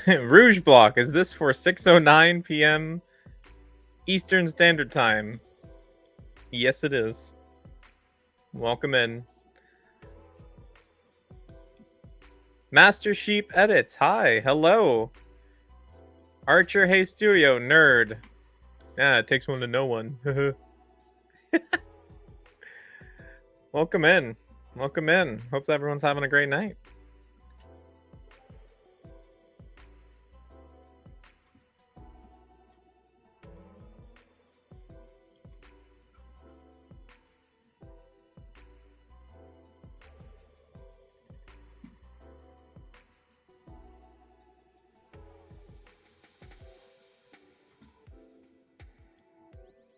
Rouge Block, is this for 6:09 p.m. Eastern Standard Time? Yes, it is. Welcome in. Master Sheep Edits, hi, hello. Archer Hey Studio, nerd. Yeah, it takes one to know one. Welcome in. Welcome in. Hope everyone's having a great night.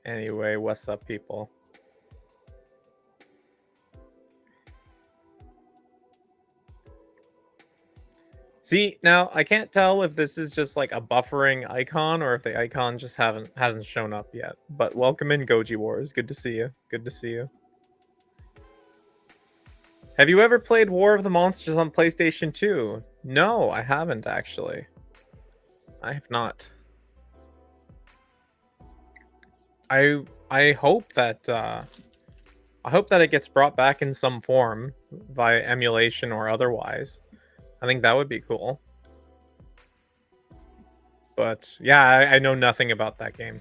Anyway, what's up, people? See, now I can't tell if this is just like a buffering icon or if the icon just hasn't shown up yet. But welcome in, Goji Wars. Good to see you. Good to see you. Have you ever played War of the Monsters on PlayStation 2? No, I haven't actually. I have not. I hope that it gets brought back in some form via emulation or otherwise. I think that would be cool. But yeah, I know nothing about that game.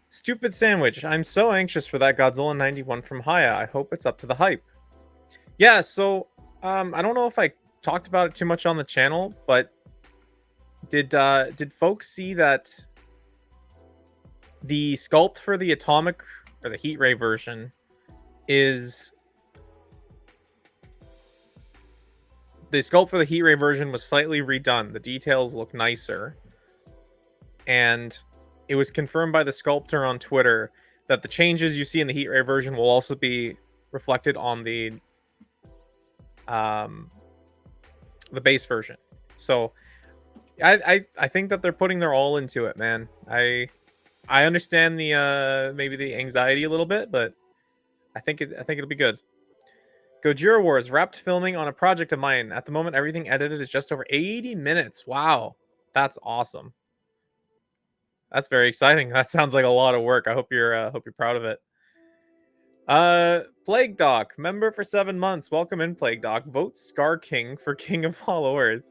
Stupid Sandwich. I'm so anxious for that Godzilla 91 from Haya. I hope it's up to the hype. Yeah, so I don't know if I talked about it too much on the channel, but did folks see that the sculpt for the atomic or the heat ray version is the sculpt for the heat ray version was slightly redone. The details look nicer. And it was confirmed by the sculptor on Twitter that the changes you see in the heat ray version will also be reflected on the base version. So I think that they're putting their all into it, man. I understand the maybe the anxiety a little bit, but I think it'll be good. Gojira Wars wrapped filming on a project of mine. At the moment, everything edited is just over 80 minutes. Wow, that's awesome. That's very exciting. That sounds like a lot of work. I hope you're proud of it. Plague Doc, member for 7 months. Welcome in, Plague Doc. Vote Scar King for King of Hollow Earth.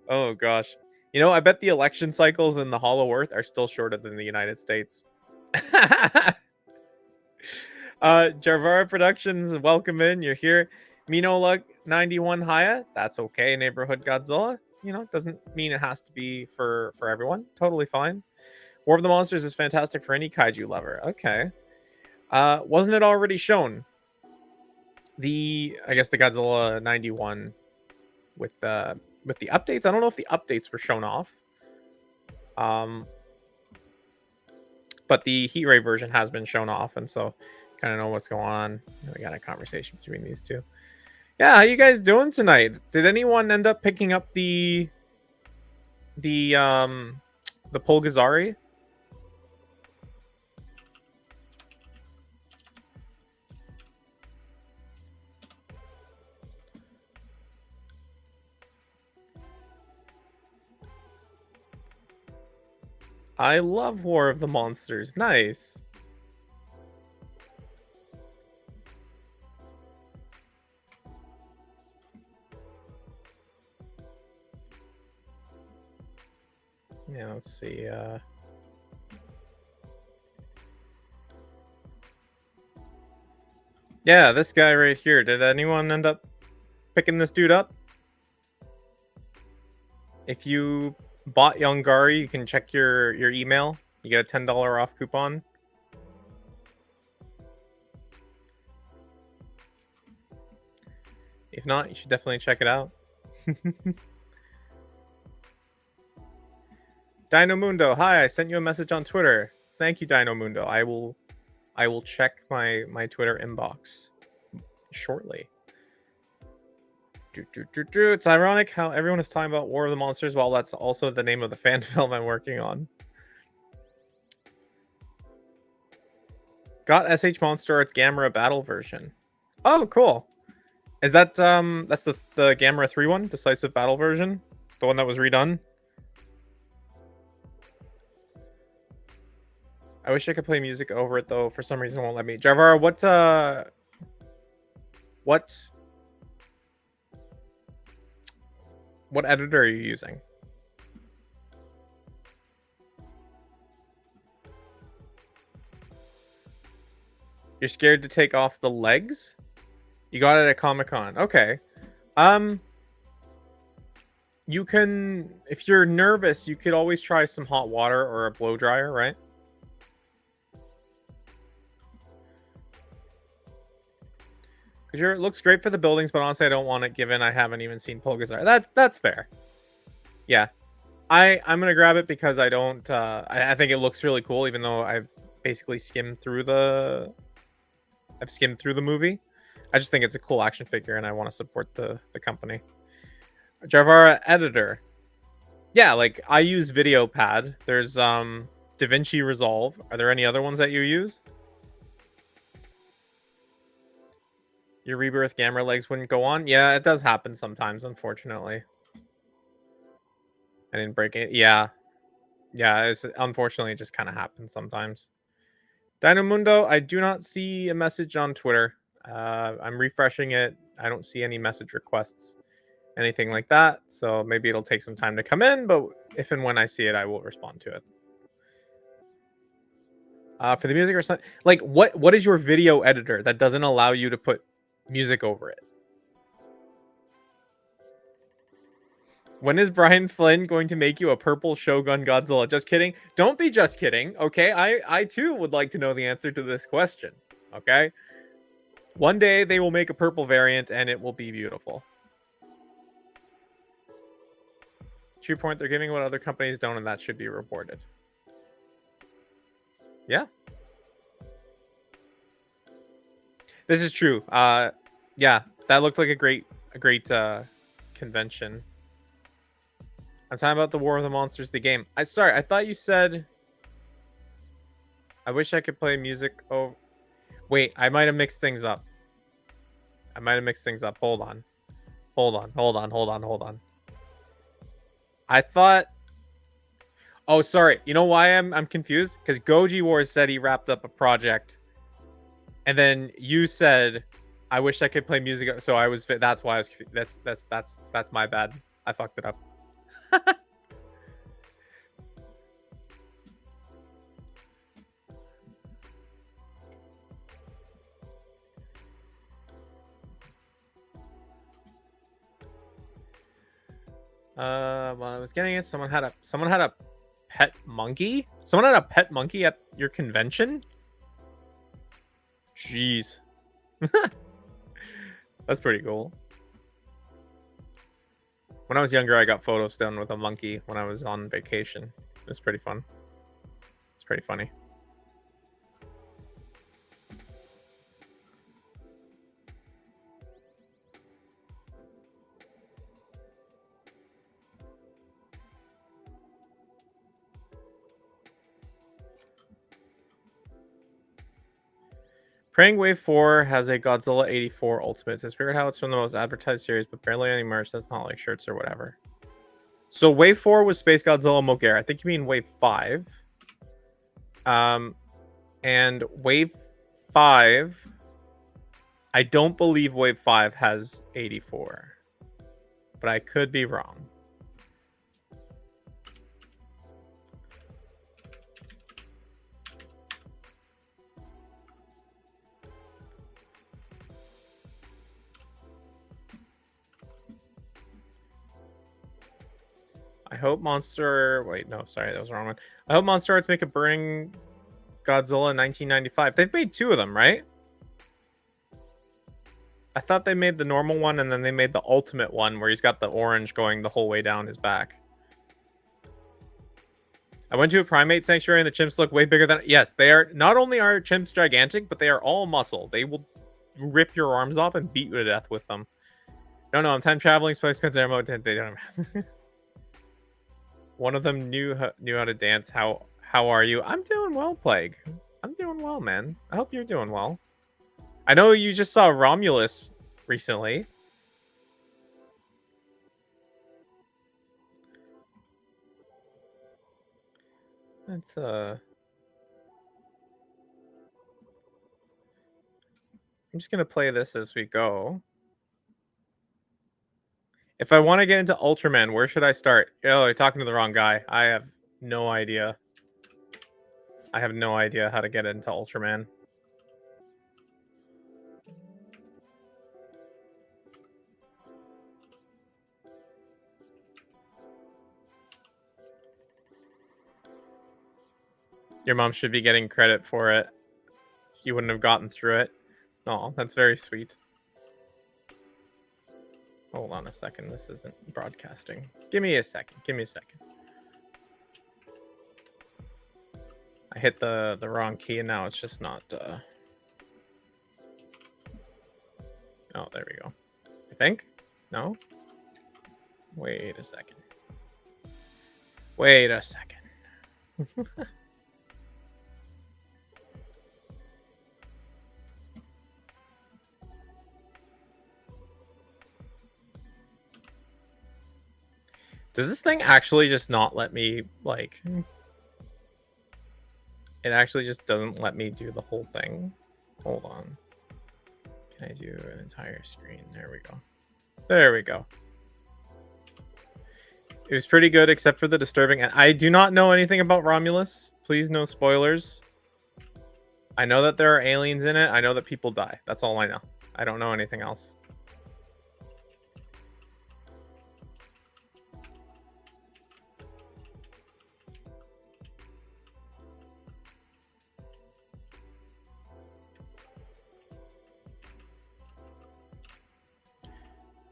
Oh gosh. You know, I bet the election cycles in the Hollow Earth are still shorter than the United States. Jarvara Productions, welcome in. You're here. Minolug 91 Haya. That's okay. Neighborhood Godzilla. You know, it doesn't mean it has to be for everyone. Totally fine. War of the Monsters is fantastic for any kaiju lover. Okay. Wasn't it already shown? I guess the Godzilla 91 with the updates. I don't know if the updates were shown off. But the heat ray version has been shown off, and so kind of know what's going on. We got a conversation between these two. Yeah, how you guys doing tonight? Did anyone end up picking up the Pulgazari? I love War of the Monsters. Nice. Yeah, let's see. Yeah, this guy right here. Did anyone end up picking this dude up? If you bought Yongari, you can check your email. You get a $10 off coupon. If not, you should definitely check it out. Dino Mundo, hi, I sent you a message on Twitter. Thank you, Dino Mundo. I will check my Twitter inbox shortly. It's ironic how everyone is talking about War of the Monsters while that's also the name of the fan film I'm working on. Got SH Monster Arts Gamera Battle version. Oh, cool. Is that that's the Gamera 3 one, Decisive Battle version? The one that was redone? I wish I could play music over it though. For some reason it won't let me. Javar, what editor are you using? You're scared to take off the legs? You got it at Comic-Con. Okay. You can, if you're nervous, you could always try some hot water or a blow dryer, right? Because it looks great for the buildings, but honestly, I don't want it given I haven't even seen Pulgazar. That's fair. Yeah. I'm gonna grab it because I don't I think it looks really cool, even though I've basically skimmed through the movie. I just think it's a cool action figure and I want to support the company. Javara editor. Yeah, like I use VideoPad. There's DaVinci Resolve. Are there any other ones that you use? Your Rebirth Gamera legs wouldn't go on? Yeah, it does happen sometimes, unfortunately. I didn't break it. Yeah. Yeah, it's unfortunately it just kind of happens sometimes. Dynamundo, I do not see a message on Twitter. I'm refreshing it. I don't see any message requests, anything like that. So maybe it'll take some time to come in, but if and when I see it, I will respond to it. For the music or something, like what is your video editor that doesn't allow you to put music over it? When is Brian Flynn going to make you a purple Shogun Godzilla? Just kidding. Don't be just kidding. Okay. I too would like to know the answer to this question. Okay. One day they will make a purple variant and it will be beautiful. True point. They're giving what other companies don't, and that should be reported. Yeah. This is true. Yeah, that looked like a great convention. I'm talking about the War of the Monsters, the game. I thought you said I wish I could play music. Oh, wait, I might have mixed things up. Hold on. I thought. Oh, sorry. You know why I'm confused? Because Goji Wars said he wrapped up a project, and then you said, "I wish I could play music." So I was. That's why I was. That's my bad. I fucked it up. Well, I was getting it. Someone had a pet monkey. Someone had a pet monkey at your convention. Jeez, that's pretty cool. When I was younger, I got photos done with a monkey when I was on vacation. It was pretty fun. It's pretty funny. Praying Wave 4 has a Godzilla 84 Ultimate. It's weird how it's from the most advertised series, but barely any merch. That's not like shirts or whatever. So Wave 4 was Space Godzilla Mogera. I think you mean Wave 5. And Wave 5, I don't believe Wave 5 has 84. But I could be wrong. I hope Monster... Wait, no, sorry, that was the wrong one. I hope Monster Arts make a Burning Godzilla in 1995. They've made 2 of them, right? I thought they made the normal one, and then they made the ultimate one, where he's got the orange going the whole way down his back. I went to a primate sanctuary, and the chimps look way bigger than... Yes, they are... Not only are chimps gigantic, but they are all muscle. They will rip your arms off and beat you to death with them. No, I'm time traveling. Spice Guns Air Mode. They don't... One of them knew how to dance. How are you? I'm doing well, Plague. I'm doing well, man. I hope you're doing well. I know you just saw Romulus recently. Let's I'm just gonna play this as we go. If I want to get into Ultraman, where should I start? Oh, you're talking to the wrong guy. I have no idea. I have no idea how to get into Ultraman. Your mom should be getting credit for it. You wouldn't have gotten through it. Oh, that's very sweet. Hold on a second. This isn't broadcasting. Give me a second. Give me a second. I hit the wrong key and now it's just not... Oh, there we go. I think? No? Wait a second. Wait a second. Does this thing actually just not let me, like... It actually just doesn't let me do the whole thing. Hold on. Can I do an entire screen? There we go. There we go. It was pretty good, except for the disturbing... I do not know anything about Romulus. Please, no spoilers. I know that there are aliens in it. I know that people die. That's all I know. I don't know anything else.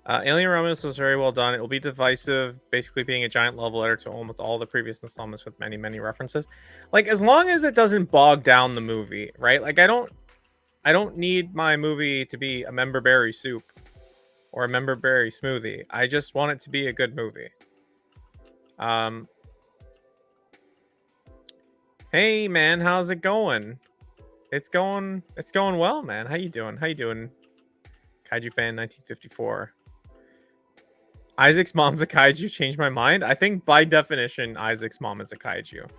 Alien Romulus was very well done. It will be divisive, basically being a giant love letter to almost all the previous installments with many, many references. Like, as long as it doesn't bog down the movie, right? Like, I don't need my movie to be a member berry soup or a member berry smoothie. I just want it to be a good movie. Hey man, how's it going? It's going well, man. How you doing? How you doing? Kaiju fan 1954. Isaac's mom's a kaiju. Changed my mind. I think by definition, Isaac's mom is a kaiju. Have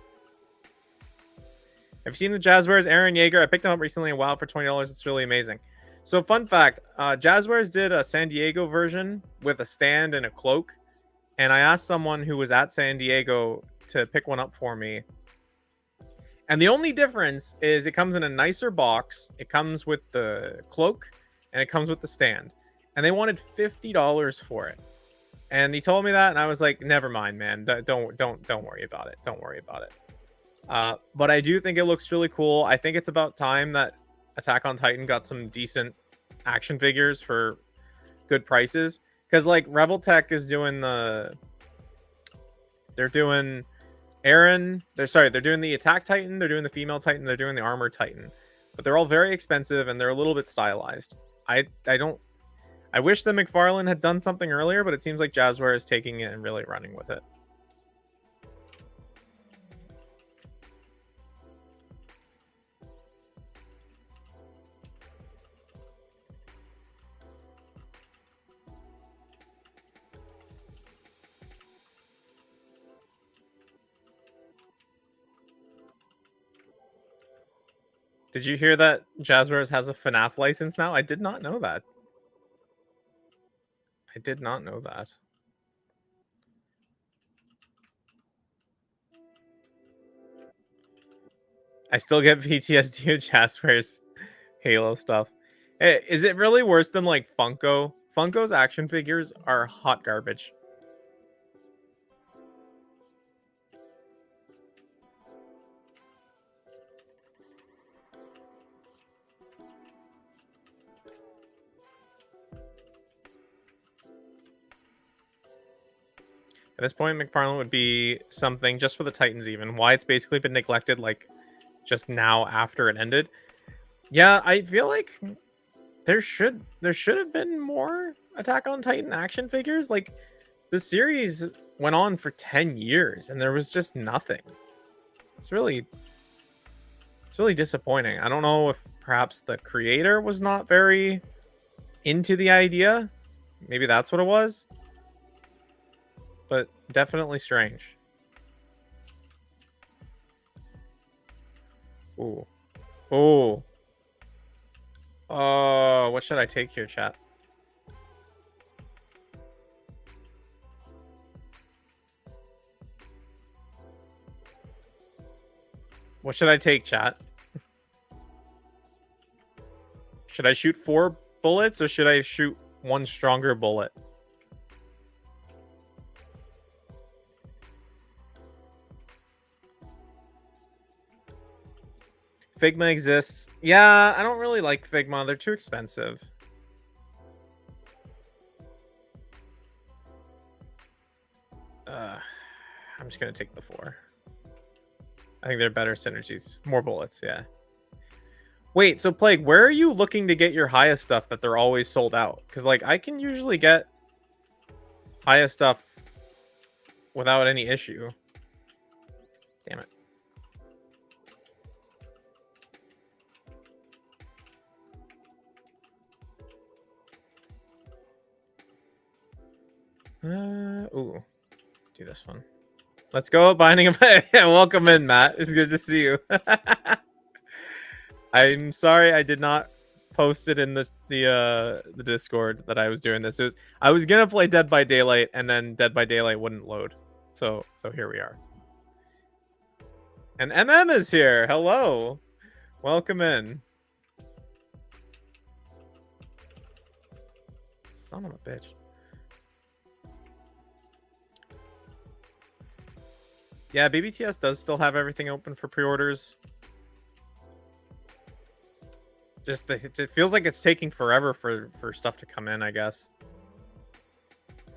you seen the Jazzwares Aaron Yeager? I picked him up recently and wow, for $20. It's really amazing. So fun fact, Jazzwares did a San Diego version with a stand and a cloak. And I asked someone who was at San Diego to pick one up for me. And the only difference is it comes in a nicer box. It comes with the cloak and it comes with the stand. And they wanted $50 for it. And he told me that, and I was like, "Never mind, man. Don't worry about it. Don't worry about it." But I do think it looks really cool. I think it's about time that Attack on Titan got some decent action figures for good prices. Because like Revoltech is doing they're doing Aaron. They're doing the Attack Titan. They're doing the Female Titan. They're doing the Armor Titan. But they're all very expensive and they're a little bit stylized. I wish that McFarlane had done something earlier, but it seems like Jazzware is taking it and really running with it. Did you hear that Jazzwares has a FNAF license now? I did not know that. I did not know that. I still get PTSD with Jazzwares Halo stuff. Is it really worse than like Funko? Funko's action figures are hot garbage. At this point, McFarlane would be something just for the Titans even. Why it's basically been neglected like just now after it ended. Yeah, I feel like there should have been more Attack on Titan action figures. Like the series went on for 10 years and there was just nothing. It's really disappointing. I don't know if perhaps the creator was not very into the idea. Maybe that's what it was. But definitely strange. Ooh. Oh. Oh, what should I take here, chat? What should I take, chat? Should I shoot 4 bullets or should I shoot 1 stronger bullet? Figma exists. Yeah, I don't really like Figma. They're too expensive. I'm just going to take the 4. I think they're better synergies. More bullets, yeah. Wait, so Plague, where are you looking to get your highest stuff that they're always sold out? Because, like, I can usually get highest stuff without any issue. Damn it. Ooh. Do this one. Let's go. Binding of welcome in, Matt. It's good to see you. I'm sorry I did not post it in the Discord that I was doing this. I was gonna play Dead by Daylight and then Dead by Daylight wouldn't load. So here we are. And MM is here. Hello. Welcome in. Son of a bitch. Yeah, BBTS does still have everything open for pre-orders. Just it feels like it's taking forever for stuff to come in, I guess.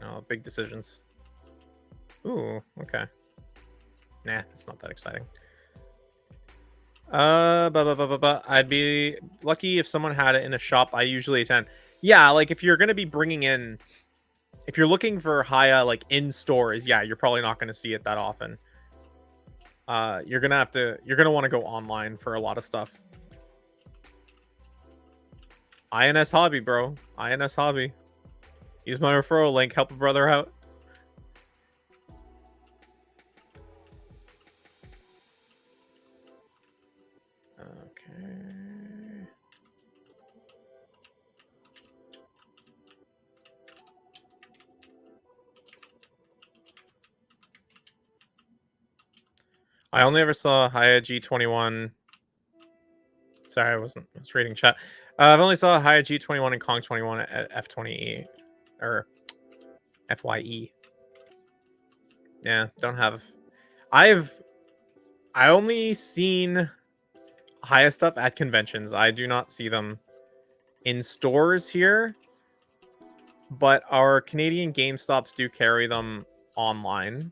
Oh, big decisions. Ooh, okay. Nah, it's not that exciting. I'd be lucky if someone had it in a shop I usually attend. Yeah, like if you're gonna be bringing in, if you're looking for Haya like in stores, yeah, you're probably not gonna see it that often. You're gonna want to go online for a lot of stuff. INS Hobby, bro. INS Hobby. Use my referral link. Help a brother out. Okay. I only ever saw Haya G21. Sorry, I was reading chat. I've only saw Haya G21 and Kong 21 at F20E or FYE. Yeah, don't have. I only seen Haya stuff at conventions. I do not see them in stores here, but our Canadian GameStops do carry them online.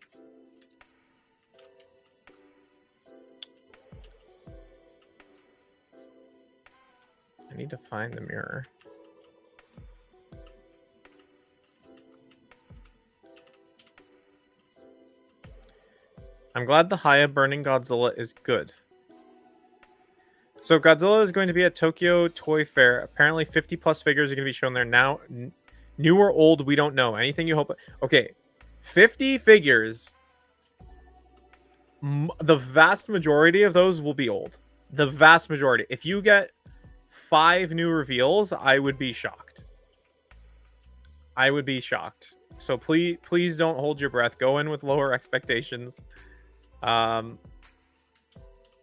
I need to find the mirror. I'm glad the Haya Burning Godzilla is good. So Godzilla is going to be at Tokyo Toy Fair. Apparently 50 plus figures are going to be shown there now. New or old, we don't know. Anything you hope. Okay, 50 figures. The vast majority of those will be old. The vast majority. If you get 5 new reveals, I would be shocked. I would be shocked. So please don't hold your breath. Go in with lower expectations. You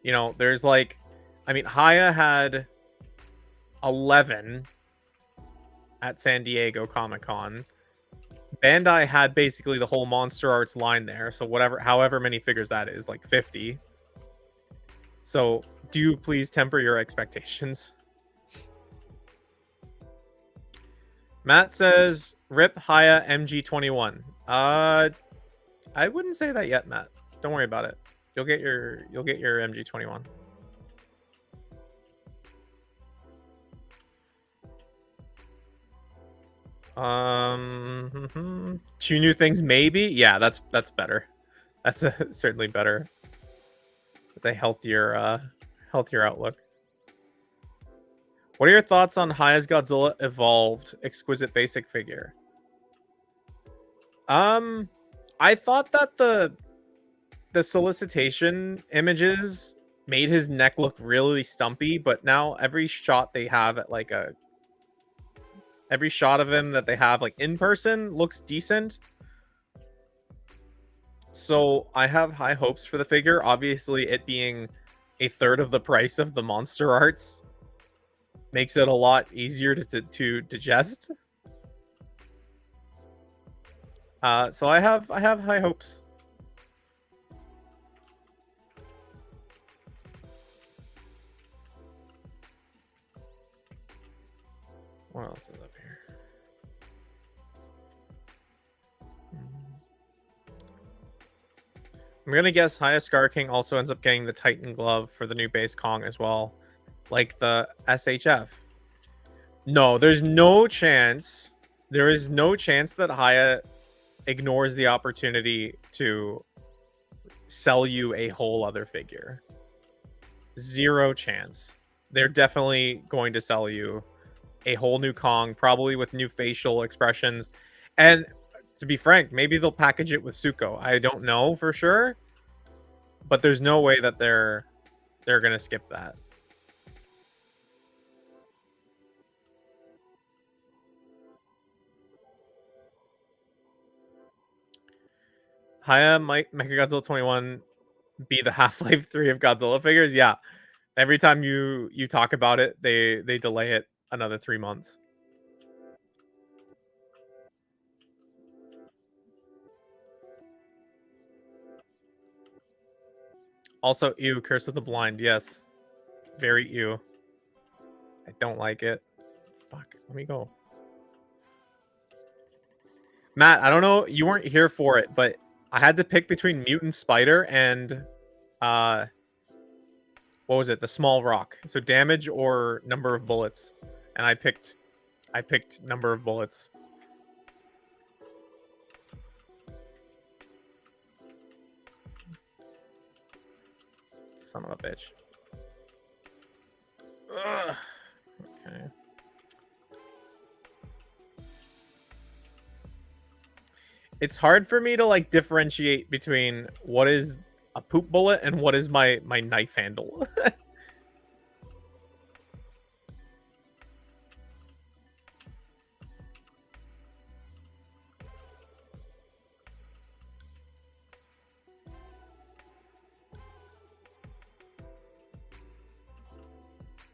know, there's like, I mean, Haya had 11 at San Diego Comic-Con. Bandai had basically the whole Monster Arts line there. So however many figures that is, like 50. So do please temper your expectations. Matt says, rip Haya MG21. I wouldn't say that yet, Matt. Don't worry about it. You'll get your MG21. Two new things, maybe. Yeah, that's better. That's certainly better. It's a healthier outlook. What are your thoughts on Haya's Godzilla Evolved Exquisite Basic figure? I thought that the solicitation images made his neck look really stumpy, but now every shot they have at like every shot of him that they have like in person looks decent. So I have high hopes for the figure. Obviously, it being a third of the price of the monster arts makes it a lot easier to digest. So I have high hopes. What else is up here? I'm gonna guess Haya Scar King also ends up getting the Titan glove for the new base Kong as well, like the SHF. No, there's no chance. There is no chance that Haya ignores the opportunity to sell you a whole other figure. Zero chance. They're definitely going to sell you a whole new Kong, probably with new facial expressions. And to be frank, maybe they'll package it with Suko. I don't know for sure, but there's no way that they're gonna skip that. Haya might Mechagodzilla 21 be the Half-Life 3 of Godzilla figures. Yeah, every time you talk about it, they delay it another 3 months. Also, ew, Curse of the Blind. Yes, very ew. I don't like it. Fuck, let me go. Matt, I don't know, you weren't here for it, but I had to pick between Mutant Spider and what was it? The Small Rock. So damage or number of bullets. And I picked number of bullets. Son of a bitch. Ugh. Okay. It's hard for me to like differentiate between what is a poop bullet and what is my knife handle.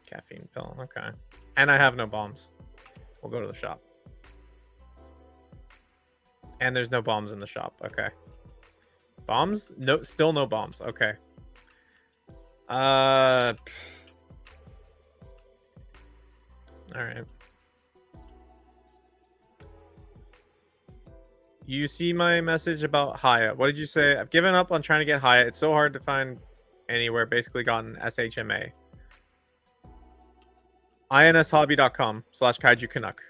Caffeine pill. Okay. And I have no bombs. We'll go to the shop. And there's no bombs in the shop. Okay. Bombs? No, still no bombs. Okay. All right. You see my message about Haya. What did you say? I've given up on trying to get Haya. It's so hard to find anywhere. Basically gotten SHMA. inshobby.com/Kaiju Canuck.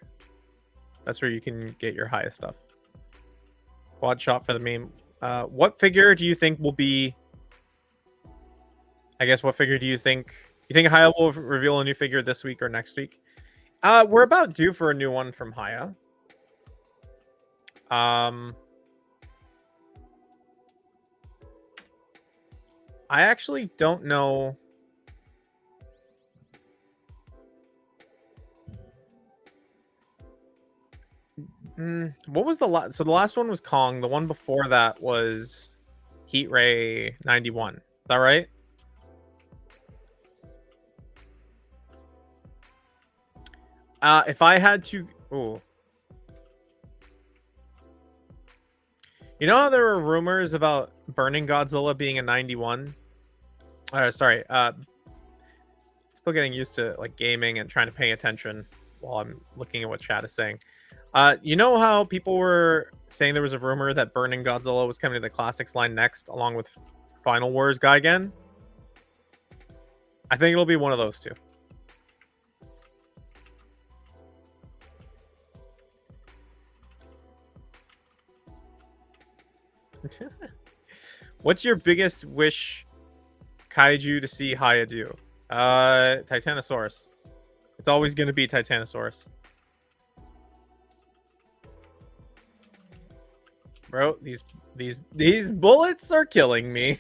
That's where you can get your Haya stuff. Quad shot for the meme. What figure do you think will be... I guess what figure do you think... You think Haya will reveal a new figure this week or next week? We're about due for a new one from Haya. I actually don't know. What was the last? So the last one was Kong. The one before that was Heat Ray 91. Is that right? If I had to... Oh. You know how there were rumors about Burning Godzilla being a 91? Sorry. Still getting used to like gaming and trying to pay attention while I'm looking at what chat is saying. You know how people were saying there was a rumor that Burning Godzilla was coming to the Classics line next, along with Final Wars Gigan? I think it'll be one of those two. What's your biggest wish kaiju to see Haya do? Titanosaurus. It's always going to be Titanosaurus. Bro, these bullets are killing me.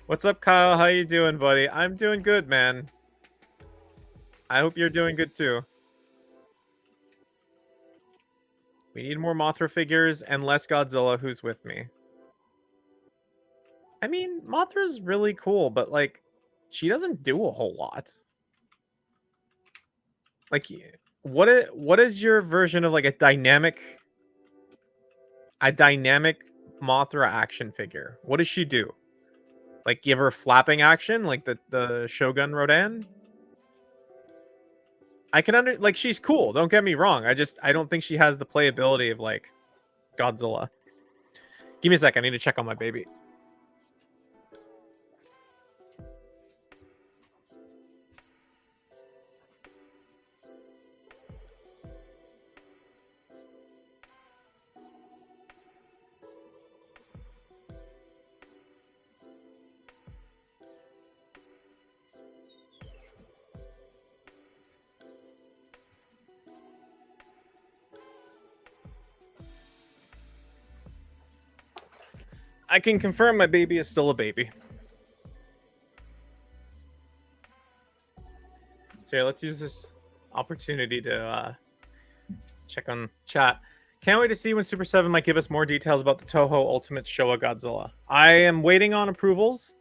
What's up, Kyle? How you doing, buddy? I'm doing good, man. I hope you're doing good too. We need more Mothra figures and less Godzilla. Who's with me? I mean, Mothra's really cool, but like, she doesn't do a whole lot. Like, what is your version of like a dynamic Mothra action figure? What does she do? Like, give her flapping action, like the Shogun Rodan? I can like, she's cool. Don't get me wrong. I don't think she has the playability of like Godzilla. Give me a sec. I need to check on my baby. I can confirm my baby is still a baby. So yeah, let's use this opportunity to check on chat. Can't wait to see when Super 7 might give us more details about the Toho Ultimate Showa Godzilla. I am waiting on approvals.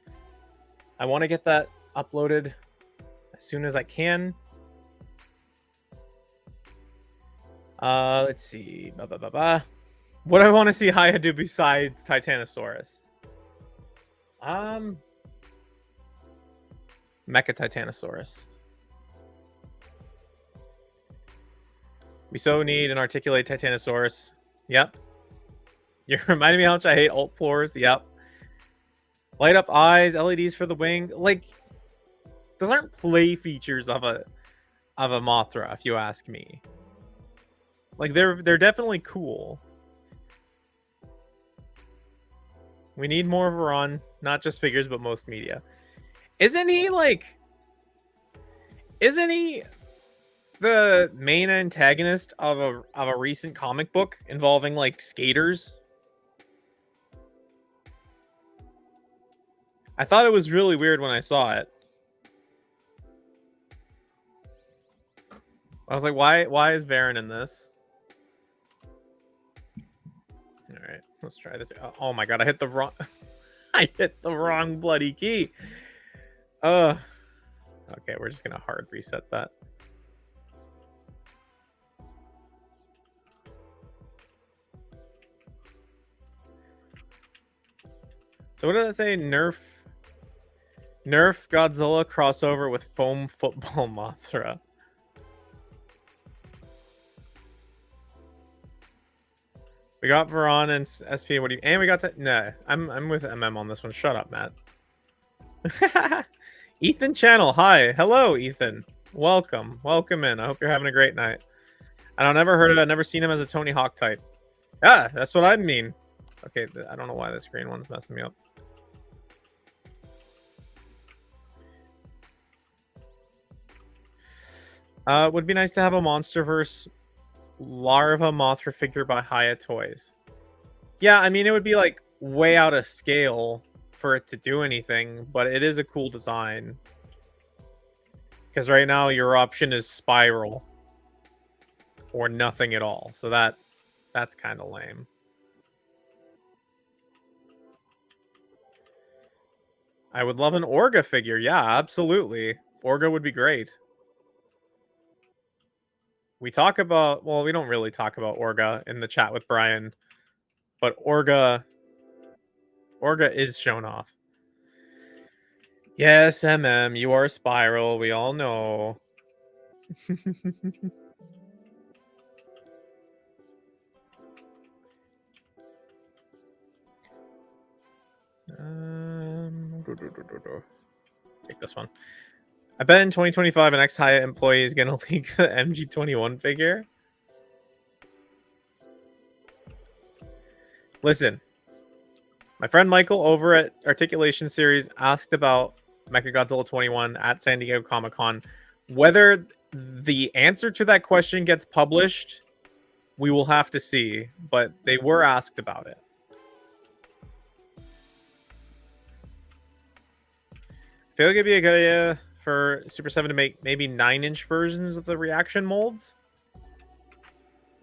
I want to get that uploaded as soon as I can. Let's see. What do I want to see Haya do besides Titanosaurus? Mecha Titanosaurus. We so need an articulate Titanosaurus. Yep. You're reminding me how much I hate alt floors. Yep. Light up eyes, LEDs for the wing. Like, those aren't play features of a Mothra, if you ask me. Like, they're definitely cool. We need more Varan, not just figures, but most media. Isn't he the main antagonist of a recent comic book involving like skaters? I thought it was really weird when I saw it. I was like, why is Varen in this? All right, let's try this. Oh my god, I hit the wrong I hit the wrong bloody key. Okay, we're just gonna hard reset that. So what did that say? Nerf Godzilla crossover with foam football Mothra. We got Varan and SP. What do you? And we got to. Nah, I'm with MM on this one. Shut up, Matt. Ethan Channel. Hi, hello, Ethan. Welcome in. I hope you're having a great night. I've never seen him as a Tony Hawk type. Yeah, that's what I mean. Okay, I don't know why this green one's messing me up. Would be nice to have a MonsterVerse Larva Mothra figure by Haya Toys. Yeah, I mean, it would be like way out of scale for it to do anything, but it is a cool design. Because right now your option is Spiral or nothing at all. So that's kind of lame. I would love an Orga figure. Yeah, absolutely. Orga would be great. We talk about, well, we don't really talk about Orga in the chat with Brian, but Orga is shown off. Yes, MM, you are Spiral. We all know. Take this one. I bet in 2025 an ex-Haya employee is going to leak the MG21 figure. Listen, my friend Michael over at Articulation Series asked about Mechagodzilla 21 at San Diego Comic-Con. Whether the answer to that question gets published, we will have to see, but they were asked about it. I feel like it'd be a good idea for Super 7 to make maybe 9-inch versions of the reaction molds.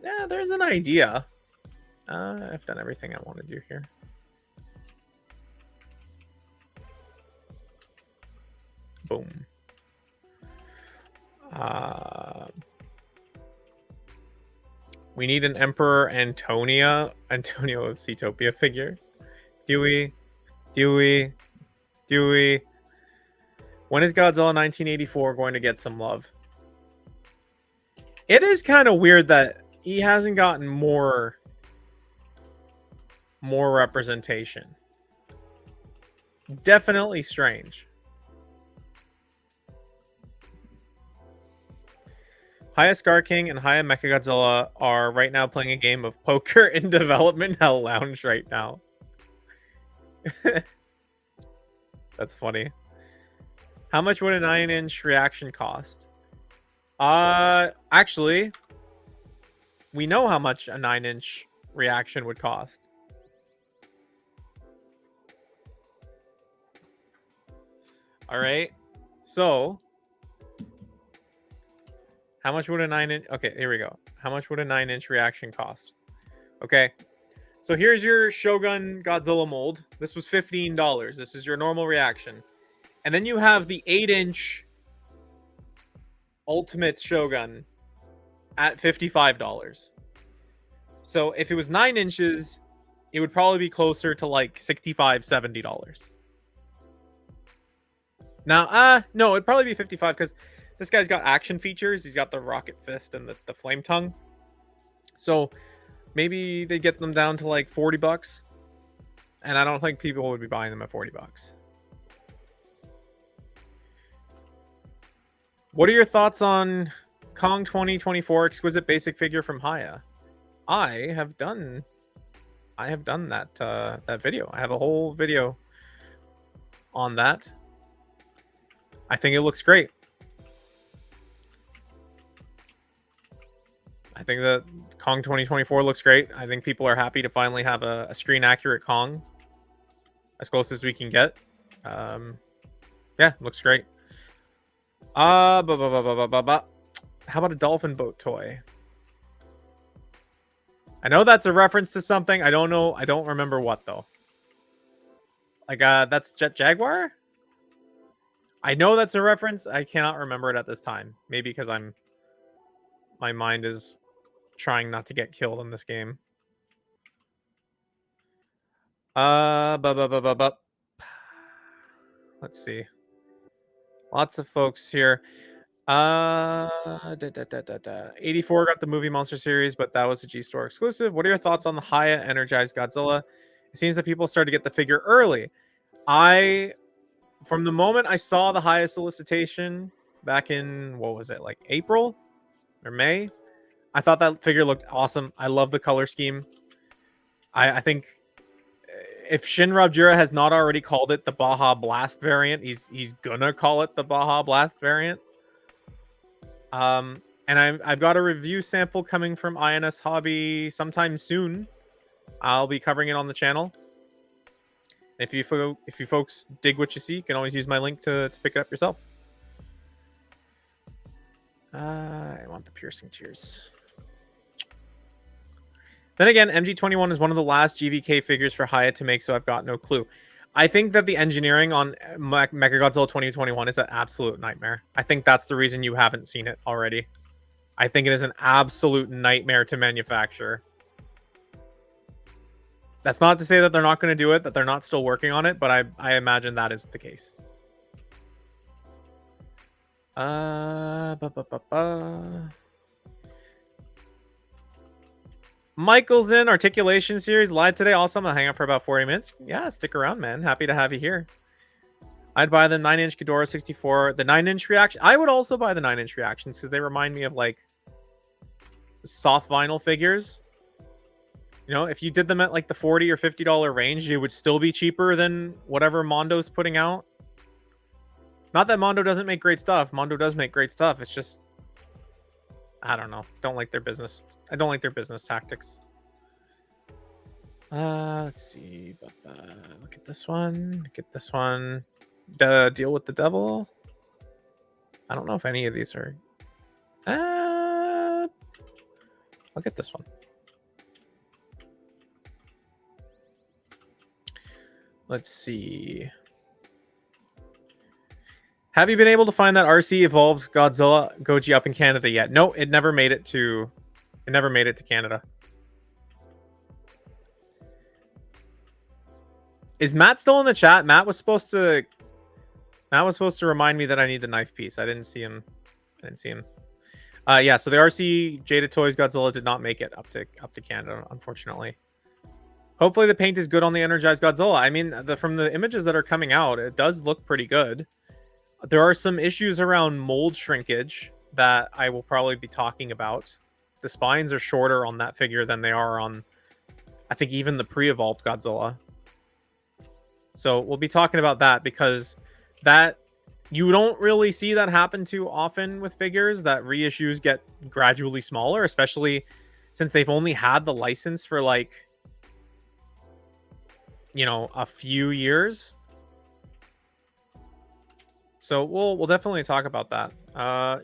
Yeah, there's an idea. I've done everything I want to do here. Boom. We need an Emperor Antonio of Seatopia figure. Do we? When is Godzilla 1984 going to get some love? It is kind of weird that he hasn't gotten more representation. Definitely strange. Haya Scar King and Haya Mechagodzilla are right now playing a game of poker in development hell lounge right now. That's funny. How much would a 9-inch reaction cost? Actually, we know how much a 9-inch reaction would cost. All right. So, how much would a 9-inch... Okay, here we go. How much would a 9-inch reaction cost? Okay. So here's your Shogun Godzilla mold. This was $15. This is your normal reaction. And then you have the 8-inch Ultimate Shogun at $55. So if it was 9 inches, it would probably be closer to like $65, $70. Now, no, it'd probably be 55 because this guy's got action features. He's got the rocket fist and the flame tongue. So maybe they get them down to like $40. And I don't think people would be buying them at $40. What are your thoughts on Kong 2024 exquisite basic figure from Haya? I have done that that video. I have a whole video on that. I think it looks great. I think that Kong 2024 looks great. I think people are happy to finally have a screen accurate Kong, as close as we can get. Yeah, looks great. How about a dolphin boat toy? I know that's a reference to something. I don't know. I don't remember what though. Like that's Jet Jaguar? I know that's a reference. I cannot remember it at this time. Maybe because my mind is trying not to get killed in this game. Let's see. Lots of folks here. 84 got the movie Monster Series, but that was a G-Store exclusive. What are your thoughts on the Haya Energized Godzilla? It seems that people started to get the figure early. From the moment I saw the Haya solicitation back in, what was it, like April or May, I thought that figure looked awesome. I love the color scheme. I think if Shinra Jira has not already called it the Baja Blast variant, he's gonna call it the Baja Blast variant. And I've got a review sample coming from INS Hobby sometime soon. I'll be covering it on the channel. If you folks dig what you see, you can always use my link to pick it up yourself. I want the piercing tears. Then again, MG21 is one of the last GVK figures for Haya to make, so I've got no clue. I think that the engineering on Mechagodzilla 2021 is an absolute nightmare. I think that's the reason you haven't seen it already. I think it is an absolute nightmare to manufacture. That's not to say that they're not going to do it, that they're not still working on it, but I imagine that is the case. Michael's in Articulation Series live today. Awesome. I'll hang out for about 40 minutes. Yeah, stick around, man. Happy to have you here. I'd buy the 9-inch Ghidorah 64. The 9-inch reaction. I would also buy the 9-inch reactions because they remind me of like soft vinyl figures. You know, if you did them at like the $40 or $50 range, it would still be cheaper than whatever Mondo's putting out. Not that Mondo doesn't make great stuff. Mondo does make great stuff. It's just, I don't know. Don't like their business. I don't like their business tactics. Let's see. Look at this one. Look at this one. The Deal with the Devil. I don't know if any of these are. I'll get this one. Let's see. Have you been able to find that RC Evolved Godzilla Goji up in Canada yet? No, it never made it to. It never made it to Canada. Is Matt still in the chat? Matt was supposed to remind me that I need the knife piece. I didn't see him. Yeah, so the RC Jada Toys Godzilla did not make it up to Canada, unfortunately. Hopefully the paint is good on the Energized Godzilla. I mean, from the images that are coming out, it does look pretty good. There are some issues around mold shrinkage that I will probably be talking about. The spines are shorter on that figure than they are on, I think, even the pre-evolved Godzilla. So we'll be talking about that, because that you don't really see that happen too often with figures, that reissues get gradually smaller, especially since they've only had the license for like, you know, a few years. So we'll definitely talk about that.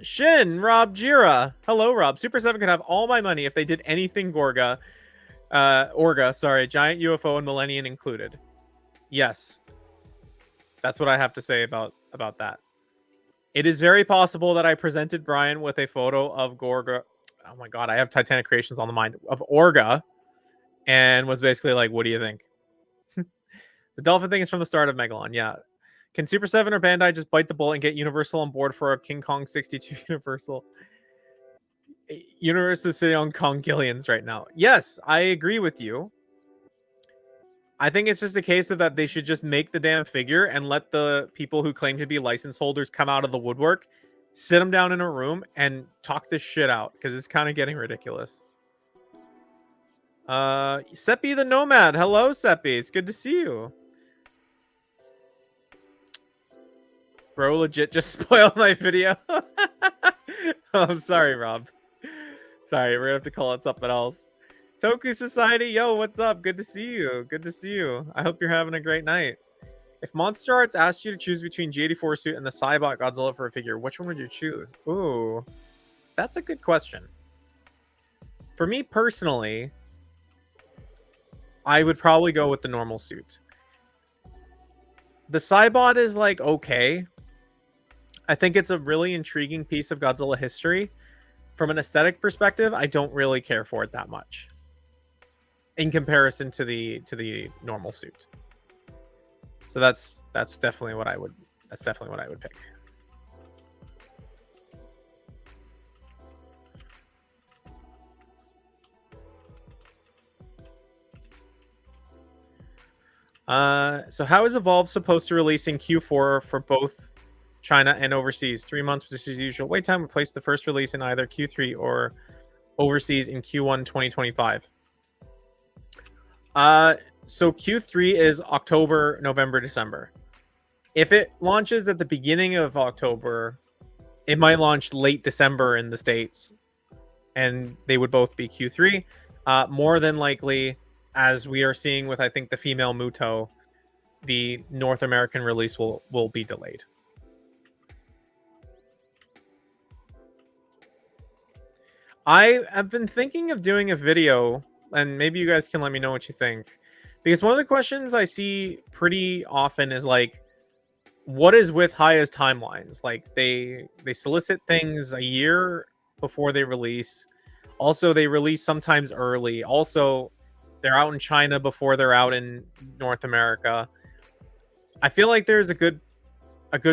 Shin, Rob Jira. Hello, Rob. Super 7 could have all my money if they did anything Orga, sorry, Giant UFO and Millennium included. Yes. That's what I have to say about that. It is very possible that I presented Brian with a photo of Gorga. Oh my god, I have Titanic Creations on the mind. Of Orga. And was basically like, what do you think? The dolphin thing is from the start of Megalon. Yeah. Can Super 7 or Bandai just bite the bullet and get Universal on board for a King Kong 62 Universal? Universal is sitting on Kong Gillians right now. Yes, I agree with you. I think it's just a case of that they should just make the damn figure and let the people who claim to be license holders come out of the woodwork, sit them down in a room, and talk this shit out, because it's kind of getting ridiculous. Seppi the Nomad. Hello, Seppi. It's good to see you. Bro legit just spoiled my video. Oh, I'm sorry, Rob. Sorry, we're gonna have to call it something else. Toku Society, yo, what's up? Good to see you. Good to see you. I hope you're having a great night. If Monster Arts asked you to choose between G84 suit and the Cybot Godzilla for a figure, which one would you choose? Ooh, that's a good question. For me personally, I would probably go with the normal suit. The Cybot is like okay. I think it's a really intriguing piece of Godzilla history. From an aesthetic perspective, I don't really care for it that much in comparison to the normal suit. So that's definitely what I would pick. So how is Evolve supposed to release in Q4 for both China and overseas? 3 months, which is usual wait time, would place the first release in either Q3 or overseas in Q1 2025. So Q3 is October, November, December. If it launches at the beginning of October, it might launch late December in the States, and they would both be Q3. More than likely, as we are seeing with, I think, the female Muto, the North American release will be delayed. I have been thinking of doing a video, and maybe you guys can let me know what you think. Because one of the questions I see pretty often is like, what is with Haya's timelines? Like they solicit things a year before they release. Also, they release sometimes early. Also, they're out in China before they're out in North America. I feel like there's a good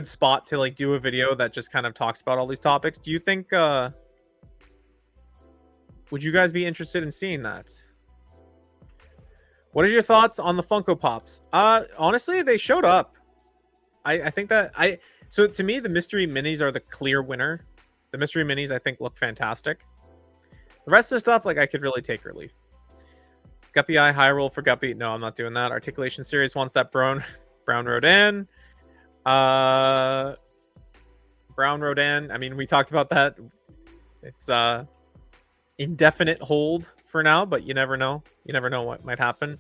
spot to like do a video that just kind of talks about all these topics. Do you think would you guys be interested in seeing that? What are your thoughts on the Funko Pops? Honestly, they showed up. I think that so to me, the mystery minis are the clear winner. The mystery minis, I think, look fantastic. The rest of the stuff, like, I could really take or leave. Guppy Eye, high roll for Guppy. No, I'm not doing that. Articulation Series wants that Brown Rodan. Brown Rodan. I mean, we talked about that. It's indefinite hold for now, but you never know. You never know what might happen.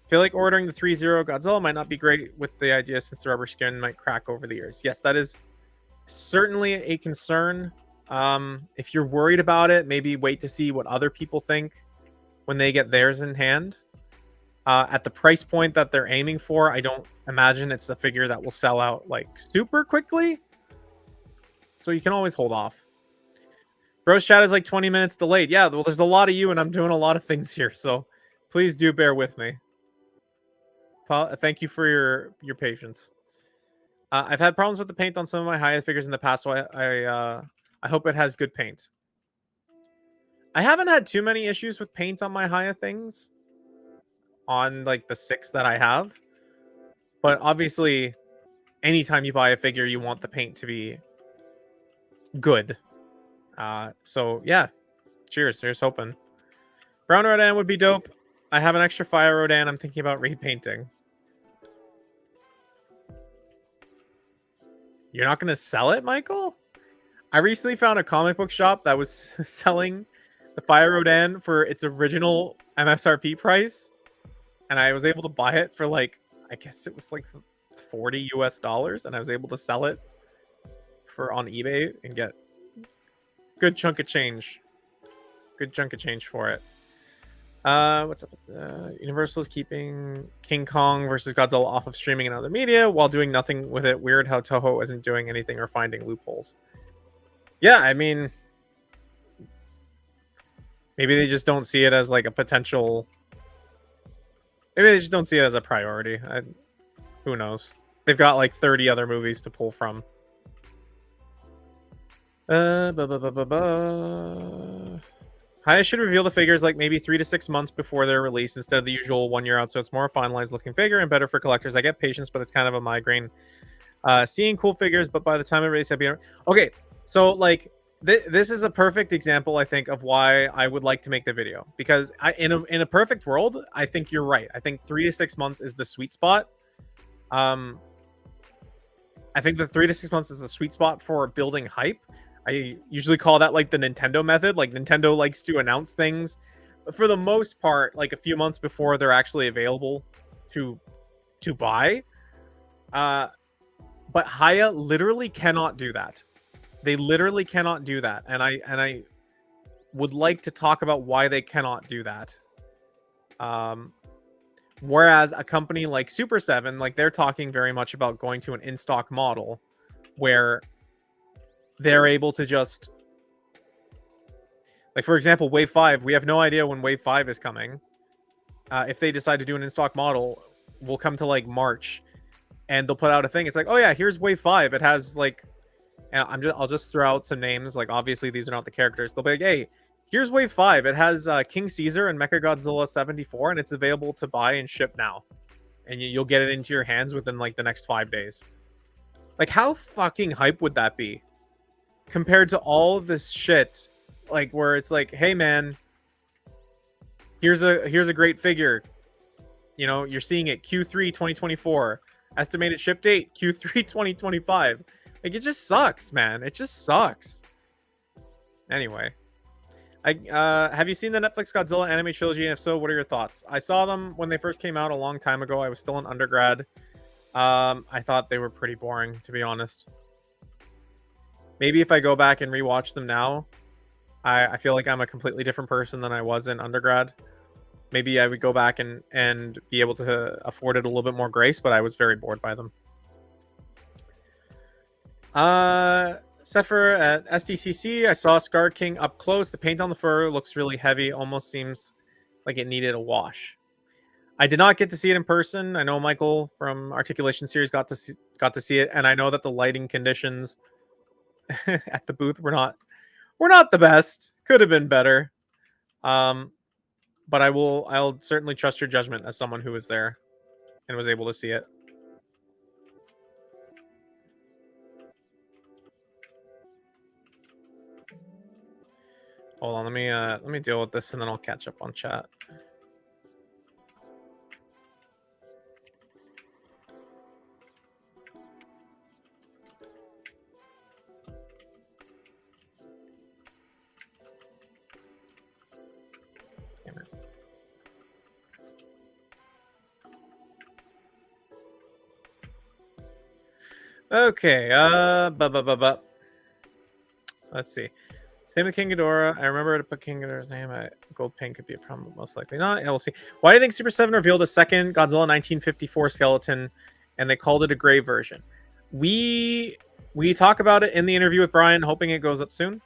I feel like ordering the 3-0 Godzilla might not be great with the idea since the rubber skin might crack over the ears. Yes, that is certainly a concern. If you're worried about it, maybe wait to see what other people think when they get theirs in hand. At the price point that they're aiming for, I don't imagine it's a figure that will sell out like super quickly. So you can always hold off. Bro's chat is like 20 minutes delayed. Yeah, well, there's a lot of you, and I'm doing a lot of things here, so please do bear with me. Thank you for your patience. I've had problems with the paint on some of my Haya figures in the past, so I hope it has good paint. I haven't had too many issues with paint on my Haya things, on like the 6 that I have, but obviously, anytime you buy a figure, you want the paint to be good. So yeah, cheers. Here's hoping. Brown Rodan would be dope. I have an extra Fire Rodan I'm thinking about repainting. You're not going to sell it, Michael? I recently found a comic book shop that was selling the Fire Rodan for its original MSRP price, and I was able to buy it for like, I guess it was like $40 US, and I was able to sell it for on eBay and get good chunk of change. Good chunk of change for it. What's up? Universal is keeping King Kong versus Godzilla off of streaming and other media while doing nothing with it. Weird how Toho isn't doing anything or finding loopholes. Yeah, I mean, maybe they just don't see it as like a potential. Maybe they just don't see it as a priority. Who knows? They've got like 30 other movies to pull from. Haya should reveal the figures like maybe 3 to 6 months before their release instead of the usual 1 year out, so it's more finalized looking figure and better for collectors. I get patience, but it's kind of a migraine. Seeing cool figures, but by the time it releases, I'd be okay. So like this is a perfect example, I think, of why I would like to make the video, because in a perfect world, I think you're right. I think 3 to 6 months is the sweet spot. I think the 3 to 6 months is the sweet spot for building hype. I usually call that like the Nintendo method. Like Nintendo likes to announce things, but for the most part, like a few months before they're actually available to buy. But Haya literally cannot do that. They literally cannot do that, and I would like to talk about why they cannot do that. Whereas a company like Super 7, like they're talking very much about going to an in-stock model where they're able to just, like, for example, Wave 5, we have no idea when Wave 5 is coming. If they decide to do an in-stock model, we'll come to like March and they'll put out a thing. It's like, oh yeah, here's Wave 5. It has like, I'll just throw out some names. Like, obviously these are not the characters. They'll be like, hey, here's Wave 5. It has King Caesar and Mechagodzilla 74, and it's available to buy and ship now. And you'll get it into your hands within like the next 5 days. Like, how fucking hype would that be? Compared to all of this shit, like where it's like, hey man, here's a great figure. You know, you're seeing it Q3 2024. Estimated ship date Q3 2025. Like, it just sucks, man. It just sucks. Anyway, have you seen the Netflix Godzilla anime trilogy? And if so, what are your thoughts? I saw them when they first came out a long time ago. I was still an undergrad. I thought they were pretty boring, to be honest. Maybe if I go back and rewatch them now, I feel like I'm a completely different person than I was in undergrad. Maybe I would go back and be able to afford it a little bit more grace, but I was very bored by them. Sepher at SDCC, I saw Scar King up close. The paint on the fur looks really heavy. Almost seems like it needed a wash. I did not get to see it in person. I know Michael from Articulation Series got to see it, and I know that the lighting conditions at the booth were not the best. Could have been better. But I'll certainly trust your judgment as someone who was there and was able to see it. Hold on, let me deal with this and then I'll catch up on chat. Okay. Let's see. Same with King Ghidorah. I remember to put King Ghidorah's name. Gold Paint could be a problem, but most likely not. Yeah, we'll see. Why do you think Super 7 revealed a second Godzilla 1954 skeleton and they called it a gray version? We talk about it in the interview with Brian, hoping it goes up soon.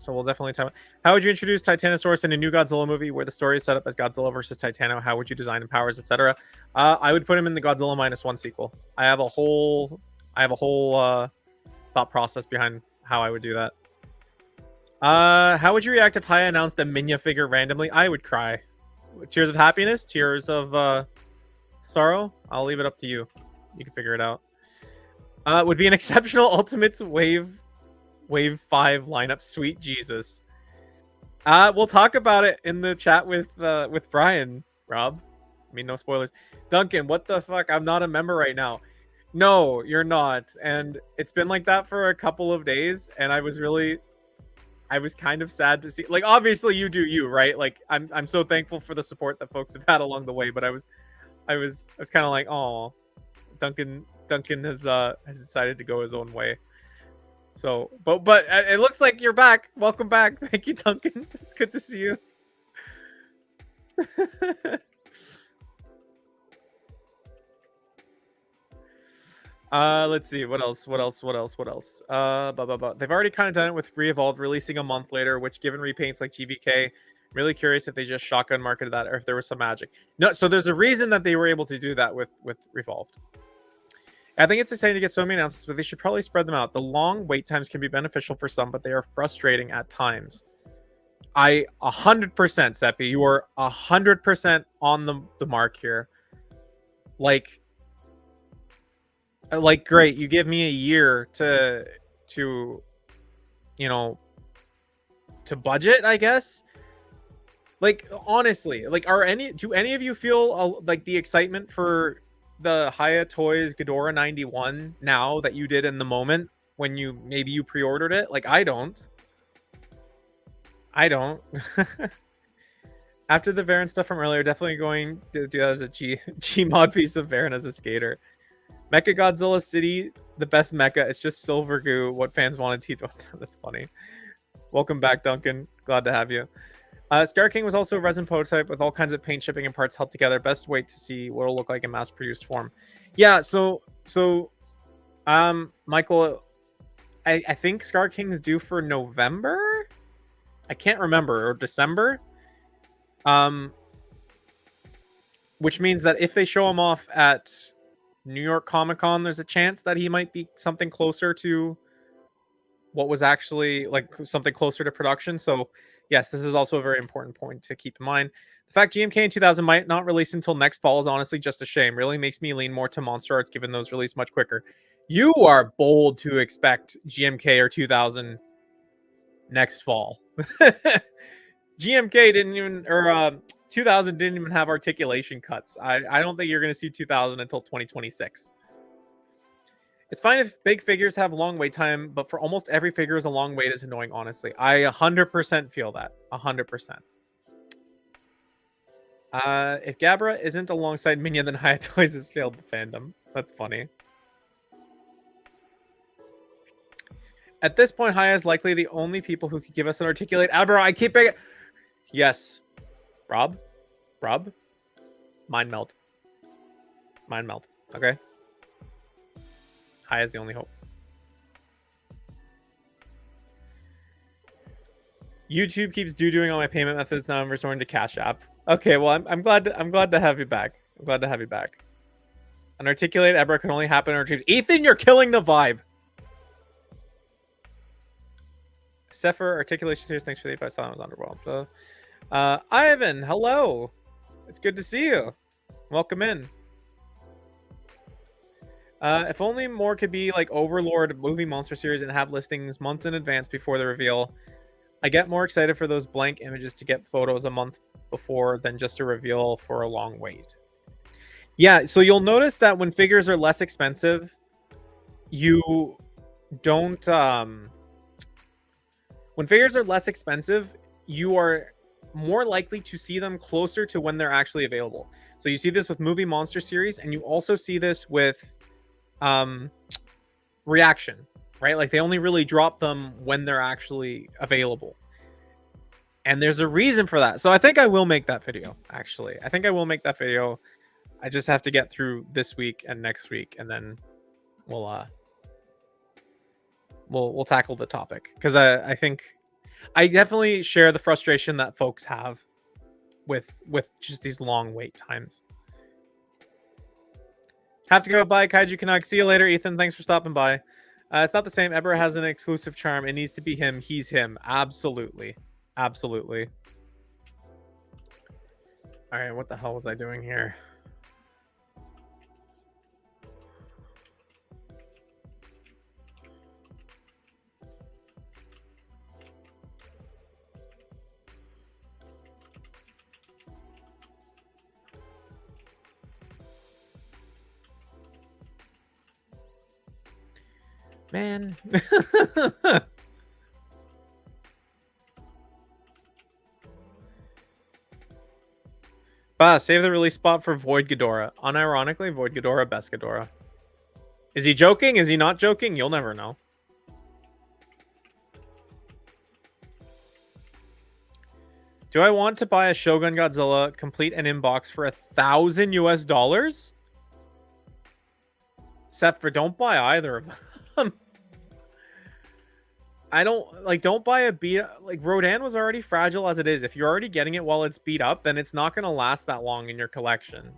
So we'll definitely talk. How would you introduce Titanosaurus in a new Godzilla movie where the story is set up as Godzilla versus Titano? How would you design and powers, etc.? I would put him in the Godzilla -1 sequel. I have a whole thought process behind how I would do that. How would you react if Haya announced a Minya figure randomly? I would cry. Tears of happiness, tears of sorrow. I'll leave it up to you. You can figure it out. Would be an exceptional Ultimates Wave 5 lineup. Sweet Jesus. We'll talk about it in the chat with Brian, Rob. I mean, no spoilers. Duncan, what the fuck? I'm not a member right now. No, you're not. And it's been like that for a couple of days, and I was kind of sad to see. Like, obviously, you do you, right? Like, I'm so thankful for the support that folks have had along the way. But I was kind of like, oh, Duncan has decided to go his own way. So, but it looks like you're back. Welcome back. Thank you, Duncan. It's good to see you. Let's see what else. They've already kind of done it with Re-Evolved, releasing a month later, which, given repaints like GVK, I'm really curious if they just shotgun marketed that or if there was some magic. No, so there's a reason that they were able to do that with Revolved. I think it's exciting to get so many announcements, but they should probably spread them out. The long wait times can be beneficial for some, but they are frustrating at times. I 100%, Seppi, you are 100% on the mark here. Like, great, you give me a year to you know, to budget, I guess. Like, honestly, like, do any of you feel like the excitement for the Haya Toys Ghidorah 91 now that you did in the moment when you pre-ordered it? Like, I don't. After the Varen stuff from earlier, definitely going to do that as a G mod piece of Varen as a skater. Mecha Godzilla City, the best mecha. It's just silver goo. What fans wanted teeth. That's funny. Welcome back, Duncan. Glad to have you. Scar King was also a resin prototype with all kinds of paint shipping and parts held together. Best wait to see what it'll look like in mass-produced form. Yeah, so Michael, I think Scar King is due for November? I can't remember, or December. Which means that if they show him off at New York Comic Con, there's a chance that he might be something closer to what was actually like something closer to production. So yes, this is also a very important point to keep in mind. The fact GMK in 2000 might not release until next fall is honestly just a shame. Really makes me lean more to Monster Arts, given those release much quicker. You are bold to expect GMK or 2000 next fall. GMK didn't even, or 2000 didn't even have articulation cuts. I don't think you're going to see 2000 until 2026. It's fine if big figures have long wait time, but for almost every figure, a long wait is annoying, honestly. I 100% feel that. 100%. If Gabra isn't alongside Minya, then Haya Toys has failed the fandom. That's funny. At this point, Haya is likely the only people who could give us an articulate Abra. I keep it. Yes. Rob? Mind meld. Okay? Haya is the only hope. YouTube keeps doing all my payment methods. Now I'm resorting to Cash App. Okay, well, I'm glad to have you back. An articulate Ebra can only happen in our dreams. Ethan, you're killing the vibe. Sepher, articulation series. Thanks for the advice. I was underwhelmed. Ivan, hello. It's good to see you. Welcome in. If only more could be like Overlord movie monster series and have listings months in advance before the reveal. I get more excited for those blank images to get photos a month before than just a reveal for a long wait. Yeah, so you'll notice that when figures are less expensive, you don't... when figures are less expensive, you are more likely to see them closer to when they're actually available. So you see this with movie monster series, and you also see this with reaction, right? Like they only really drop them when they're actually available. And there's a reason for that. So I think I will make that video, actually. I think I will make that video. I just have to get through this week and next week, and then we'll tackle the topic. Because I think I definitely share the frustration that folks have with just these long wait times. Have to go. Bye, Kaiju Canuck. See you later, Ethan. Thanks for stopping by. It's not the same. Ebra has an exclusive charm. It needs to be him. He's him. Absolutely. Absolutely. All right, what the hell was I doing here? Man. Save the release spot for Void Ghidorah. Unironically, Void Ghidorah, best Ghidorah. Is he joking? Is he not joking? You'll never know. Do I want to buy a Shogun Godzilla complete and inbox for $1,000 US? Except for don't buy either of them. I don't buy a beat. Like Rodan was already fragile as it is. If you're already getting it while it's beat up, then it's not going to last that long in your collection.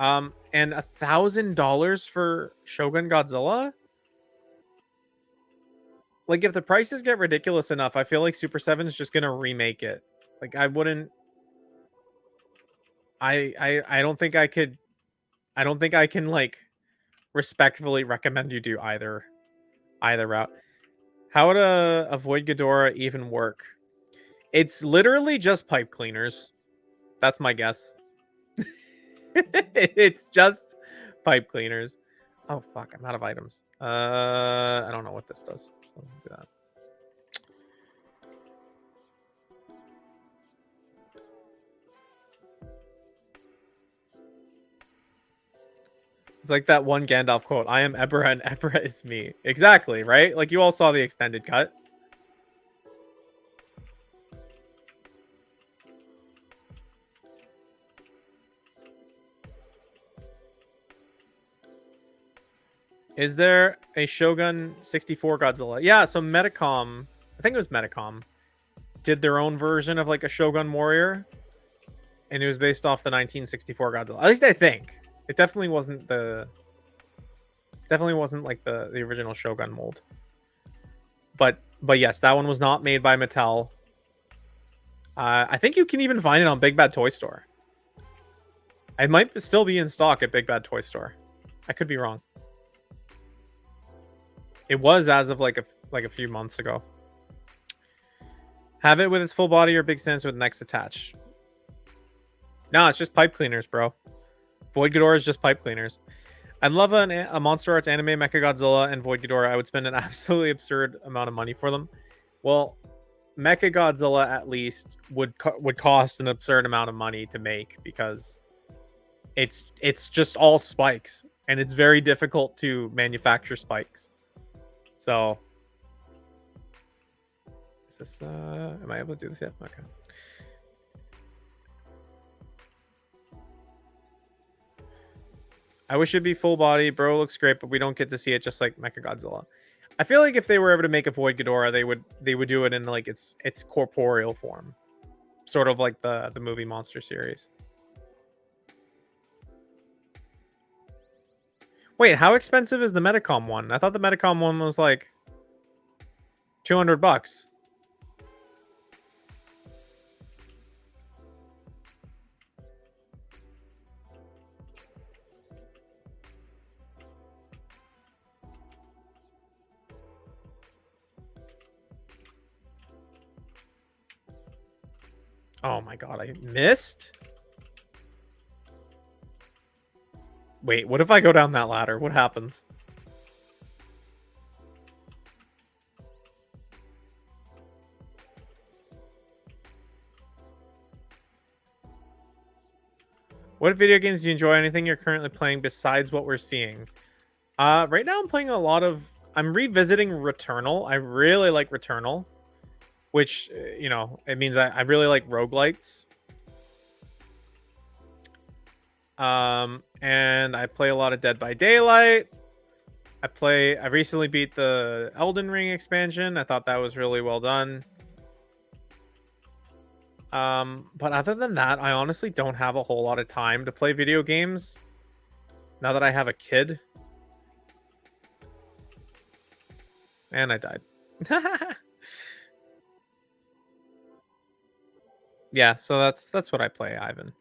And $1,000 for Shogun Godzilla. Like if the prices get ridiculous enough, I feel like Super 7 is just going to remake it. Like I wouldn't. I don't think I could. I don't think I can like respectfully recommend you do either route. How would a Void Ghidorah even work? It's literally just pipe cleaners. That's my guess. It's just pipe cleaners. Oh fuck, I'm out of items. I don't know what this does. So do that. It's like that one Gandalf quote, I am Ebra and Ebra is me. Exactly, right? Like you all saw the extended cut. Is there a Shogun 64 Godzilla? Yeah, so Medicom, I think it was Medicom, did their own version of like a Shogun Warrior. And it was based off the 1964 Godzilla. At least I think. It definitely wasn't like the original Shogun mold. But yes, that one was not made by Mattel. I think you can even find it on Big Bad Toy Store. It might still be in stock at Big Bad Toy Store. I could be wrong. It was as of like a few months ago. Have it with its full body or big stance with necks attached. No, it's just pipe cleaners, bro. Void Ghidorah is just pipe cleaners. I'd love a Monster Arts anime Mechagodzilla and Void Ghidorah. I would spend an absolutely absurd amount of money for them. Well, Mechagodzilla at least would cost an absurd amount of money to make because it's just all spikes and it's very difficult to manufacture spikes. So is this am I able to do this yet? Okay. I wish it'd be full body. Bro looks great, but we don't get to see it just like Mechagodzilla. I feel like if they were ever to make a Void Ghidorah, they would do it in like its corporeal form. Sort of like the movie Monster series. Wait, how expensive is the Medicom one? I thought the Medicom one was like $200. Oh my god, I missed? Wait, what if I go down that ladder? What happens? What video games do you enjoy? Anything you're currently playing besides what we're seeing? Right now I'm playing a lot of. I'm revisiting Returnal. I really like Returnal, which you know it means I really like roguelites. And I play a lot of Dead by Daylight. I recently beat the Elden Ring expansion. I thought that was really well done. But other than that, I honestly don't have a whole lot of time to play video games now that I have a kid. And I died. Yeah, so that's what I play, Ivan.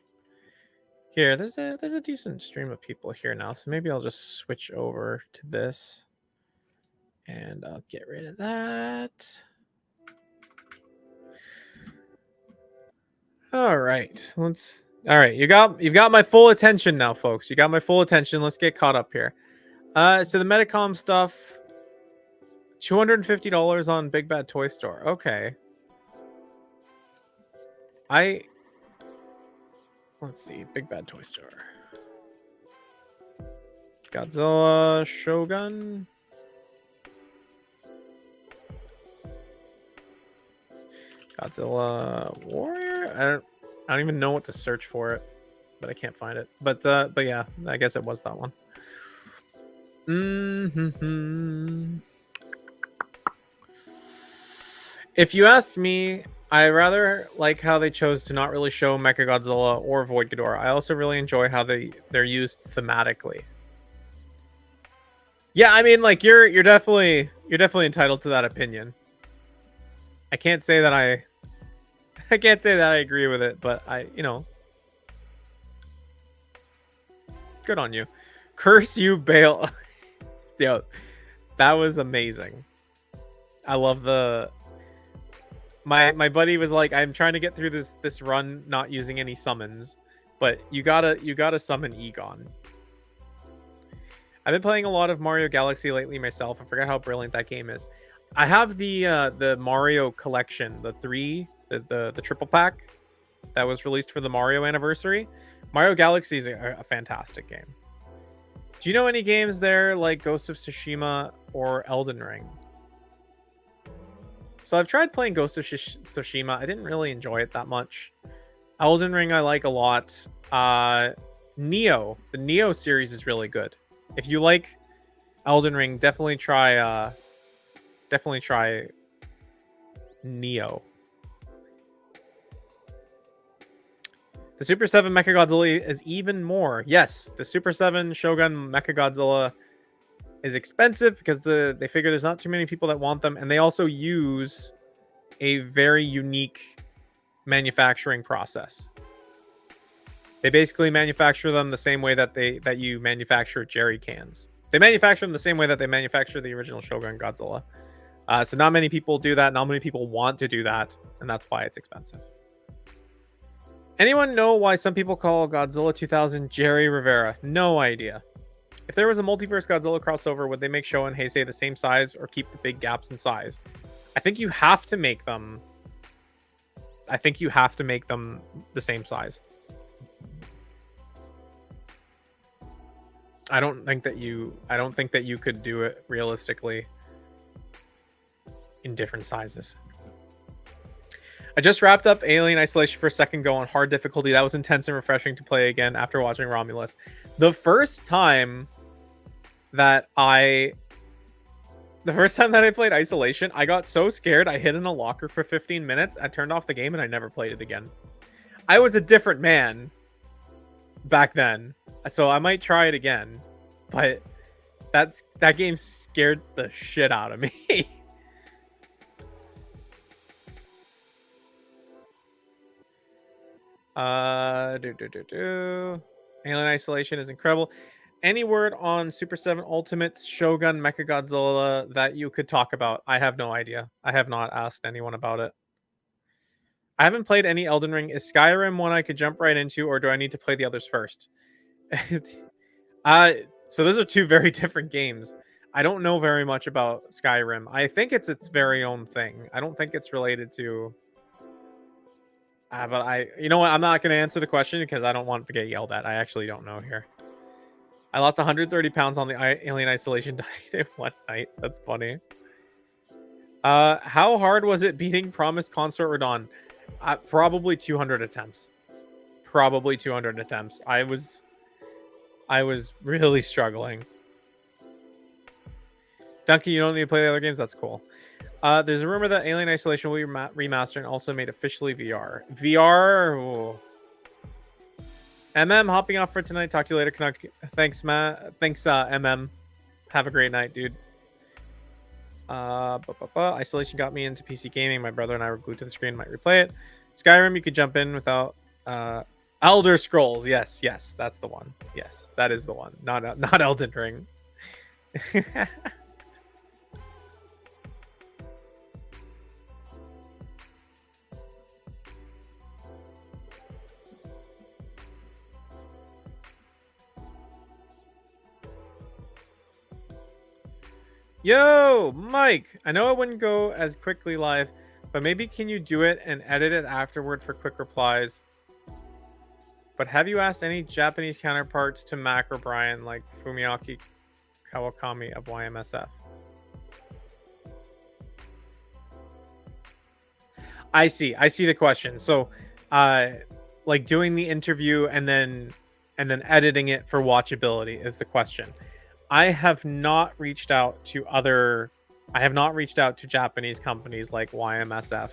Here, there's a decent stream of people here now, so maybe I'll just switch over to this. And I'll get rid of that. All right, all right, you've got my full attention now, folks. You got my full attention. Let's get caught up here. So the Medicom stuff, $250 on Big Bad Toy Store. Okay. Let's see, Big Bad Toy Store. Godzilla, Shogun. Godzilla Warrior. I don't even know what to search for it, but I can't find it. But yeah, I guess it was that one. If you ask me, I rather like how they chose to not really show Mechagodzilla or Void Ghidorah. I also really enjoy how they're used thematically. Yeah, I mean, like you're definitely entitled to that opinion. I can't say that I agree with it, but good on you. Curse you, Bale. Yo, that was amazing. I love my buddy was like, I'm trying to get through this run not using any summons, but you gotta summon Egon. I've been playing a lot of Mario Galaxy lately myself. I forgot how brilliant that game is. I have the Mario collection, the triple pack that was released for the Mario anniversary. Mario Galaxy is a fantastic game. Do you know any games there like Ghost of Tsushima or Elden Ring? So I've tried playing Ghost of Tsushima. I didn't really enjoy it that much. Elden Ring I like a lot. Neo, the Neo series is really good. If you like Elden Ring, definitely try Neo. The Super 7 Mechagodzilla is even more. Yes, the Super 7 Shogun Mechagodzilla is expensive because they figure there's not too many people that want them, and they also use a very unique manufacturing process. They basically manufacture them the same way that you manufacture jerry cans. They manufacture them the same way that they manufacture the original Shogun Godzilla. So not many people do that. Not many people want to do that, and that's why it's expensive. Anyone know why some people call Godzilla 2000 Jerry Rivera? No idea. If there was a multiverse Godzilla crossover, would they make Showa and Heisei the same size or keep the big gaps in size? I think you have to make them. The same size. I don't think that you could do it realistically in different sizes. I just wrapped up Alien Isolation for a second go on hard difficulty. That was intense and refreshing to play again after watching Romulus. The first time that I played Isolation, I got so scared I hid in a locker for 15 minutes. I turned off the game and I never played it again. I was a different man back then, so I might try it again. But that game scared the shit out of me. Alien Isolation is incredible. Any word on Super 7 Ultimates, Shogun, Mechagodzilla that you could talk about? I have no idea. I have not asked anyone about it. I haven't played any Elden Ring. Is Skyrim one I could jump right into, or do I need to play the others first? So those are two very different games. I don't know very much about Skyrim. I think it's its very own thing. I don't think it's related to... but you know what? I'm not going to answer the question because I don't want to get yelled at. I actually don't know here. I lost 130 pounds on the Alien Isolation diet in one night. That's funny. How hard was it beating Promised Consort Radon? Probably 200 attempts. Probably 200 attempts. I was really struggling. Duncan, you don't need to play the other games. That's cool. There's a rumor that Alien Isolation will be remastered and also made officially VR. VR. Oh. Hopping off for tonight. Talk to you later, Canuck. Thanks, Matt. Thanks, MM. Have a great night, dude. Isolation got me into PC gaming. My brother and I were glued to the screen. Might replay it. Skyrim, you could jump in without. Elder Scrolls. Yes, that's the one. Yes, that is the one. Not Elden Ring. Yo, Mike. I know it wouldn't go as quickly live, but maybe can you do it and edit it afterward for quick replies? But have you asked any Japanese counterparts to Mac or Brian, like Fumiaki Kawakami of YMSF? I see the question. So, like doing the interview and then editing it for watchability is the question. I have not reached out to Japanese companies like YMSF.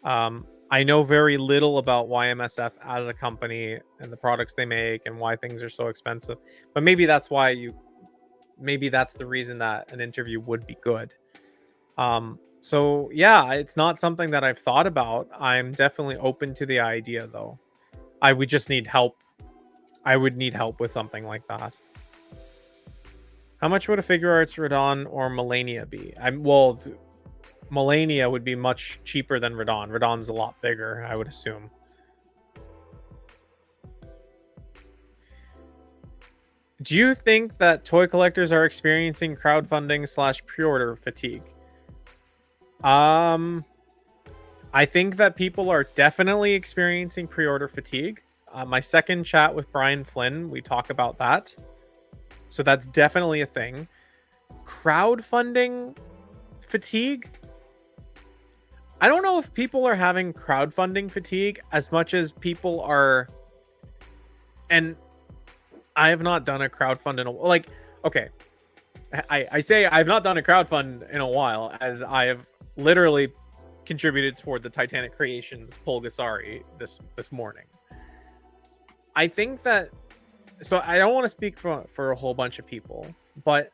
I know very little about YMSF as a company and the products they make and why things are so expensive. But maybe that's the reason that an interview would be good. So yeah, it's not something that I've thought about. I'm definitely open to the idea though. I would just need help. I would need help with something like that. How much would a Figure Arts Radon or Melania be? Melania would be much cheaper than Radon. Radon's a lot bigger, I would assume. Do you think that toy collectors are experiencing crowdfunding / pre-order fatigue? I think that people are definitely experiencing pre-order fatigue. My second chat with Brian Flynn, we talk about that. So that's definitely a thing. Crowdfunding fatigue? I don't know if people are having crowdfunding fatigue as much as people are. And I have not done a crowdfund in a like. Okay, I say I've not done a crowdfund in a while, as I have literally contributed toward the Titanic Creations Pulgasari this morning. I think that. So I don't want to speak for a whole bunch of people, but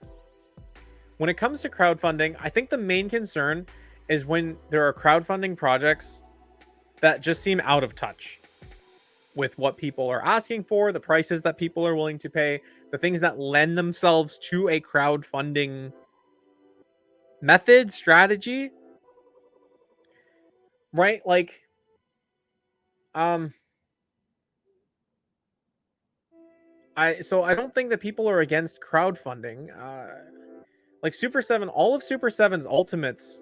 when it comes to crowdfunding, I think the main concern is when there are crowdfunding projects that just seem out of touch with what people are asking for, the prices that people are willing to pay, the things that lend themselves to a crowdfunding method, strategy, right? Like, I don't think that people are against crowdfunding. Like Super 7, all of Super 7's ultimates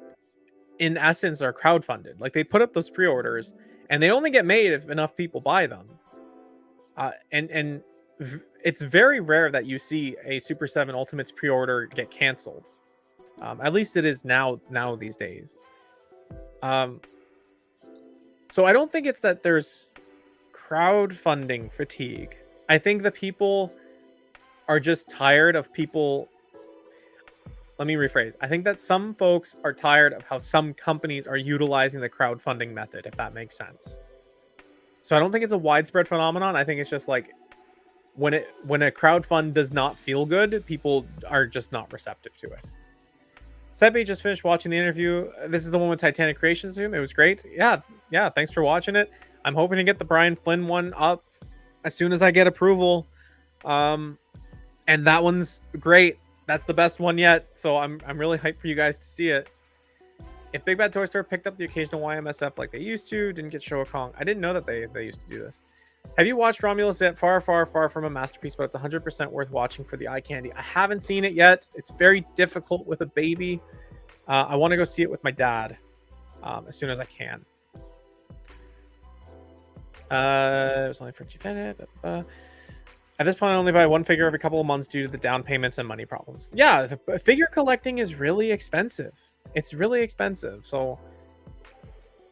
in essence are crowdfunded. Like they put up those pre-orders and they only get made if enough people buy them. And it's very rare that you see a Super 7 Ultimates pre-order get canceled. At least it is now these days. So I don't think it's that there's crowdfunding fatigue. I think that people are just tired of people. Let me rephrase. I think that some folks are tired of how some companies are utilizing the crowdfunding method, if that makes sense. So I don't think it's a widespread phenomenon. I think it's just like when a crowdfund does not feel good, people are just not receptive to it. Seppi just finished watching the interview. This is the one with Titanic Creations. It was great. Yeah. Thanks for watching it. I'm hoping to get the Brian Flynn one up as soon as I get approval. And that one's great. That's the best one yet. So I'm really hyped for you guys to see it. If Big Bad Toy Store picked up the occasional YMSF like they used to, didn't get Showa Kong. I didn't know that they used to do this. Have you watched Romulus yet? Far, far, far from a masterpiece, but it's 100% worth watching for the eye candy. I haven't seen it yet. It's very difficult with a baby. I want to go see it with my dad as soon as I can. It was only for G. At this point, I only buy one figure every couple of months due to the down payments and money problems. Yeah, the figure collecting is really expensive. It's really expensive. So,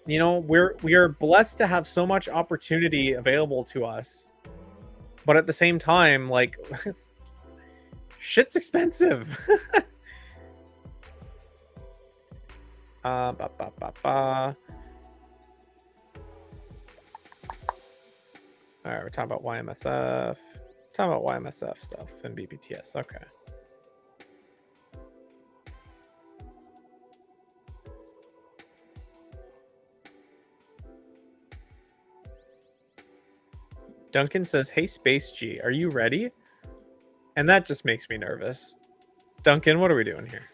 you know, we are blessed to have so much opportunity available to us. But at the same time, like shit's expensive. Ba, ba, ba, ba. All right, we're talking about YMSF. Talking about YMSF stuff and BBTS. Okay. Duncan says, "Hey, Space G, are you ready?" And that just makes me nervous. Duncan, what are we doing here?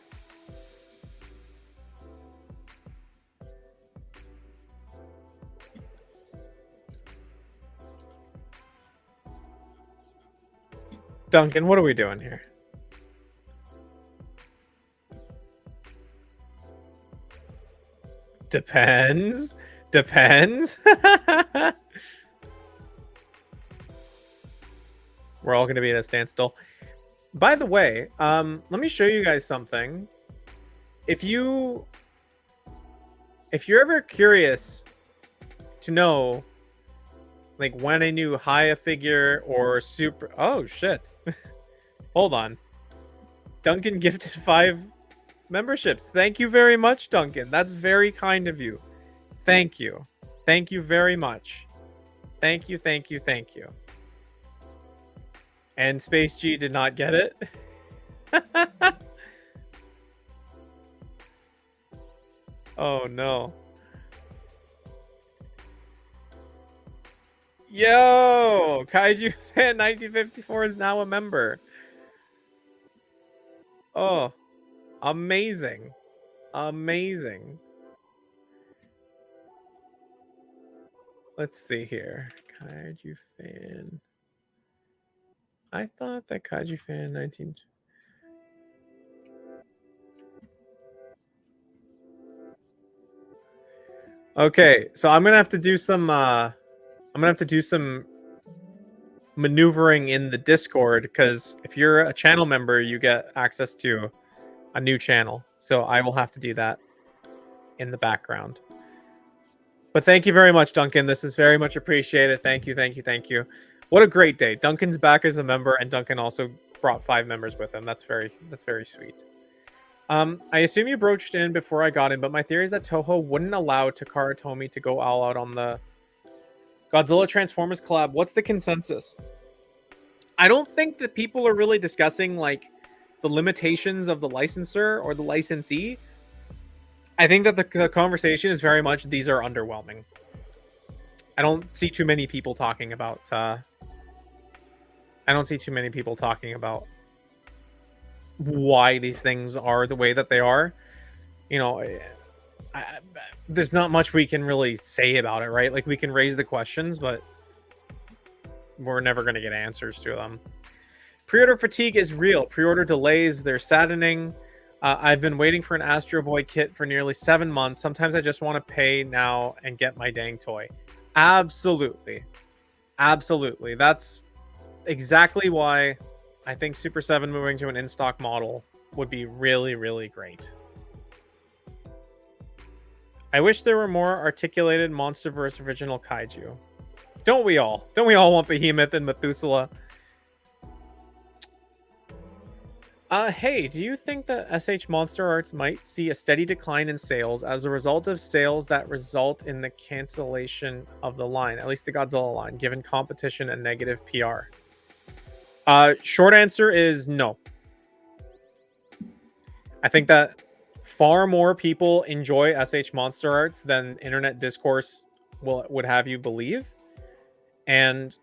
Duncan, what are we doing here? Depends. Depends. We're all going to be at a standstill. By the way, let me show you guys something. If you're ever curious to know, like, when a new Haya figure or super... Oh, shit. Hold on. Duncan gifted 5 memberships. Thank you very much, Duncan. That's very kind of you. Thank you. Thank you very much. Thank you, thank you, thank you. And Space G did not get it. Oh, no. Yo! Kaiju Fan 1954 is now a member. Oh, amazing. Amazing. Let's see here. Kaiju Fan. I thought that Kaiju Fan 19... Okay, so I'm gonna have to do some maneuvering in the Discord, because if you're a channel member, you get access to a new channel. So I will have to do that in the background. But thank you very much, Duncan. This is very much appreciated. Thank you, thank you, thank you. What a great day. Duncan's back as a member, and Duncan also brought 5 members with him. That's very sweet. I assume you broached in before I got in, but my theory is that Toho wouldn't allow Takara Tomy to go all out on the Godzilla Transformers collab. What's the consensus? I don't think that people are really discussing like the limitations of the licensor or the licensee. I think that the conversation is very much, these are underwhelming. I don't see too many people talking about why these things are the way that they are. You know, there's not much we can really say about it, right? Like, we can raise the questions, but we're never going to get answers to them. Pre-order fatigue is real. Pre-order delays, they're saddening. I've been waiting for an Astro Boy kit for nearly 7 months. Sometimes I just want to pay now and get my dang toy. Absolutely. Absolutely. That's exactly why I think Super 7 moving to an in-stock model would be really, really great. I wish there were more articulated MonsterVerse original kaiju. Don't we all? Don't we all want Behemoth and Methuselah? Hey, do you think that SH Monster Arts might see a steady decline in sales as a result of sales that result in the cancellation of the line, at least the Godzilla line, given competition and negative PR? Short answer is no. I think that far more people enjoy SH Monster Arts than internet discourse would have you believe. And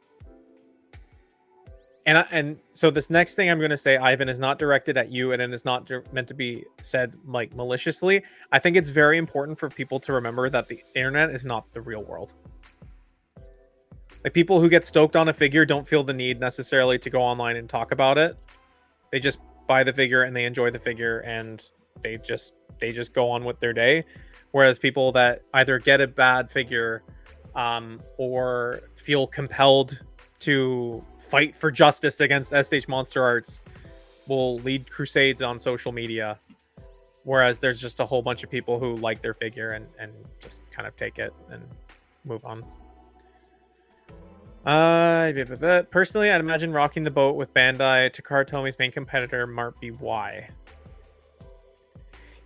so this next thing I'm going to say, Ivan, is not directed at you, and it is not meant to be said like maliciously. I think it's very important for people to remember that the internet is not the real world. Like, people who get stoked on a figure don't feel the need necessarily to go online and talk about it. They just buy the figure and they enjoy the figure, and they just go on with their day. Whereas people that either get a bad figure or feel compelled to fight for justice against SH Monster Arts will lead crusades on social media, whereas there's just a whole bunch of people who like their figure and just kind of take it and move on. Personally, I'd imagine rocking the boat with Bandai. Takara Tomi's main competitor might be why.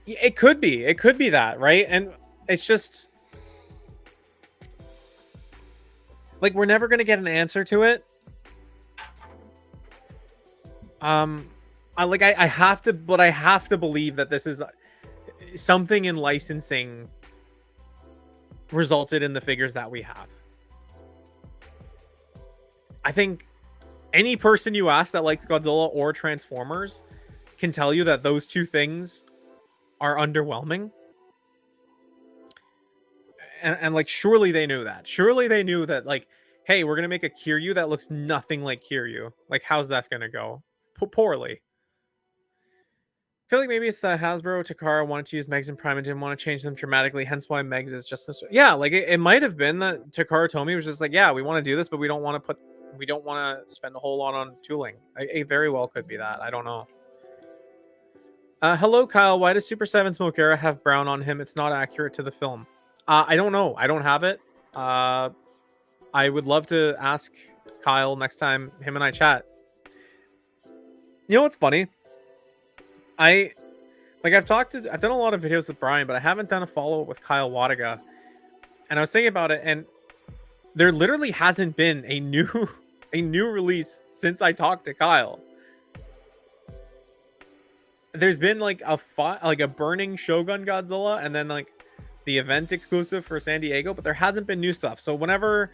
It could be. It could be that, right? And it's just like we're never gonna get an answer to it. I have to, but I have to believe that this is something in licensing resulted in the figures that we have. I think any person you ask that likes Godzilla or Transformers can tell you that those two things are underwhelming. And like, surely they knew that. Surely they knew that, like, hey, we're going to make a Kiryu that looks nothing like Kiryu. Like, how's that going to go? Poorly. I feel like maybe it's that Hasbro Takara wanted to use Megs and Prime and didn't want to change them dramatically, hence why Megs is just this way. Yeah, like it might have been that Takara Tomy was just like, yeah, we want to do this, but we don't want to spend a whole lot on tooling. It very well could be that. I don't know. Hello, Kyle. Why does Super 7's Mogera have brown on him? It's not accurate to the film. I don't know. I don't have it. I would love to ask Kyle next time him and I chat. You know what's funny? I've done a lot of videos with Brian, but I haven't done a follow-up with Kyle Wadaga. And I was thinking about it, and there literally hasn't been a new release since I talked to Kyle. There's been like a burning Shogun Godzilla, and then like the event exclusive for San Diego, but there hasn't been new stuff. So whenever,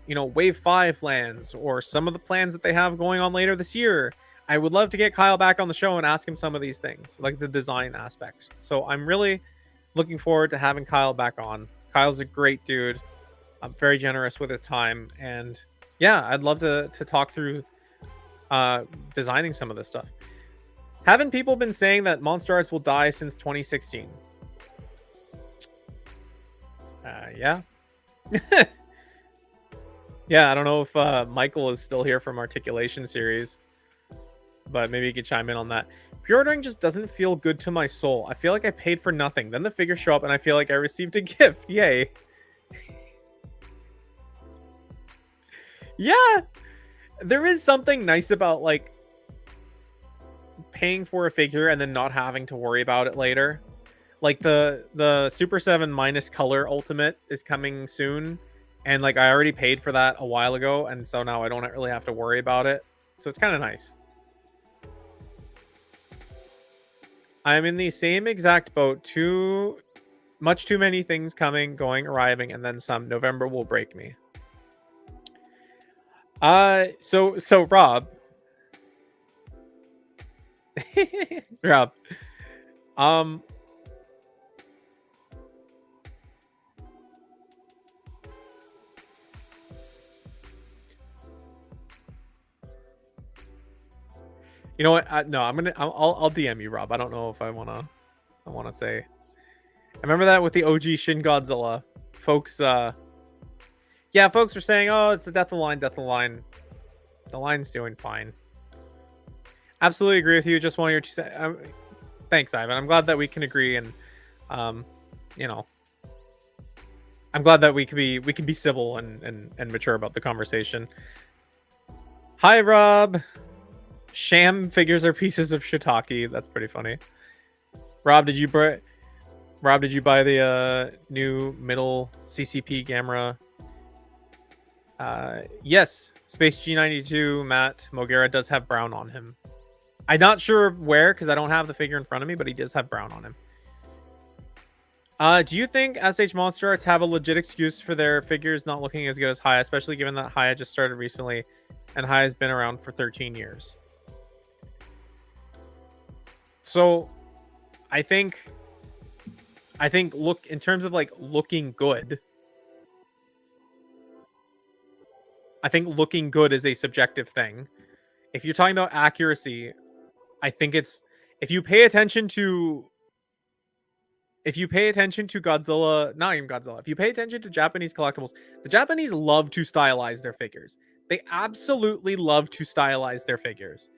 you know, Wave 5 lands or some of the plans that they have going on later this year, I would love to get Kyle back on the show and ask him some of these things, like the design aspects. So I'm really looking forward to having Kyle back on. Kyle's a great dude. Very generous with his time. And yeah, I'd love to talk through designing some of this stuff. Haven't people been saying that Monster Arts will die since 2016? Yeah. Yeah, I don't know if Michael is still here from Articulation Series, but maybe you could chime in on that. Pre-ordering just doesn't feel good to my soul. I feel like I paid for nothing. Then the figures show up and I feel like I received a gift. Yay. Yeah. There is something nice about like paying for a figure and then not having to worry about it later. Like the Super 7 minus color ultimate is coming soon. And like I already paid for that a while ago. And so now I don't really have to worry about it. So it's kind of nice. I'm in the same exact boat. Too many things coming, going, arriving, and then some. November will break me. So Rob. Rob. You know what? No, I'll DM you, Rob. I don't know if I wanna say. I remember that with the OG Shin Godzilla, folks. Yeah, folks were saying, "Oh, it's the Death of the Line, Death of the Line." The line's doing fine. Absolutely agree with you. Just one of your two. Thanks, Ivan. I'm glad that we can agree, and you know, I'm glad that we can be civil and mature about the conversation. Hi, Rob. Sham figures are pieces of shiitake. That's pretty funny. Rob, did you buy the new middle CCP Gamera? Yes. Space G92 Matt Mogera does have brown on him. I'm not sure where because I don't have the figure in front of me, but he does have brown on him. Do you think SH Monster Arts have a legit excuse for their figures not looking as good as Haya, especially given that Haya just started recently and Haya's been around for 13 years? So I think look in terms of like looking good. I think looking good is a subjective thing. If you're talking about accuracy, I think it's if you pay attention to Godzilla, not even Godzilla, if you pay attention to Japanese collectibles, the Japanese love to stylize their figures. They absolutely love to stylize their figures.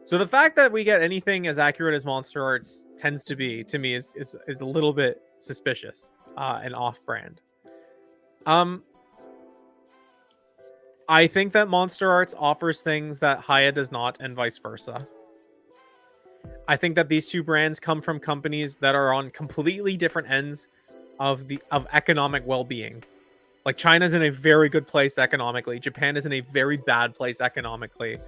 So the fact that we get anything as accurate as Monster Arts tends to be, to me, is a little bit suspicious and off-brand. I think that Monster Arts offers things that Haya does not, and vice versa. I think that these two brands come from companies that are on completely different ends of economic well-being. Like, China's in a very good place economically. Japan is in a very bad place economically.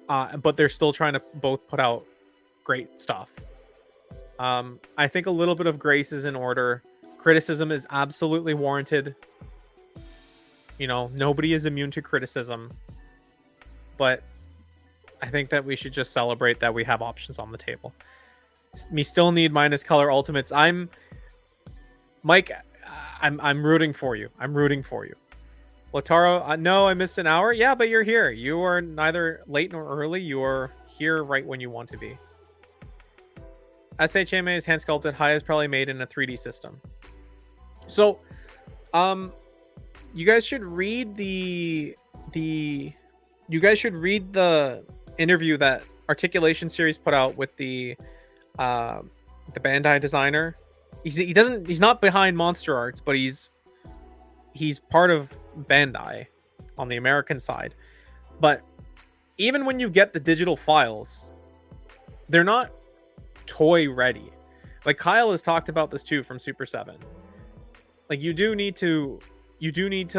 But they're still trying to both put out great stuff. I think a little bit of grace is in order. Criticism is absolutely warranted. You know, nobody is immune to criticism. But I think that we should just celebrate that we have options on the table. We still need minus color ultimates. Mike, I'm rooting for you. I'm rooting for you. Lataro, no, I missed an hour. Yeah, but you're here. You are neither late nor early. You are here right when you want to be. SHMA is hand sculpted. Haya is probably made in a 3D system. So, you guys should read the interview that Articulation Series put out with the Bandai designer. He's not behind Monster Arts, but he's part of Bandai on the American side. But even when you get the digital files, they're not toy ready. Like, Kyle has talked about this too from Super 7. Like, you do need to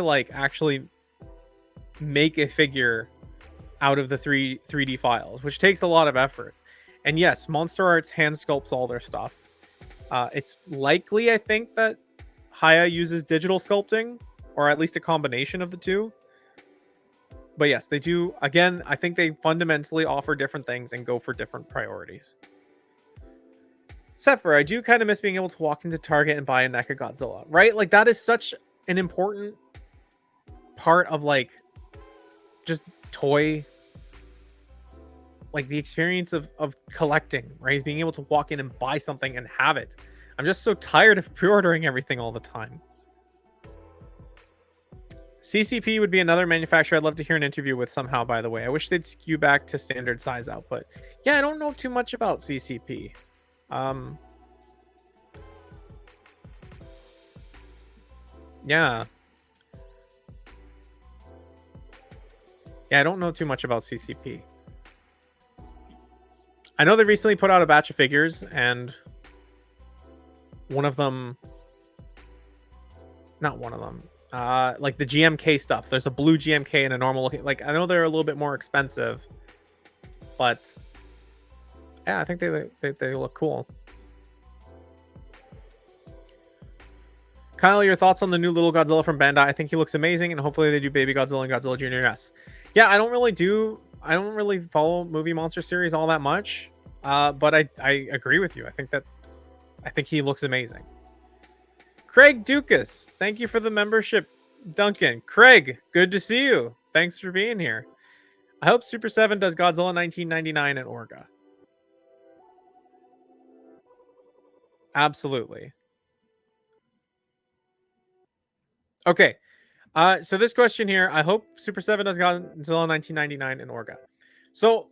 like actually make a figure out of the 3D files, which takes a lot of effort. And yes, Monster Arts hand sculpts all their stuff. It's likely, I think, that Haya uses digital sculpting, or at least a combination of the two. But yes, they do. Again, I think they fundamentally offer different things and go for different priorities. Sephiroth, I do kind of miss being able to walk into Target and buy a NECA Godzilla, right? Like, that is such an important part of, like, just toy, like, the experience of collecting, right? Is being able to walk in and buy something and have it. I'm just so tired of pre-ordering everything all the time. CCP would be another manufacturer I'd love to hear an interview with somehow, by the way. I wish they'd skew back to standard size output. Yeah, I don't know too much about CCP. Yeah, I don't know too much about CCP. I know they recently put out a batch of figures, and one of them, not one of them, like the GMK stuff. There's a blue GMK and a normal looking. Like, I know they're a little bit more expensive, but yeah, I think they look cool. Kyle, your thoughts on the new little Godzilla from Bandai? I think he looks amazing, and hopefully they do Baby Godzilla and Godzilla Jr. S. Yeah, I don't really follow movie monster series all that much, but I agree with you. I think he looks amazing. Craig Dukas, thank you for the membership, Duncan. Craig, good to see you. Thanks for being here. I hope Super 7 does Godzilla 1999 at Orga. Absolutely. Okay. So this question here, I hope Super 7 does Godzilla 1999 in Orga. So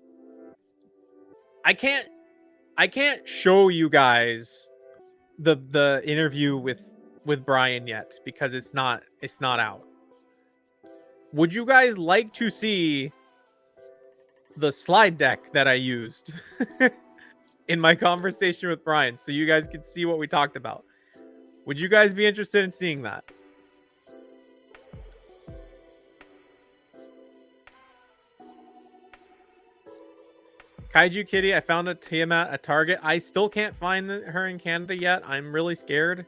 I can't show you guys the interview with Brian yet because it's not out. Would you guys like to see the slide deck that I used in my conversation with Brian so you guys can see what we talked about? Would you guys be interested in seeing that? Kaiju Kitty, I found a Tiamat at Target. I still can't find her in Canada yet. I'm really scared.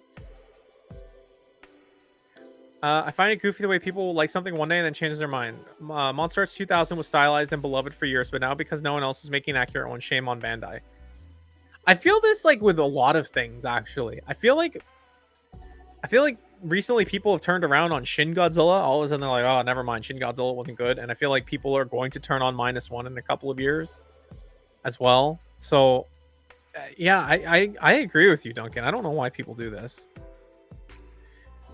I find it goofy the way people like something one day and then changes their mind. Monster Arts 2000 was stylized and beloved for years, but now because no one else was making accurate one, shame on Bandai. I feel this like with a lot of things, actually. I feel like recently people have turned around on Shin Godzilla. All of a sudden they're like, oh, never mind, Shin Godzilla wasn't good. And I feel like people are going to turn on -1 in a couple of years as well. So yeah, I agree with you, Duncan. I don't know why people do this.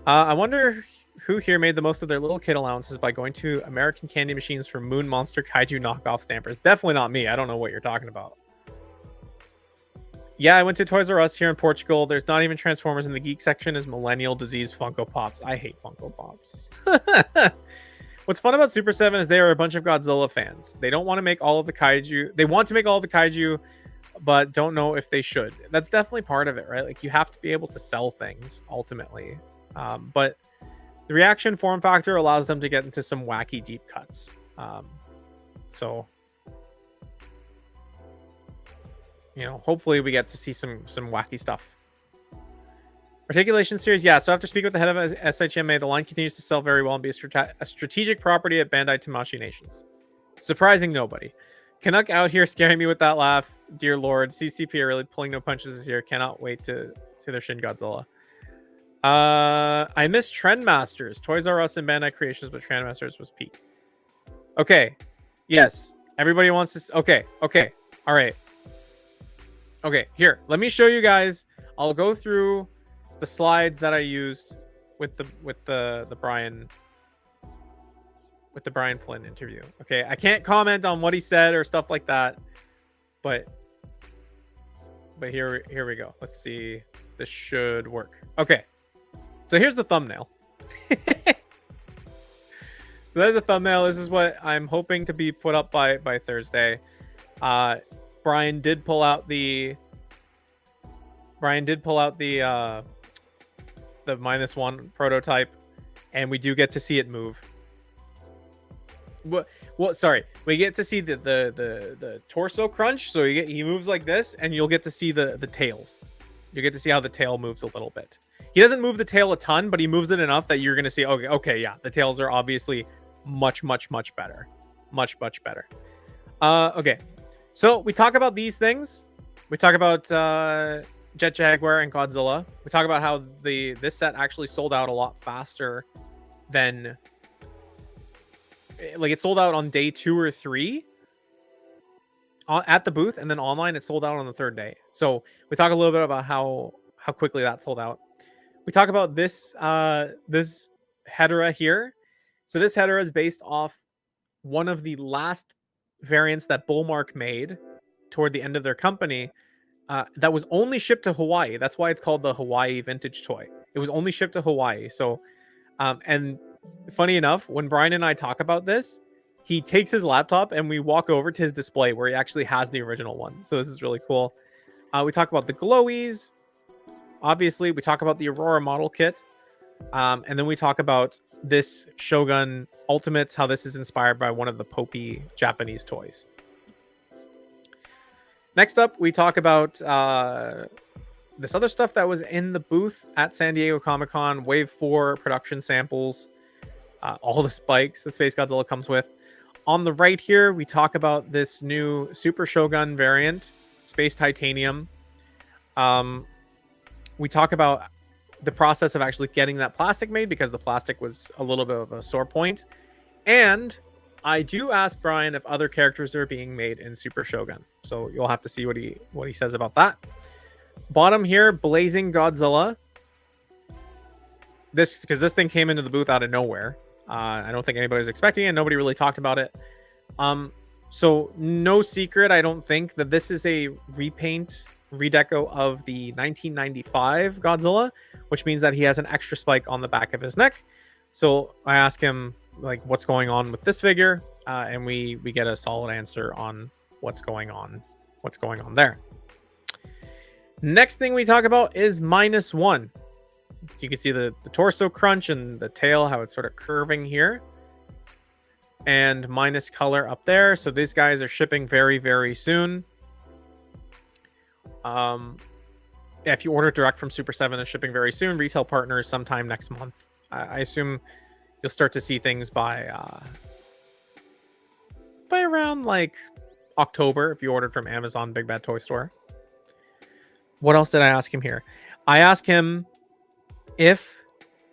I wonder who here made the most of their little kid allowances by going to American Candy Machines for Moon Monster Kaiju knockoff stampers. Definitely not me. I don't know what you're talking about. Yeah, I went to Toys R Us here in Portugal. There's not even Transformers in the geek section. Is Millennial Disease Funko Pops. I hate Funko Pops. What's fun about Super 7 is they are a bunch of Godzilla fans. They don't want to make all of the kaiju. They want to make all of the kaiju, but don't know if they should. That's definitely part of it, right? Like, you have to be able to sell things ultimately. But the reaction form factor allows them to get into some wacky deep cuts. So, you know, hopefully we get to see some wacky stuff. Articulation series, yeah. So after speaking with the head of SHMA, the line continues to sell very well and be a strategic property at Bandai Tamashii Nations. Surprising nobody. Canuck out here scaring me with that laugh. Dear Lord, CCP are really pulling no punches this year. Cannot wait to see their Shin Godzilla. I miss Trendmasters. Toys R Us and Bandai Creations, but Trendmasters was peak. Okay. Yes. Everybody wants to... Okay. All right. Okay, here. Let me show you guys. I'll go through the slides that I used with the Brian Flynn interview. Okay, I can't comment on what he said or stuff like that, but here we go. Let's see. This should work. Okay, so here's the thumbnail. So there's the thumbnail. This is what I'm hoping to be put up by Thursday. Brian did pull out the -1 prototype, and we do get to see it move. Well, sorry, we get to see the torso crunch. So he moves like this, and you'll get to see the tails. You get to see how the tail moves a little bit. He doesn't move the tail a ton, but he moves it enough that you're gonna see. Okay, yeah, the tails are obviously much better, much better. Okay, so we talk about these things. We talk about Jet Jaguar and Godzilla. We talk about how this set actually sold out a lot faster than, like, it sold out on day 2 or 3 at the booth, and then online it sold out on the 3rd day. So we talk a little bit about how quickly that sold out. We talk about this this Hedorah here. So this Hedorah is based off one of the last variants that Bullmark made toward the end of their company. That was only shipped to Hawaii. That's why it's called the Hawaii Vintage Toy. It was only shipped to Hawaii. So, and funny enough, when Brian and I talk about this, he takes his laptop and we walk over to his display where he actually has the original one. So this is really cool. We talk about the Glowies. Obviously, we talk about the Aurora model kit. And then we talk about this Shogun Ultimates, how this is inspired by one of the Popey Japanese toys. Next up, we talk about this other stuff that was in the booth at San Diego Comic-Con, Wave 4 production samples, all the spikes that Space Godzilla comes with. On the right here, we talk about this new Super Shogun variant, Space Titanium. We talk about the process of actually getting that plastic made, because the plastic was a little bit of a sore point. And I do ask Brian if other characters are being made in Super Shogun. So you'll have to see what he says about that. Bottom here, Blazing Godzilla. Because this thing came into the booth out of nowhere. I don't think anybody was expecting it. Nobody really talked about it. So no secret, I don't think, that this is a redeco of the 1995 Godzilla, which means that he has an extra spike on the back of his neck. So I ask him, like, what's going on with this figure, and we get a solid answer on what's going on there. Next thing we talk about is -1. You can see the torso crunch and the tail, how it's sort of curving here, and minus color up there. So these guys are shipping very soon. If you order direct from Super 7, it's shipping very soon. Retail partners sometime next month. I assume you'll start to see things by around like October if you ordered from Amazon Big Bad Toy Store. What else did I ask him here? I asked him if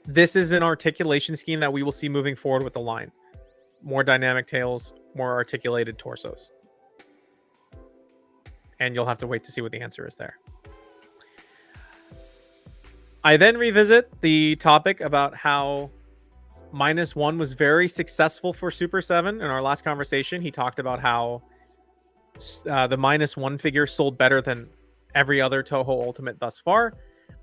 this is an articulation scheme that we will see moving forward with the line. More dynamic tails, more articulated torsos. And you'll have to wait to see what the answer is there. I then revisit the topic about how -1 was very successful for Super 7. In our last conversation, he talked about how the -1 figure sold better than every other Toho Ultimate thus far.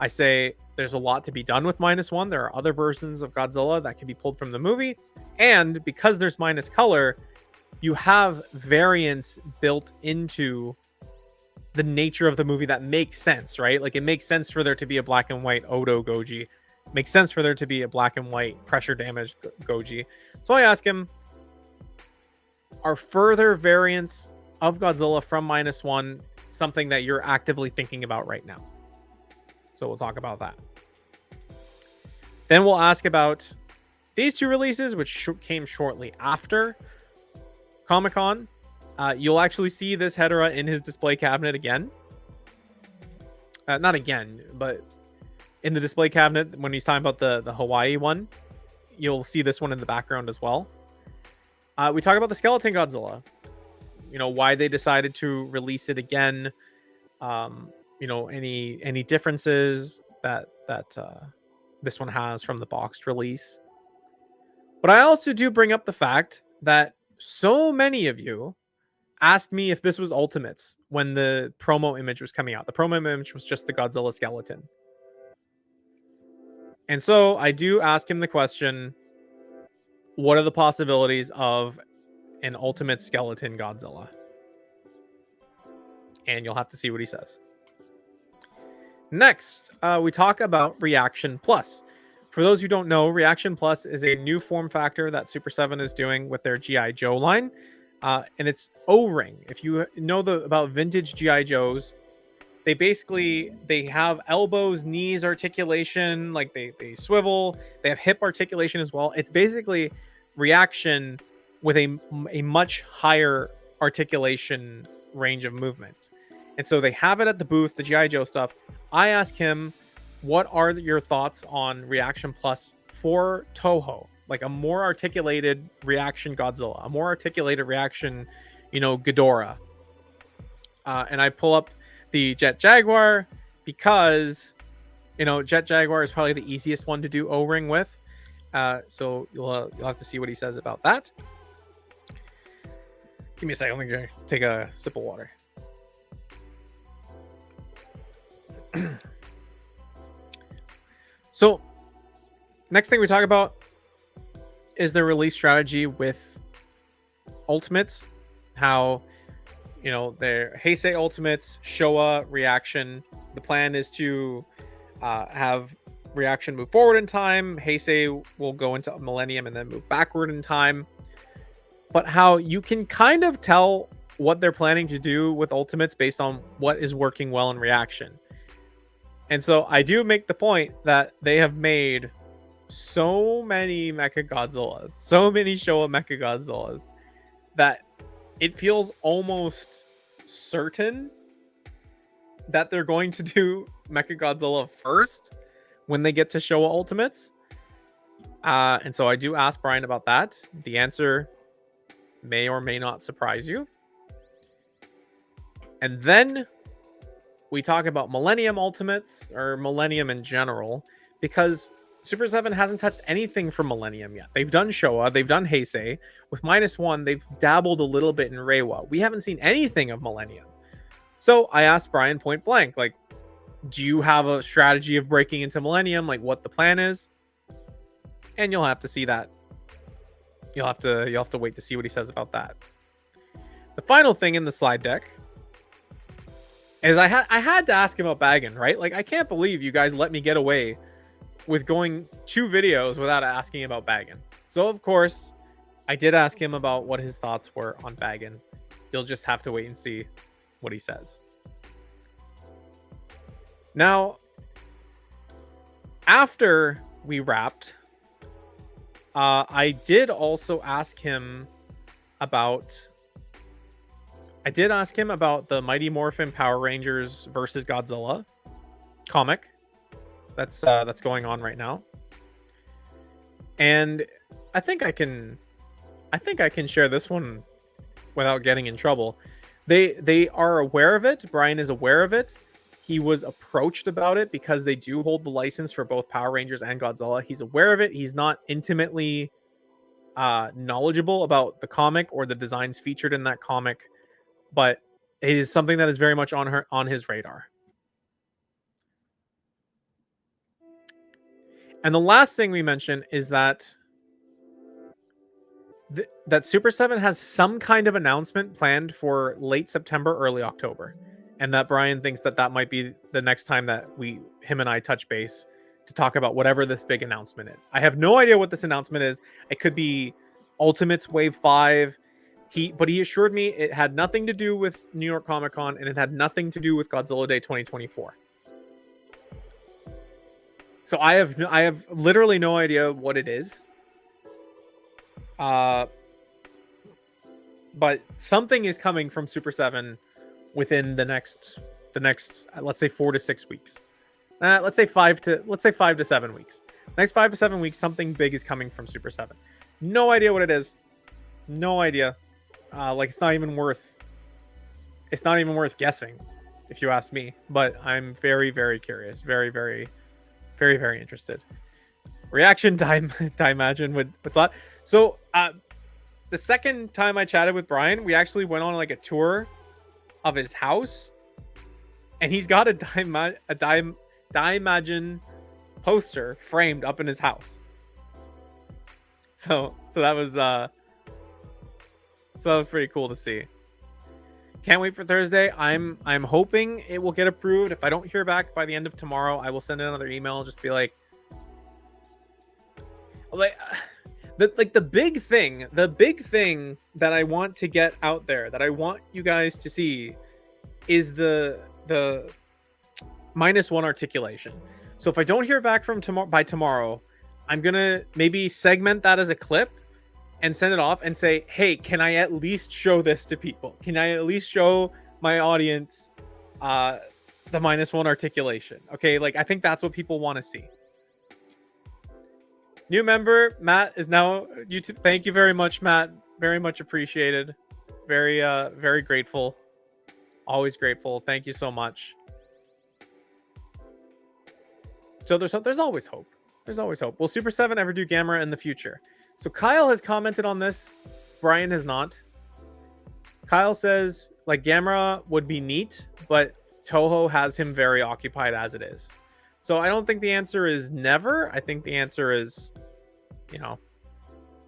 I say there's a lot to be done with -1. There are other versions of Godzilla that can be pulled from the movie. And because there's minus color, you have variants built into the nature of the movie that makes sense, right? Like, it makes sense for there to be a black and white Odo Goji. It makes sense for there to be a black and white pressure damage Goji. So I ask him, are further variants of Godzilla from -1 something that you're actively thinking about right now? So we'll talk about that. Then we'll ask about these two releases, which came shortly after Comic-Con. You'll actually see this Hedorah in his display cabinet again. Not again, but in the display cabinet when he's talking about the Hawaii one. You'll see this one in the background as well. We talk about the Skeleton Godzilla. You know, why they decided to release it again. You know, any differences that this one has from the boxed release. But I also do bring up the fact that so many of you asked me if this was Ultimates when the promo image was coming out. The promo image was just the Godzilla skeleton. And so I do ask him the question, what are the possibilities of an Ultimate Skeleton Godzilla? And you'll have to see what he says. Next, we talk about Reaction Plus. For those who don't know, Reaction Plus is a new form factor that Super 7 is doing with their G.I. Joe line. And it's O-ring. If you know about vintage G.I. Joes, they have elbows, knees articulation, like they swivel. They have hip articulation as well. It's basically Reaction with a much higher articulation range of movement. And so they have it at the booth, the G.I. Joe stuff. I ask him, what are your thoughts on Reaction Plus for Toho? Like a more articulated Reaction Godzilla, a more articulated Reaction, Ghidorah. And I pull up the Jet Jaguar because, Jet Jaguar is probably the easiest one to do O-ring with. So you'll have to see what he says about that. Give me a second. I'm going to take a sip of water. So next thing we talk about is the release strategy with Ultimates. How, their Heisei Ultimates, Showa, Reaction. The plan is to have Reaction move forward in time. Heisei will go into Millennium and then move backward in time. But how you can kind of tell what they're planning to do with Ultimates based on what is working well in Reaction. And so I do make the point that they have made so many Mechagodzillas, so many Showa Mechagodzillas, that it feels almost certain that they're going to do Mechagodzilla first when they get to Showa Ultimates. And so I do ask Brian about that. The answer may or may not surprise you. And then we talk about Millennium Ultimates, or Millennium in general, because Super 7 hasn't touched anything from Millennium yet. They've done Showa, they've done Heisei. With -1, they've dabbled a little bit in Reiwa. We haven't seen anything of Millennium. So I asked Brian point blank, like, do you have a strategy of breaking into Millennium? Like, what the plan is? And you'll have to see that. You'll have to wait to see what he says about that. The final thing in the slide deck is I had to ask him about Bagan, right? Like, I can't believe you guys let me get away with going 2 videos without asking about Bagan. So of course, I did ask him about what his thoughts were on Bagan. You'll just have to wait and see what he says. Now, after we wrapped, I did also ask him about the Mighty Morphin Power Rangers versus Godzilla comic that's going on right now. And I think I can share this one without getting in trouble. They are aware of it. Brian is aware of it. he was approached about it because they do hold the license for both Power Rangers and Godzilla. He's aware of it. He's not intimately knowledgeable about the comic or the designs featured in that comic, but it is something that is very much on his radar. And the last thing we mention is that that Super 7 has some kind of announcement planned for late September, early October, and that Brian thinks that that might be the next time that him and I touch base to talk about whatever this big announcement is. I have no idea what this announcement is. It could be Ultimates Wave 5. But he assured me it had nothing to do with New York Comic Con, and it had nothing to do with Godzilla Day 2024. So I have literally no idea what it is. But something is coming from Super 7 within the next let's say 4 to 6 weeks. Let's say 5 to 7 weeks. Next 5 to 7 weeks, something big is coming from Super 7. No idea what it is. No idea. Like it's not even worth guessing, if you ask me. But I'm very, very curious. Very, very, very, very interested. Reaction time, imagine what's that? So the second time I chatted with Brian, we actually went on like a tour of his house, and he's got a Daimajin poster framed up in his house. So that was pretty cool to see. Can't wait for Thursday. I'm hoping it will get approved. If I don't hear back by the end of tomorrow, I will send another email, just be like the big thing that I want to get out there, that I want you guys to see, is the -1 articulation. So if I don't hear back from by tomorrow, I'm gonna maybe segment that as a clip and send it off and say, hey, can I at least show this to people? Can I at least show my audience the -1 articulation? Okay, like I think that's what people want to see. New member, Matt, is now YouTube. Thank you very much, Matt. Very much appreciated. Very, very grateful. Always grateful. Thank you so much. So there's always hope. There's always hope. Will Super 7 ever do Gamera in the future? So Kyle has commented on this. Brian has not. Kyle says, like, Gamera would be neat, but Toho has him very occupied as it is. So I don't think the answer is never. I think the answer is,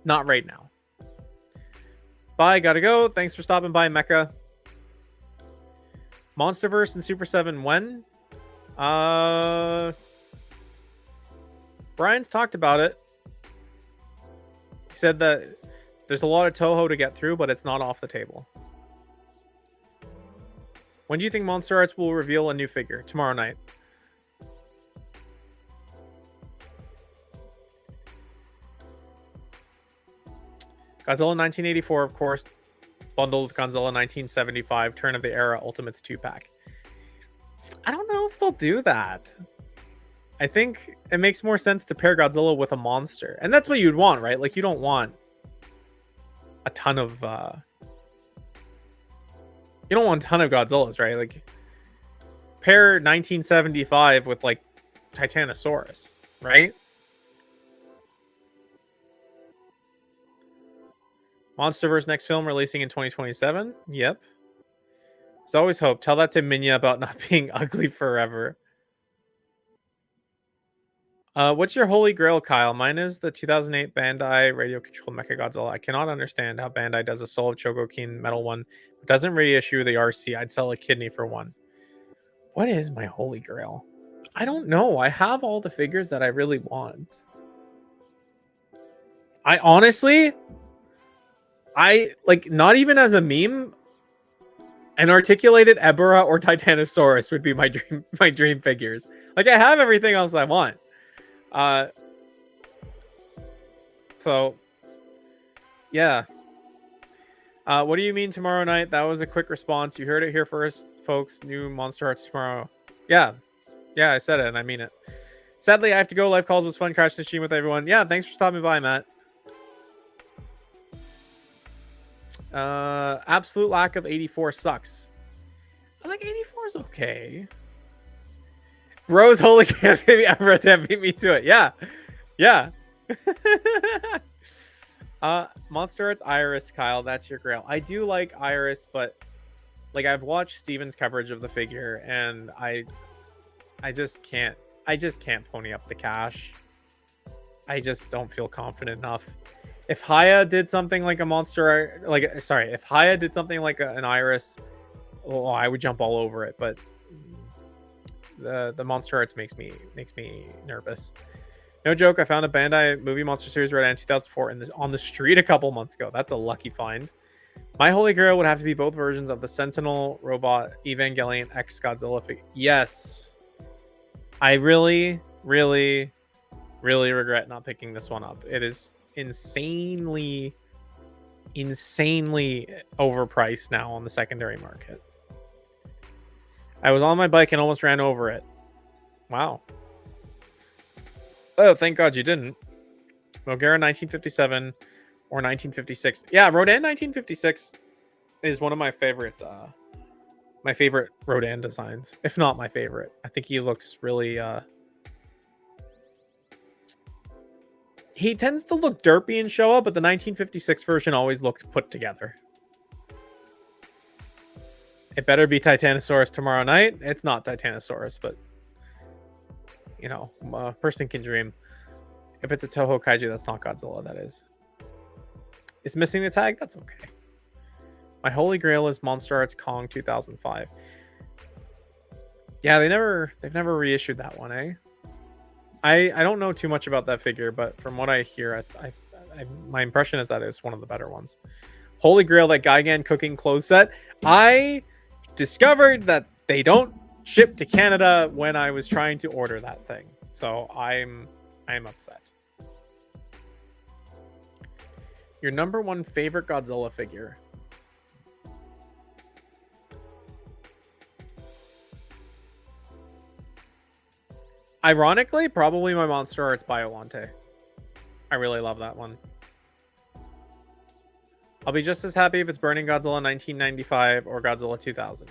not right now. Bye, gotta go. Thanks for stopping by, Mecha. Monsterverse and Super 7 when? Brian's talked about it. He said that there's a lot of Toho to get through, but it's not off the table. When do you think Monster Arts will reveal a new figure? Tomorrow night. Godzilla 1984, of course, bundled with Godzilla 1975, Turn of the Era Ultimates 2-pack. I don't know if they'll do that. I think it makes more sense to pair Godzilla with a monster. And that's what you'd want, right? Like, you don't want a ton of... you don't want a ton of Godzillas, right? Like, pair 1975 with, like, Titanosaurus, right? Monsterverse next film releasing in 2027. Yep. There's always hope. Tell that to Minya about not being ugly forever. What's your holy grail, Kyle? Mine is the 2008 Bandai radio-controlled Mechagodzilla. I cannot understand how Bandai does a Soul of Chogokin metal one, but doesn't reissue the RC. I'd sell a kidney for one. What is my holy grail? I don't know. I have all the figures that I really want. I honestly... like, not even as a meme, an articulated Ebora or Titanosaurus would be my dream figures. Like, I have everything else I want. So yeah. What do you mean tomorrow night? That was a quick response. You heard it here first, folks. New Monster Arts tomorrow. Yeah, I said it and I mean it. Sadly, I have to go. Live calls was fun. Crash the stream with everyone. Yeah, thanks for stopping by, Matt. Absolute lack of 84 sucks. I think 84 is okay. Bro's holy chaos gave me Everett that beat me to it. Yeah. Yeah. Monster Arts Iris, Kyle. That's your grail. I do like Iris, but like I've watched Steven's coverage of the figure, and I just can't. I just can't pony up the cash. I just don't feel confident enough. If Haya did something like a monster, like sorry, if Haya did something like an Iris, well, I would jump all over it. But the Monster Arts makes me nervous. No joke. I found a Bandai movie monster series right in 2004 on the street a couple months ago. That's a lucky find. My holy grail would have to be both versions of the Sentinel robot Evangelion X Godzilla figure. Yes, I really, really, really regret not picking this one up. It is insanely overpriced now on the secondary market. I was on my bike and almost ran over it. Wow. Oh, thank God you didn't. Mogera 1957 or 1956. Yeah, Rodan 1956 is one of my favorite Rodan designs, if not my favorite. I think he looks really he tends to look derpy in Showa, but the 1956 version always looked put together. It better be Titanosaurus tomorrow night. It's not Titanosaurus, but you know, a person can dream. If it's a Toho Kaiju, that's not Godzilla, that is. It's missing the tag? That's okay. My holy grail is Monster Arts Kong 2005. Yeah, they've never reissued that one, eh? I don't know too much about that figure, but from what I hear, my impression is that it's one of the better ones. Holy Grail, that Gigan cooking clothes set. I discovered that they don't ship to Canada when I was trying to order that thing, so I'm upset. Your number one favorite Godzilla figure? Ironically, probably my Monster Arts Biolante. I really love that one. I'll be just as happy if it's Burning Godzilla 1995 or Godzilla 2000.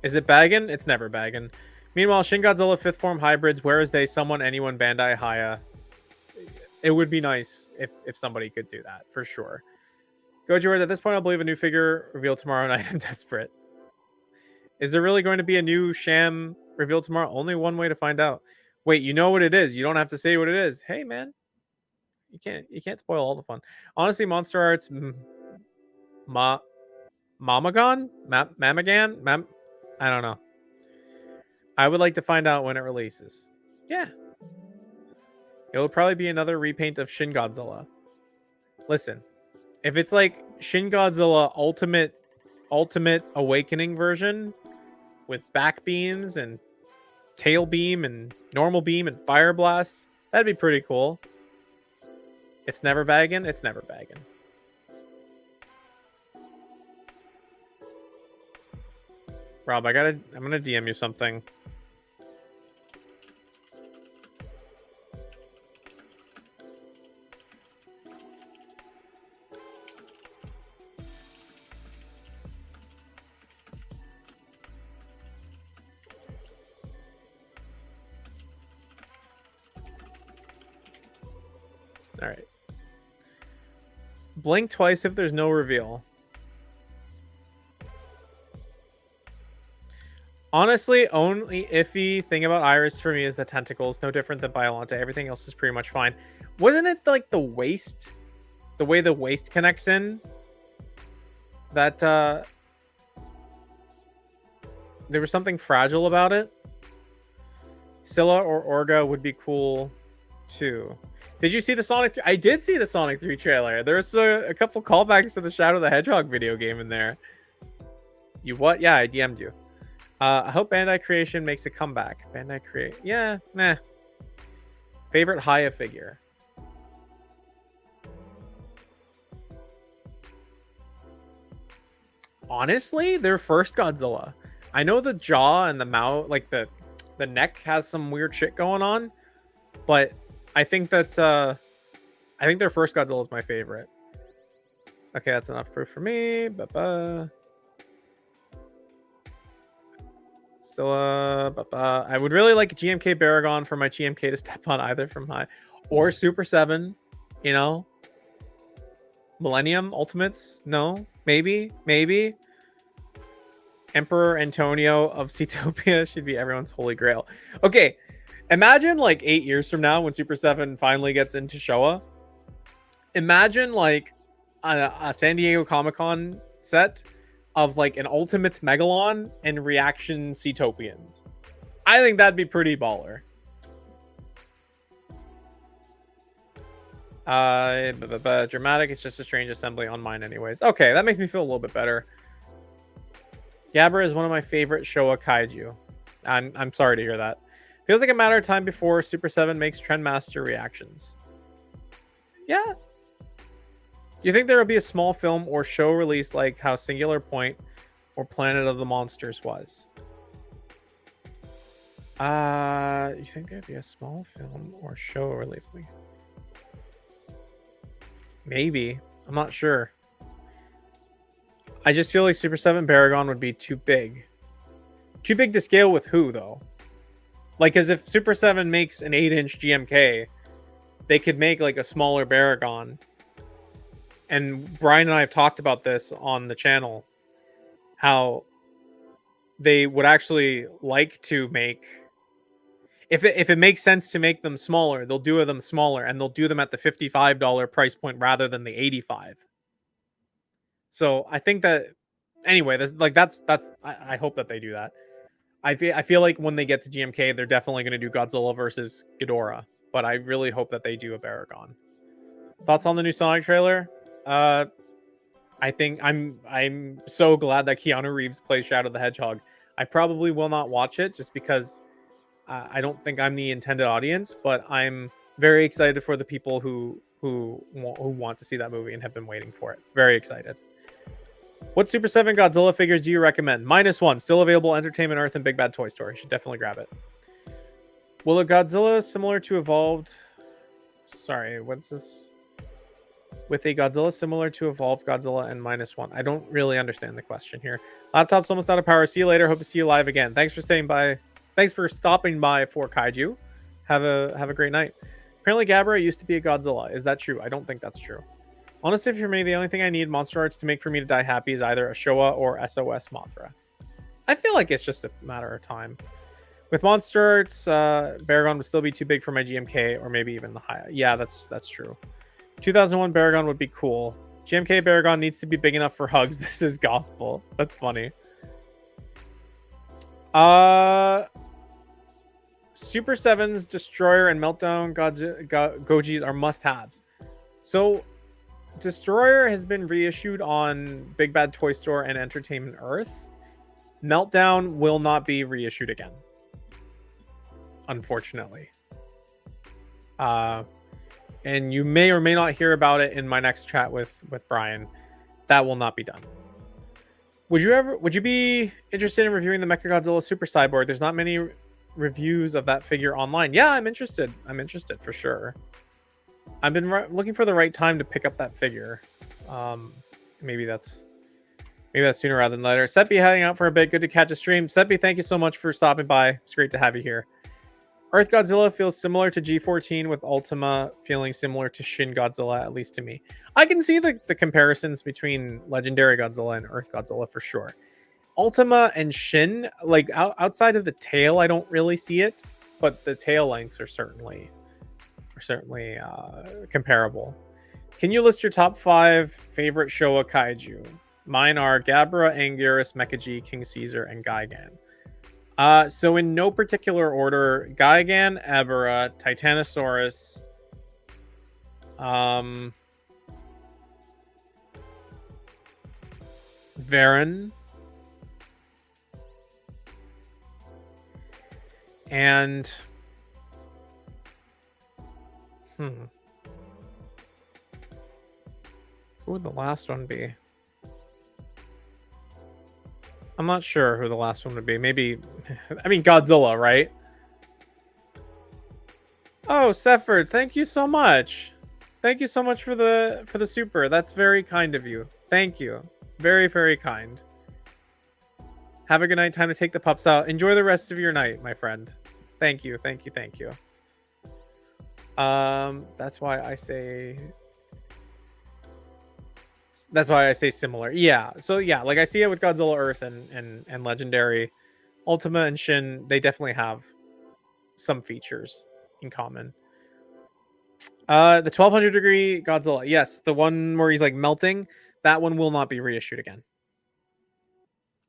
Is it bagging? It's never bagging. Meanwhile, Shin Godzilla 5th Form Hybrids, where is they? Someone, anyone, Bandai, Haya. It would be nice if somebody could do that, for sure. Goji, at this point, I'll believe a new figure revealed tomorrow night. I'm desperate. Is there really going to be a new Sham revealed tomorrow? Only one way to find out. Wait, you know what it is. You don't have to say what it is. Hey, man. You can't spoil all the fun. Honestly, Monster Arts Mamagon? Mamagan? I don't know. I would like to find out when it releases. Yeah. It will probably be another repaint of Shin Godzilla. Listen, if it's like Shin Godzilla Ultimate Awakening version with back beams and tail beam and normal beam and fire blast, that'd be pretty cool. It's never bagging. It's never bagging. Rob, I'm gonna DM you something. All right. Blink twice if there's no reveal. Honestly, only iffy thing about Iris for me is the tentacles. No different than Biolante. Everything else is pretty much fine. Wasn't it like the waist? The way the waist connects in? That there was something fragile about it. Scylla or Orga would be cool too. Did you see the Sonic 3? I did see the Sonic 3 trailer. There's a couple callbacks to the Shadow the Hedgehog video game in there. You what? Yeah, I DM'd you. I hope Bandai Creation makes a comeback. Bandai Create. Yeah, nah. Favorite Haya figure? Honestly, their first Godzilla. I know the jaw and the mouth, like the neck has some weird shit going on, but I think that I think their first Godzilla is my favorite. Okay, that's enough proof for me. Still, I would really like a GMK Baragon for my GMK to step on either from high or Super 7, you know? Millennium Ultimates? No? Maybe? Maybe? Emperor Antonio of Seatopia should be everyone's holy grail. Okay, imagine like 8 years from now when Super 7 finally gets into Showa. Imagine like a San Diego Comic-Con set of like an Ultimates Megalon and Reaction Seatopians. I think that'd be pretty baller. Dramatic, it's just a strange assembly on mine anyways. Okay, that makes me feel a little bit better. Gabra is one of my favorite Showa kaiju. I'm sorry to hear that. Feels like a matter of time before Super 7 makes Trendmaster reactions. Yeah. Do you think there will be a small film or show release like how Singular Point or Planet of the Monsters was? You think there'd be a small film or show release? Like... Maybe. I'm not sure. I just feel like Super 7 Baragon would be too big. Too big to scale with who, though? Like, as if Super 7 makes an 8-inch GMK, they could make, like, a smaller Baragon. And Brian and I have talked about this on the channel. How they would actually like to make... If it makes sense to make them smaller, they'll do them smaller. And they'll do them at the $55 price point rather than the $85. So I think that... Anyway, I hope that they do that. I feel like when they get to GMK, they're definitely going to do Godzilla versus Ghidorah. But I really hope that they do a Baragon. Thoughts on the new Sonic trailer? I think I'm so glad that Keanu Reeves plays Shadow the Hedgehog. I probably will not watch it just because I don't think I'm the intended audience. But I'm very excited for the people who want to see that movie and have been waiting for it. Very excited. What Super 7 Godzilla figures do you recommend? -1. Still available Entertainment Earth and Big Bad Toy Store. You should definitely grab it. Will a Godzilla similar to Evolved... Sorry, what's this? With a Godzilla similar to Evolved Godzilla and -1. I don't really understand the question here. Laptop's almost out of power. See you later. Hope to see you live again. Thanks for staying by. Thanks for stopping by for Kaiju. Have a great night. Apparently Gabra used to be a Godzilla. Is that true? I don't think that's true. Honestly, for me, the only thing I need Monster Arts to make for me to die happy is either a Showa or SOS Mothra. I feel like it's just a matter of time. With Monster Arts, Baragon would still be too big for my GMK, or maybe even the high. Yeah, that's true. 2001 Baragon would be cool. GMK Baragon needs to be big enough for hugs. This is gospel. That's funny. Super 7's Destroyer and Meltdown Gojis are must-haves. So... Destroyer has been reissued on Big Bad Toy Store and Entertainment Earth. Meltdown will not be reissued again. Unfortunately. And you may or may not hear about it in my next chat with Brian. That will not be done. Would you be interested in reviewing the Mechagodzilla Super Cyborg? There's not many reviews of that figure online. Yeah, I'm interested. I'm interested for sure. I've been looking for the right time to pick up that figure. Maybe that's sooner rather than later. Seppi heading out for a bit. Good to catch a stream. Seppi, thank you so much for stopping by. It's great to have you here. Earth Godzilla feels similar to G14 with Ultima feeling similar to Shin Godzilla, at least to me. I can see the comparisons between Legendary Godzilla and Earth Godzilla for sure. Ultima and Shin, like outside of the tail, I don't really see it, but the tail lengths are certainly comparable. Can you list your top 5 favorite Showa kaiju? Mine are Gabra, Anguirus, Mecha-G, King Caesar, and Gigan. So in no particular order, Gigan, Ebera, Titanosaurus, Varan, and who would the last one be? I'm not sure who the last one would be. Maybe, I mean, Godzilla, right? Oh, Sefford, thank you so much. Thank you so much for the super. That's very kind of you. Thank you. Very, very kind. Have a good night. Time to take the pups out. Enjoy the rest of your night, my friend. Thank you. Thank you. Thank you. That's why I say similar. Yeah. So yeah, like I see it with Godzilla Earth and Legendary. Ultima and Shin, they definitely have some features in common. The 1200 degree Godzilla. Yes, the one where he's like melting, that one will not be reissued again.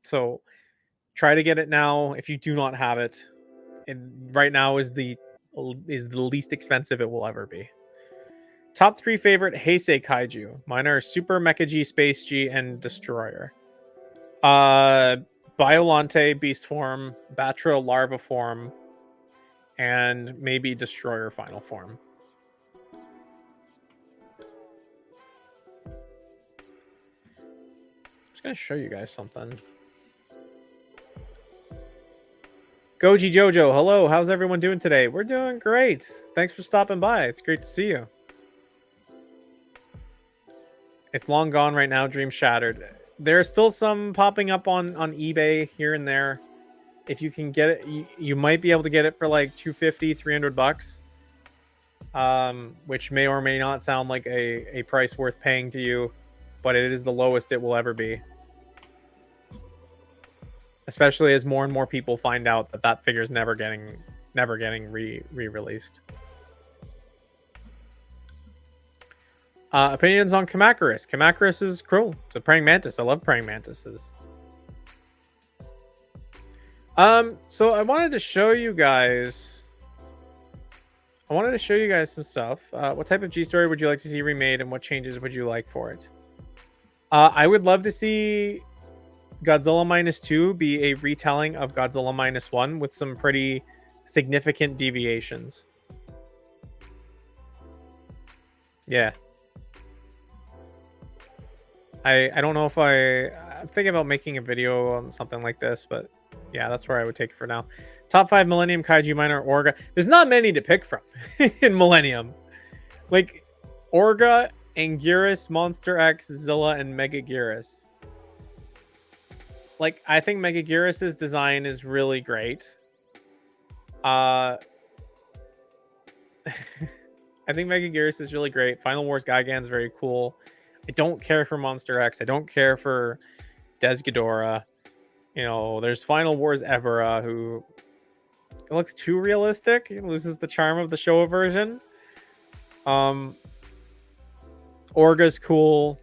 So try to get it now if you do not have it. And right now is the least expensive it will ever be. Top 3 favorite Heisei kaiju. Mine are Super Mecha G, Space G, and Destroyer. Biolante Beast form, Batra Larva form, and maybe Destroyer final form. I'm just gonna show you guys something. Goji Jojo, hello. How's everyone doing today? We're doing great. Thanks for stopping by. It's great to see you. It's long gone right now. Dream shattered. There's still some popping up on eBay here and there. If you can get it, you might be able to get it for like $250, $300. Which may or may not sound like a price worth paying to you, but it is the lowest it will ever be. Especially as more and more people find out that figure is never getting re-released. Opinions on Kamacuras. Kamacuras is cruel. It's a praying mantis. I love praying mantises. So I wanted to show you guys. Some stuff. What type of G story would you like to see remade, and what changes would you like for it? I would love to see Godzilla -2 be a retelling of Godzilla -1 with some pretty significant deviations. Yeah. I don't know if I'm thinking about making a video on something like this, but yeah, that's where I would take it for now. Top 5 Millennium Kaiju Minor Orga. There's not many to pick from in Millennium. Like Orga, Anguirus, Monster X, Zilla, and Megaguirus. Like, I think Megaguirus' design is really great. I think Megaguirus is really great. Final Wars Gigan's very cool. I don't care for Monster X. I don't care for Des Ghidorah. You know, there's Final Wars Ebera, who it looks too realistic. It loses the charm of the Showa version. Orga's cool.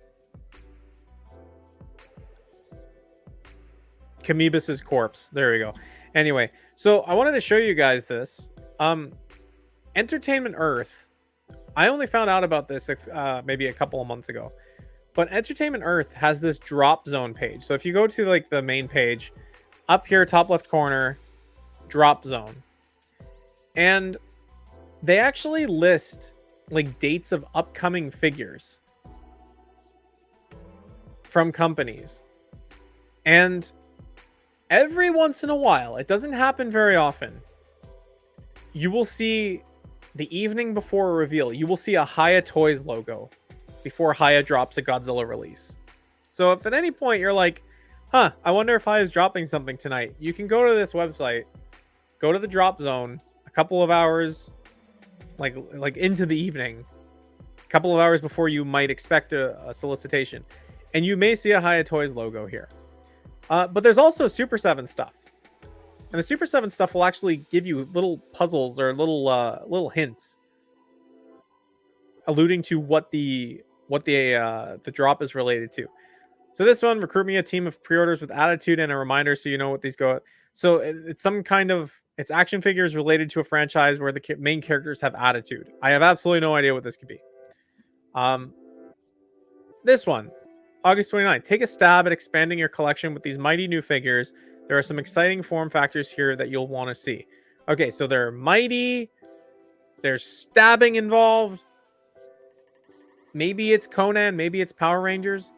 Kamibus' corpse. There we go. Anyway, so I wanted to show you guys this. Entertainment Earth. I only found out about this maybe a couple of months ago. But Entertainment Earth has this drop zone page. So if you go to like the main page, up here, top left corner, drop zone. And they actually list like dates of upcoming figures from companies. And every once in a while, it doesn't happen very often, you will see the evening before a reveal, you will see a Haya Toys logo before Haya drops a Godzilla release. So if at any point you're like, I wonder if Haya's dropping something tonight, you can go to this website, go to the drop zone a couple of hours, like into the evening, a couple of hours before you might expect a solicitation, and you may see a Haya Toys logo here. But there's also Super 7 stuff. And the Super 7 stuff will actually give you little puzzles or little hints alluding to what the drop is related to. So this one, recruit me a team of pre-orders with attitude and a reminder so you know what these go. So it's some kind of, it's action figures related to a franchise where the main characters have attitude. I have absolutely no idea what this could be. This one, August 29th. Take a stab at expanding your collection with these mighty new figures. There are some exciting form factors here that you'll want to see. Okay, so they're mighty. There's stabbing involved. Maybe it's Conan. Maybe it's Power Rangers.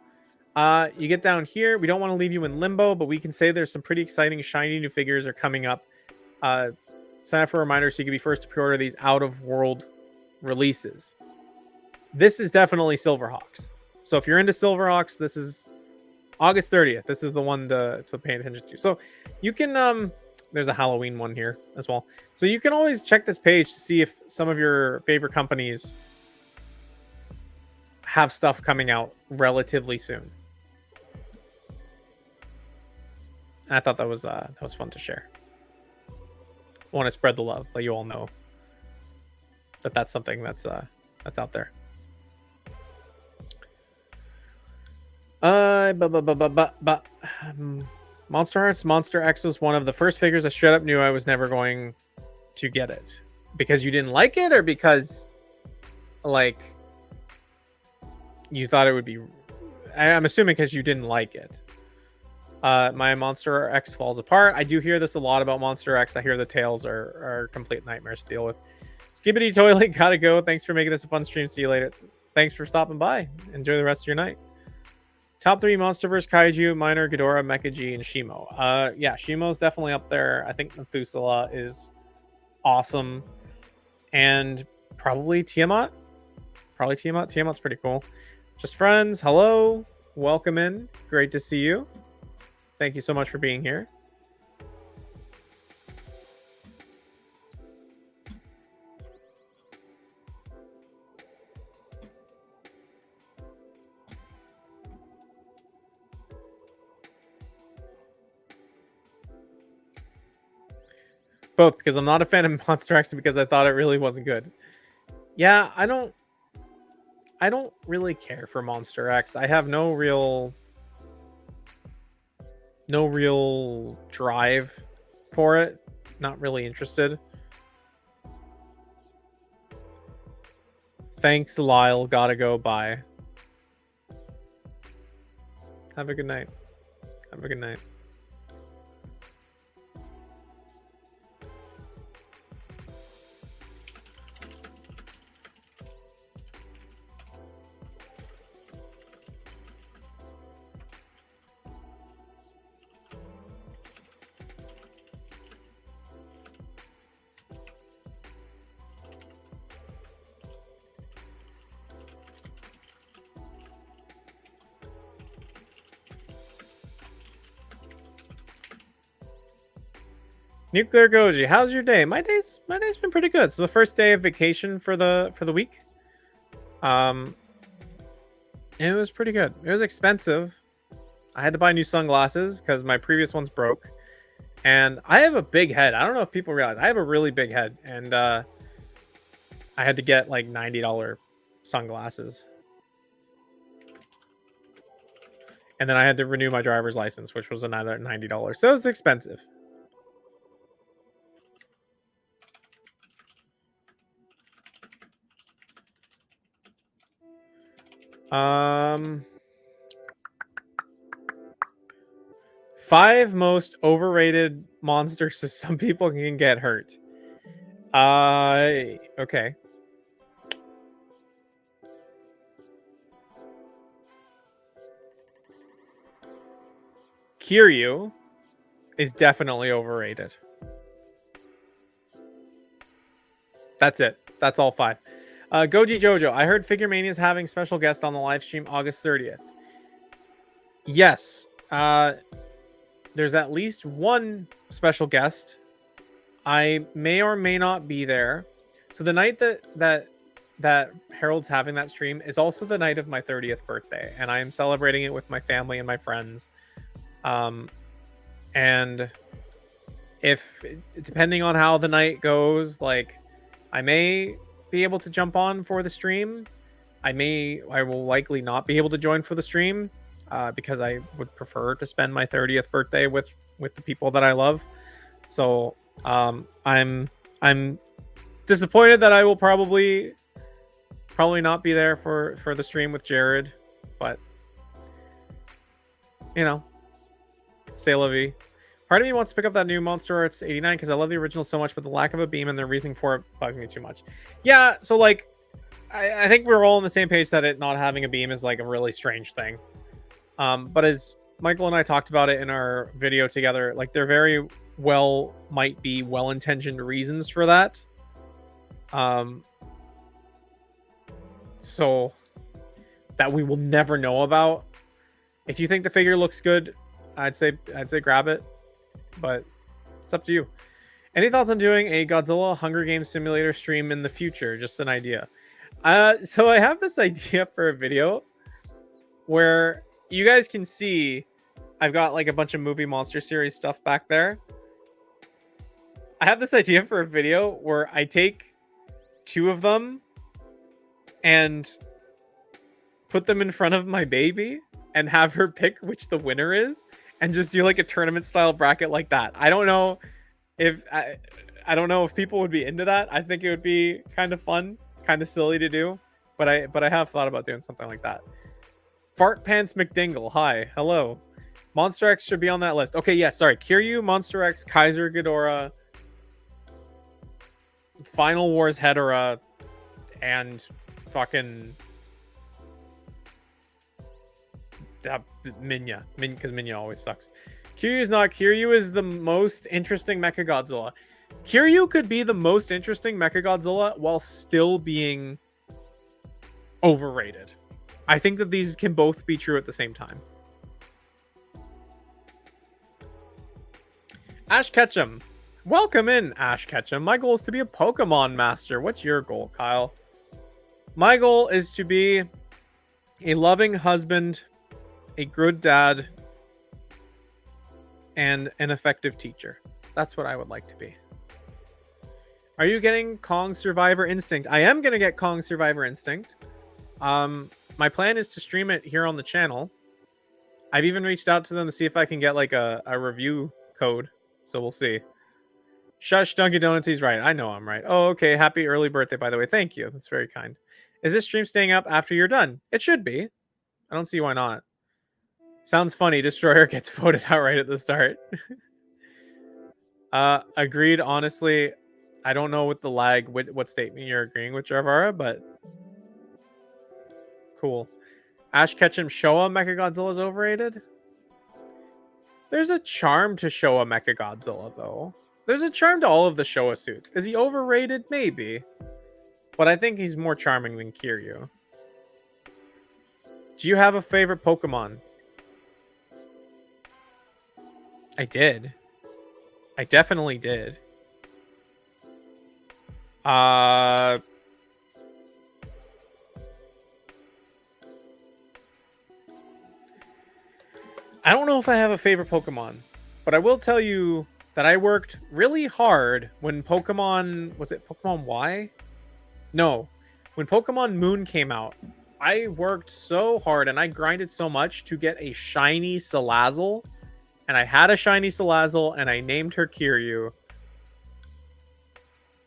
You get down here. We don't want to leave you in limbo, but we can say there's some pretty exciting, shiny new figures are coming up. Sign up for reminders so you can be first to pre-order these out-of-world releases. This is definitely Silverhawks. So if you're into Silverhawks, this is August 30th. This is the one to pay attention to. So you can there's a Halloween one here as well. So you can always check this page to see if some of your favorite companies have stuff coming out relatively soon. I thought that was fun to share. I want to spread the love, let you all know that that's something that's out there. Monster Hearts Monster X was one of the first figures I straight up knew I was never going to get it. Because you didn't like it, or because like you thought it would be... I'm assuming because you didn't like it. My Monster X falls apart. I do hear this a lot about Monster X. I hear the tales are complete nightmares to deal with. Skibidi Toilet, gotta go. Thanks for making this a fun stream. See you later. Thanks for stopping by. Enjoy the rest of your night. Top 3 Monsterverse Kaiju, Miner, Ghidorah, Mecha G, and Shimo. Yeah, Shimo's definitely up there. I think Methuselah is awesome. And probably Tiamat. Probably Tiamat. Tiamat's pretty cool. Just friends, hello. Welcome in. Great to see you. Thank you so much for being here. Both, because I'm not a fan of Monster X, and because I thought it really wasn't good. Yeah, I don't really care for Monster X. I have no real drive for it. Not really interested. Thanks, Lyle. Gotta go. Bye. Have a good night. Have a good night. Nuclear Goji, how's your day? My day's been pretty good. So the first day of vacation for the week. And it was pretty good. It was expensive. I had to buy new sunglasses because my previous ones broke. And I have a big head. I don't know if people realize I have a really big head, and I had to get like $90 sunglasses. And then I had to renew my driver's license, which was another $90. So it was expensive. Five most overrated monsters so some people can get hurt. Okay. Kiryu is definitely overrated. That's it. That's all 5. Goji Jojo, I heard Figure Mania is having special guest on the live stream August 30th. Yes. There's at least one special guest. I may or may not be there. So the night that Harold's having that stream is also the night of my 30th birthday, and I am celebrating it with my family and my friends. And if depending on how the night goes, like I may be able to jump on for the stream. I will likely not be able to join for the stream because I would prefer to spend my 30th birthday with the people that I love. So I'm disappointed that I will probably not be there for the stream with Jared, but you know, c'est la vie. Part of me wants to pick up that new Monster Arts 89 because I love the original so much, but the lack of a beam and their reasoning for it bugs me too much. Yeah, so like, I think we're all on the same page that it not having a beam is like a really strange thing. But as Michael and I talked about it in our video together, like there very well might be well-intentioned reasons for that. So that we will never know about. If you think the figure looks good, I'd say grab it, but it's up to you. Any thoughts on doing a Godzilla Hunger Games simulator stream in the future? Just an idea. So I have this idea for a video where you guys can see I've got like a bunch of movie monster series stuff back there. I have this idea for a video where I take 2 of them and put them in front of my baby and have her pick which the winner is and just do like a tournament style bracket like that. I don't know if people would be into that. I think it would be kind of fun, kind of silly to do, but I have thought about doing something like that. Fart Pants McDingle, hi, hello. Monster X should be on that list. Okay, yeah, sorry. Kiryu, Monster X, Kaiser Ghidorah, Final Wars Hedorah, and fucking Minya. Because Minya always sucks. Kiryu's not. Kiryu is the most interesting Mechagodzilla. Kiryu could be the most interesting Mechagodzilla while still being overrated. I think that these can both be true at the same time. Ash Ketchum. Welcome in, Ash Ketchum. My goal is to be a Pokemon master. What's your goal, Kyle? My goal is to be a loving husband, a good dad, and an effective teacher. That's what I would like to be. Are you getting Kong Survivor Instinct? I am going to get Kong Survivor Instinct. My plan is to stream it here on the channel. I've even reached out to them to see if I can get like a review code. So we'll see. Shush, Dunkin' Donuts, he's right. I know I'm right. Oh, okay. Happy early birthday, by the way. Thank you. That's very kind. Is this stream staying up after you're done? It should be. I don't see why not. Sounds funny. Destroyer gets voted out right at the start. Agreed. Honestly, I don't know what the lag, what statement you're agreeing with, Jarvara, but cool. Ash Ketchum, Showa Mechagodzilla is overrated? There's a charm to Showa Mechagodzilla, though. There's a charm to all of the Showa suits. Is he overrated? Maybe. But I think he's more charming than Kiryu. Do you have a favorite Pokemon? I did. I definitely did. I don't know if I have a favorite Pokemon, but I will tell you that I worked really hard when Pokemon... Was it Pokemon Y? No. When Pokemon Moon came out, I worked so hard and I grinded so much to get a shiny Salazzle. And I had a shiny Salazzle and I named her Kiryu.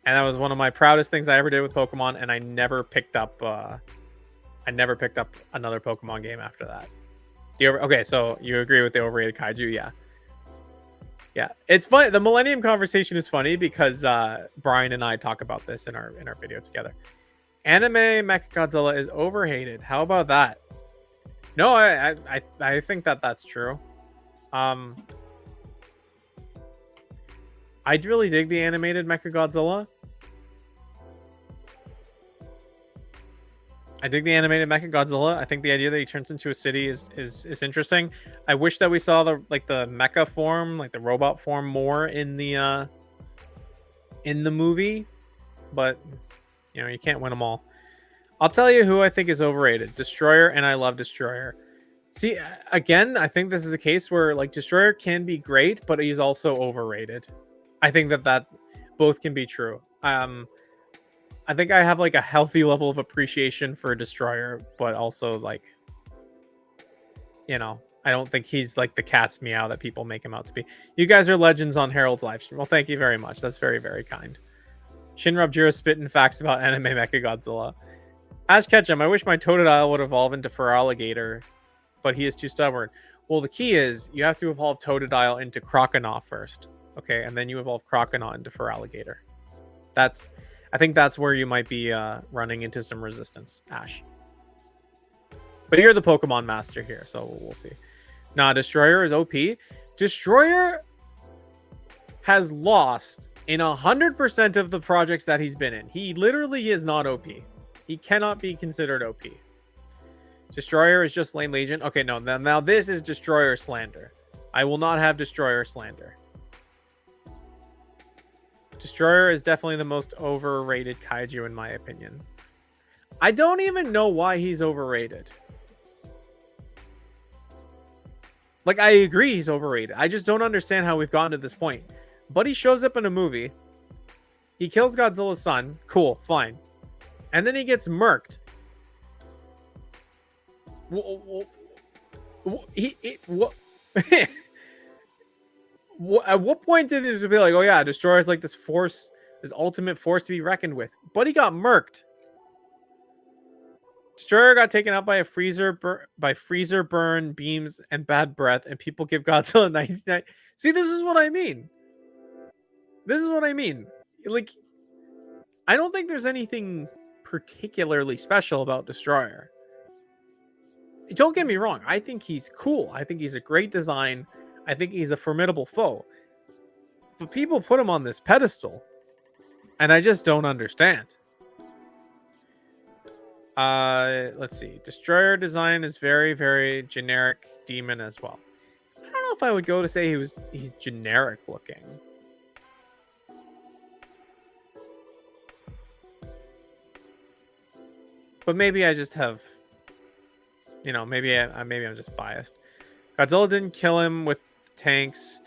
And that was one of my proudest things I ever did with Pokemon. And I never picked up... another Pokemon game after that. Okay, so you agree with the overrated Kaiju? Yeah. Yeah, it's funny. The Millennium conversation is funny because Brian and I talk about this in our video together. Anime Mechagodzilla is overhated. How about that? No, I think that's true. I really dig the animated Mechagodzilla. I dig the animated Mechagodzilla. I think the idea that he turns into a city is interesting. I wish that we saw the mecha form, like the robot form, more in the movie, but you know, you can't win them all. I'll tell you who I think is overrated: Destroyer, and I love Destroyer. See, again, I think this is a case where like Destroyer can be great, but he's also overrated. I think that both can be true. I think I have like a healthy level of appreciation for Destroyer, but also like, you know, I don't think he's like the cat's meow that people make him out to be. You guys are legends on Harold's live stream. Well, thank you very much. That's very, very kind. Shinrub Jiro spitting facts about anime Mechagodzilla. Ash Ketchum, I wish my Totodile would evolve into Feraligatr, but he is too stubborn. Well, the key is you have to evolve Totodile into Croconaw first. Okay, and then you evolve Croconaw into Feraligatr. I think that's where you might be running into some resistance, Ash. But you're the Pokemon master here, so we'll see. Nah, Destroyer is OP. Destroyer has lost in 100% of the projects that he's been in. He literally is not OP. He cannot be considered OP. Destroyer is just lame Legion. Okay, no, now this is Destroyer slander. I will not have Destroyer slander. Destroyer is definitely the most overrated kaiju in my opinion. I don't even know why he's overrated. Like, I agree he's overrated. I just don't understand how we've gotten to this point. Buddy shows up in a movie. He kills Godzilla's son. Cool, fine. And then he gets murked. What? At what point did it be like, oh yeah, Destroyer is like this force, this ultimate force to be reckoned with? Buddy got murked. Destroyer got taken out by a freezer burn, beams, and bad breath, and people give Godzilla 99. See, this is what I mean. This is what I mean. Like, I don't think there's anything particularly special about Destroyer. Don't get me wrong. I think he's cool. I think he's a great design. I think he's a formidable foe. But people put him on this pedestal, and I just don't understand. Let's see. Destroyer design is very, very generic demon as well. I don't know if I would go to say he's generic looking. But maybe I just have, you know, maybe I'm just biased. Godzilla didn't kill him with tanks.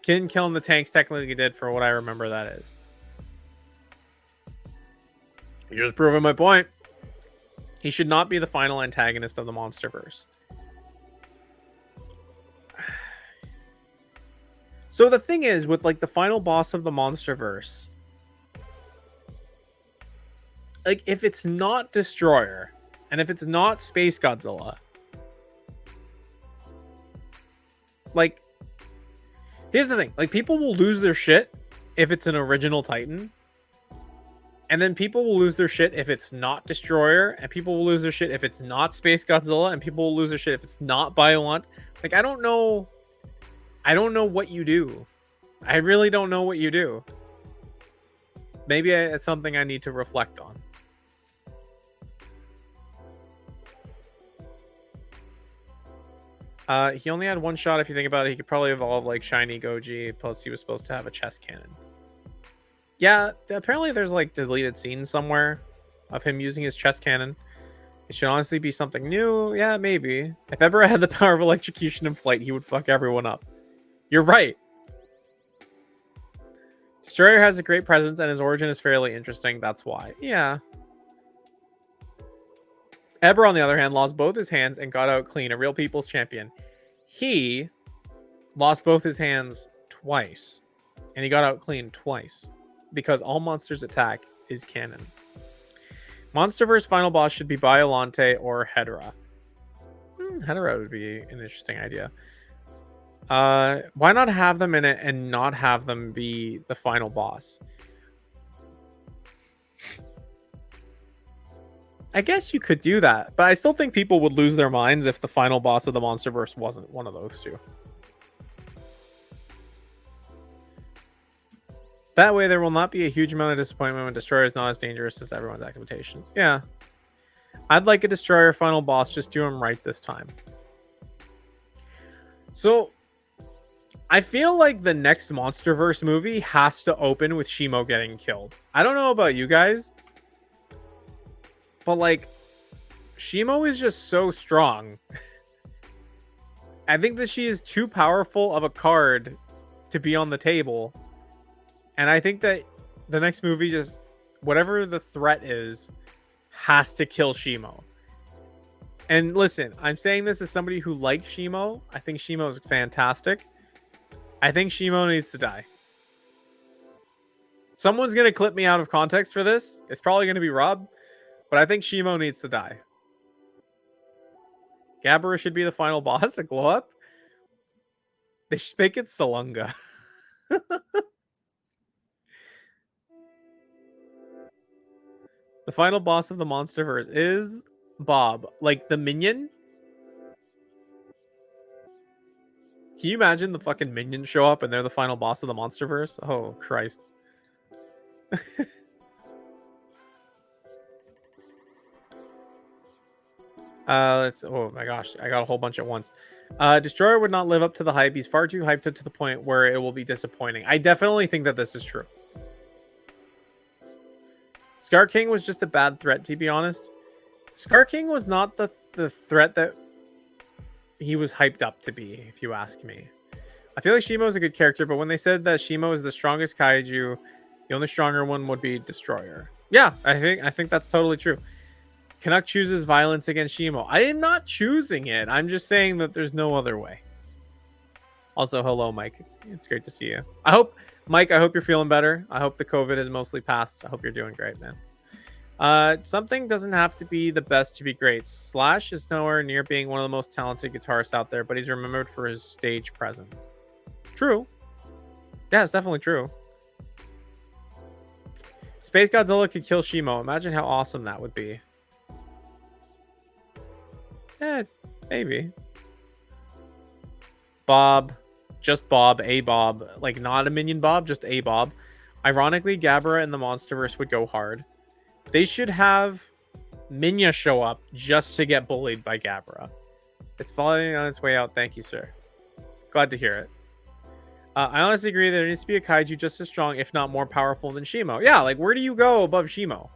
Didn't kill him the tanks. Technically did, for what I remember that is. You're just proving my point. He should not be the final antagonist of the MonsterVerse. So the thing is, with like the final boss of the MonsterVerse, like if it's not Destroyer, and if it's not Space Godzilla, like, here's the thing. Like, people will lose their shit if it's an original Titan. And then people will lose their shit if it's not Destroyer. And people will lose their shit if it's not Space Godzilla. And people will lose their shit if it's not Biollante. Like, I don't know. I don't know what you do. I really don't know what you do. Maybe it's something I need to reflect on. He only had one shot. If you think about it, he could probably evolve like Shiny Goji. Plus, he was supposed to have a chest cannon. Yeah, apparently there's like deleted scenes somewhere of him using his chest cannon. It should honestly be something new. Yeah, maybe. If Ebra had the power of electrocution in flight, he would fuck everyone up. You're right. Destroyer has a great presence and his origin is fairly interesting. That's why. Yeah. Ebra, on the other hand, lost both his hands and got out clean. A real people's champion. He lost both his hands twice. And he got out clean twice. Because all monsters attack is canon. MonsterVerse final boss should be Biollante or Hedorah. Hedorah would be an interesting idea. Why not have them in it and not have them be the final boss? I guess you could do that, but I still think people would lose their minds if the final boss of the MonsterVerse wasn't one of those two. That way, there will not be a huge amount of disappointment when Destroyer is not as dangerous as everyone's expectations. Yeah. I'd like a Destroyer final boss. Just do him right this time. So, I feel like the next MonsterVerse movie has to open with Shimo getting killed. I don't know about you guys, but like, Shimo is just so strong. I think that she is too powerful of a card to be on the table. And I think that the next movie, just whatever the threat is, has to kill Shimo. And listen, I'm saying this as somebody who likes Shimo. I think Shimo is fantastic. I think Shimo needs to die. Someone's going to clip me out of context for this. It's probably going to be Rob. But I think Shimo needs to die. Gabara should be the final boss at Glow Up. They should make it Salunga. The final boss of the MonsterVerse is Bob. Like the minion? Can you imagine the fucking minions show up and they're the final boss of the MonsterVerse? Oh, Christ. Let's. Oh my gosh, I got a whole bunch at once. Destroyer would not live up to the hype. He's far too hyped up to the point where it will be disappointing. I definitely think that this is true. Scar King was just a bad threat, to be honest. Scar King was not the threat that he was hyped up to be, if you ask me. I feel like Shimo is a good character, but when they said that Shimo is the strongest kaiju, the only stronger one would be Destroyer. Yeah, I think that's totally true. Canuck chooses violence against Shimo. I am not choosing it. I'm just saying that there's no other way. Also, hello, Mike. It's great to see you. Mike, I hope you're feeling better. I hope the COVID is mostly passed. I hope you're doing great, man. Something doesn't have to be the best to be great. Slash is nowhere near being one of the most talented guitarists out there, but he's remembered for his stage presence. True. Yeah, it's definitely true. Space Godzilla could kill Shimo. Imagine how awesome that would be. Eh, maybe. Bob. Just Bob. A Bob. Like, not a minion Bob, just a Bob. Ironically, Gabara and the Monsterverse would go hard. They should have Minya show up just to get bullied by Gabara. It's falling on its way out. Thank you, sir. Glad to hear it. I honestly agree that there needs to be a kaiju just as strong, if not more powerful than Shimo. Yeah, like, where do you go above Shimo?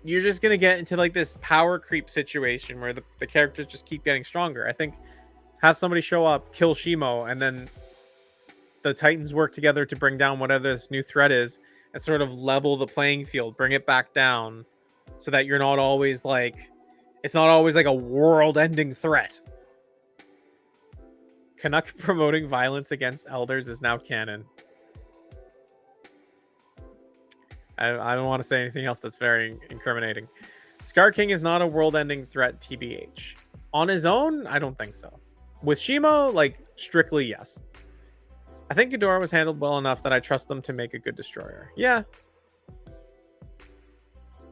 You're just going to get into, like, this power creep situation where the characters just keep getting stronger. I think have somebody show up, kill Shimo, and then the Titans work together to bring down whatever this new threat is and sort of level the playing field, bring it back down so that you're not always, like... It's not always, like, a world-ending threat. Canuck promoting violence against elders is now canon. I don't want to say anything else that's very incriminating. Scar King is not a world-ending threat, TBH. On his own, I don't think so. With Shimo, like, strictly yes. I think Ghidorah was handled well enough that I trust them to make a good destroyer. Yeah.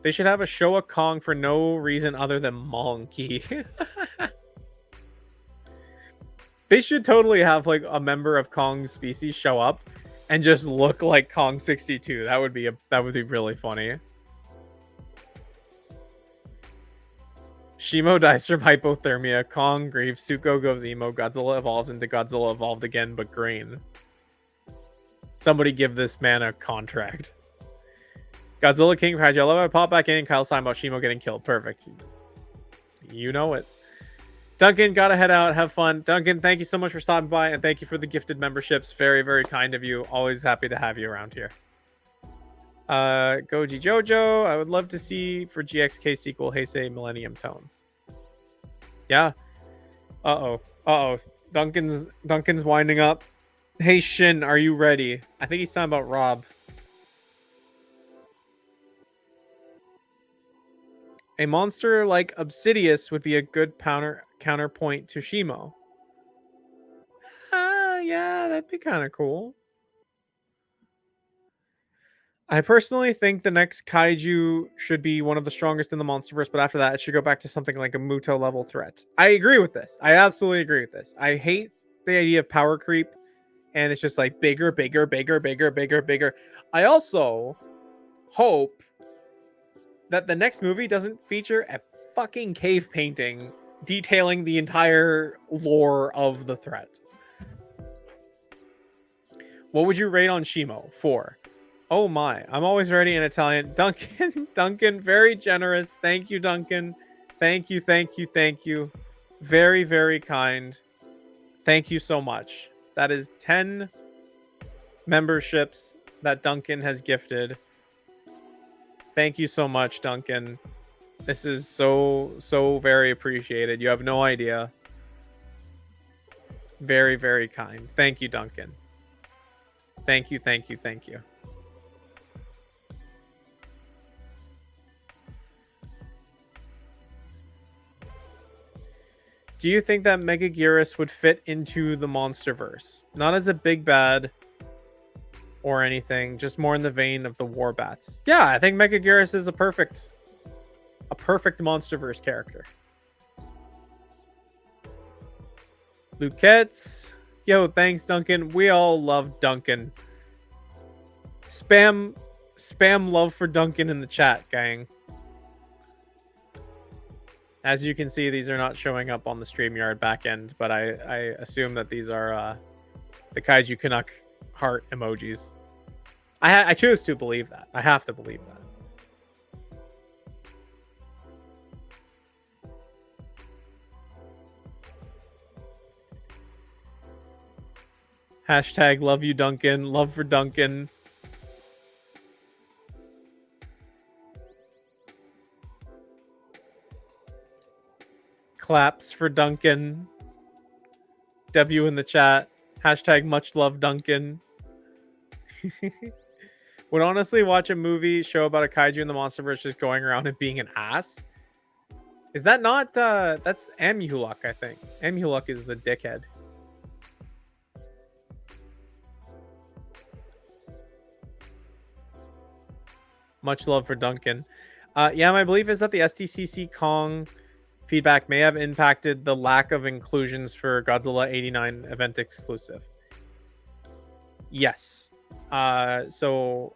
They should have a Showa Kong for no reason other than Monkey. They should totally have, like, a member of Kong's species show up and just look like Kong 62. That would be really funny. Shimo dies from hypothermia. Kong grieves. Suko goes emo. Godzilla evolves into Godzilla Evolved Again, but green. Somebody give this man a contract. Godzilla King Kaiju. I love how I pop back in and Kyle's talking about Shimo getting killed. Perfect. You know it. Duncan, gotta head out. Have fun. Duncan, thank you so much for stopping by, and thank you for the gifted memberships. Very, very kind of you. Always happy to have you around here. Goji Jojo, I would love to see for GXK sequel Heisei Millennium Tones. Yeah. Uh-oh. Duncan's winding up. Hey, Shin, are you ready? I think he's talking about Rob. A monster like Obsidius would be a good counterpoint to Shimo. Yeah, that'd be kind of cool. I personally think the next kaiju should be one of the strongest in the Monsterverse, but after that, it should go back to something like a Muto level threat. I agree with this. I absolutely agree with this. I hate the idea of power creep, and it's just like bigger. I also hope that the next movie doesn't feature a fucking cave painting detailing the entire lore of the threat. What would you rate on Shimo? 4. Oh my, I'm always ready in Italian. Duncan, very generous. Thank you, Duncan. Thank you. Very, very kind. Thank you so much. That is 10 memberships that Duncan has gifted. Thank you so much, Duncan. This is so very appreciated. You have no idea. Very, very kind. Thank you, Duncan. Thank you. Do you think that Megaguirus would fit into the Monsterverse? Not as a big bad or anything, just more in the vein of the Warbats. Yeah, I think Megaguirus is a perfect Monsterverse character. Luquettes. Yo, thanks, Duncan. We all love Duncan. Spam love for Duncan in the chat, gang. As you can see, these are not showing up on the StreamYard backend, but I assume that these are the Kaiju Canuck heart emojis. I choose to believe that. I have to believe that. Hashtag love you, Duncan. Love for Duncan. Claps for Duncan. W in the chat. Hashtag much love, Duncan. Would honestly watch a movie show about a kaiju in the monsterverse just going around and being an ass. Is that not that's Amulek, I think. Amulek is the dickhead. Much love for Duncan. Yeah, my belief is that the SDCC Kong feedback may have impacted the lack of inclusions for Godzilla 89 event exclusive. Yes. So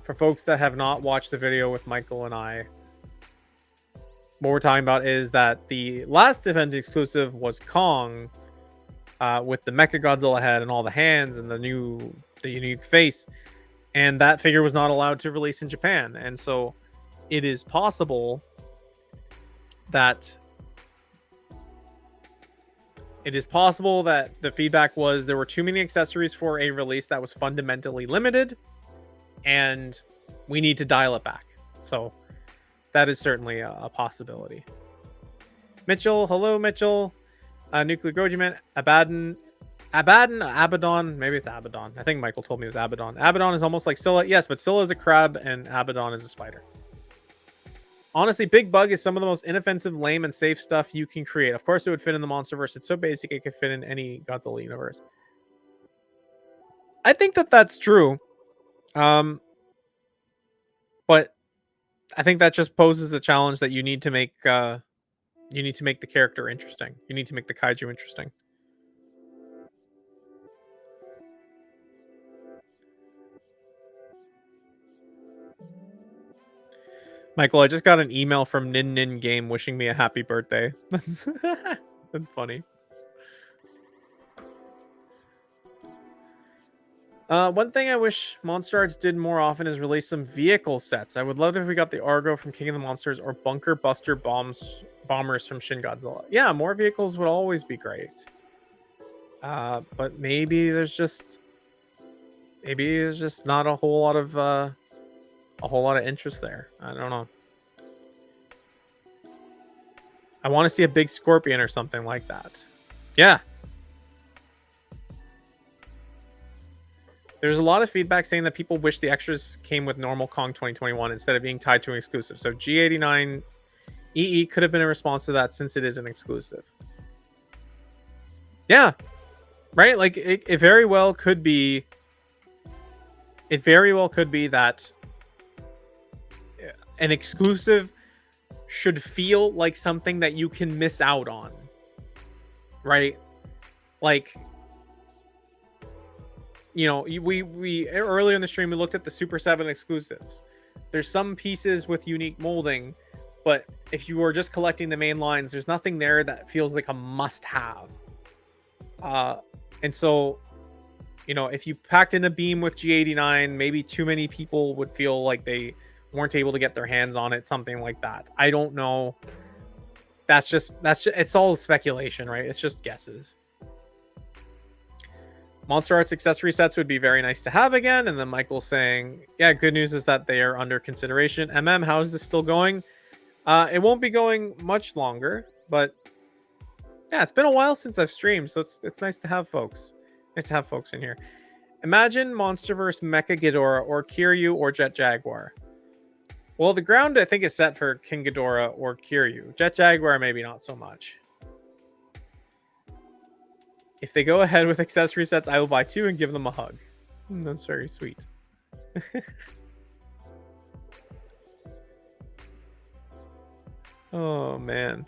for folks that have not watched the video with Michael and I, what we're talking about is that the last event exclusive was Kong with the Mecha Godzilla head and all the hands and the unique face, and that figure was not allowed to release in Japan. And so it is possible that the feedback was there were too many accessories for a release that was fundamentally limited, and we need to dial it back. So that is certainly a possibility. Mitchell, hello, Mitchell. Nuclear Gojiman, Abaddon. Maybe it's Abaddon. I think Michael told me it was Abaddon. Abaddon is almost like Scylla. Yes, but Scylla is a crab and Abaddon is a spider. Honestly, Big Bug is some of the most inoffensive, lame, and safe stuff you can create. Of course, it would fit in the MonsterVerse. It's so basic it could fit in any Godzilla universe. I think that that's true. But I think that just poses the challenge that you need to make the character interesting. You need to make the kaiju interesting. Michael, I just got an email from Nin Nin Game wishing me a happy birthday. That's funny. One thing I wish Monster Arts did more often is release some vehicle sets. I would love if we got the Argo from King of the Monsters or Bunker Buster bombers from Shin Godzilla. Yeah, more vehicles would always be great. But maybe there's just not a whole lot of interest there. I don't know. I want to see a big scorpion or something like that. Yeah. There's a lot of feedback saying that people wish the extras came with normal Kong 2021 instead of being tied to an exclusive. So G89 EE could have been a response to that since it is an exclusive. Yeah. Right? Like it very well could be that an exclusive should feel like something that you can miss out on. Right? Like, you know, we earlier in the stream we looked at the Super 7 exclusives. There's some pieces with unique molding, but if you are just collecting the main lines, there's nothing there that feels like a must-have. And so, you know, if you packed in a beam with G89, maybe too many people would feel like they weren't able to get their hands on it, something like that. I don't know. That's just it's all speculation, right? It's just guesses. Monster Arts accessory sets would be very nice to have again. And then Michael saying, yeah, good news is that they are under consideration. How is this still going? It won't be going much longer, but yeah, it's been a while since I've streamed, so it's nice to have folks. Nice to have folks in here. Imagine MonsterVerse Mecha Ghidorah or Kiryu or Jet Jaguar. Well, the ground I think is set for King Ghidorah or Kiryu. Jet Jaguar maybe not so much. If they go ahead with accessory sets, I will buy 2 and give them a hug. That's very sweet. Oh man.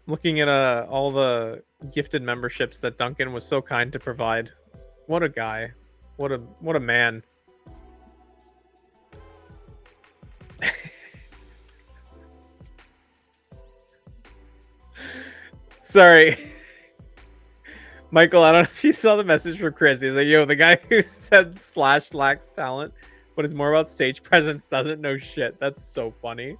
Looking at all the gifted memberships that Duncan was so kind to provide. What a guy. What a man. Sorry. Michael, I don't know if you saw the message from Chris. He's like, yo, the guy who said Slash lacks talent, but is more about stage presence, doesn't know shit. That's so funny.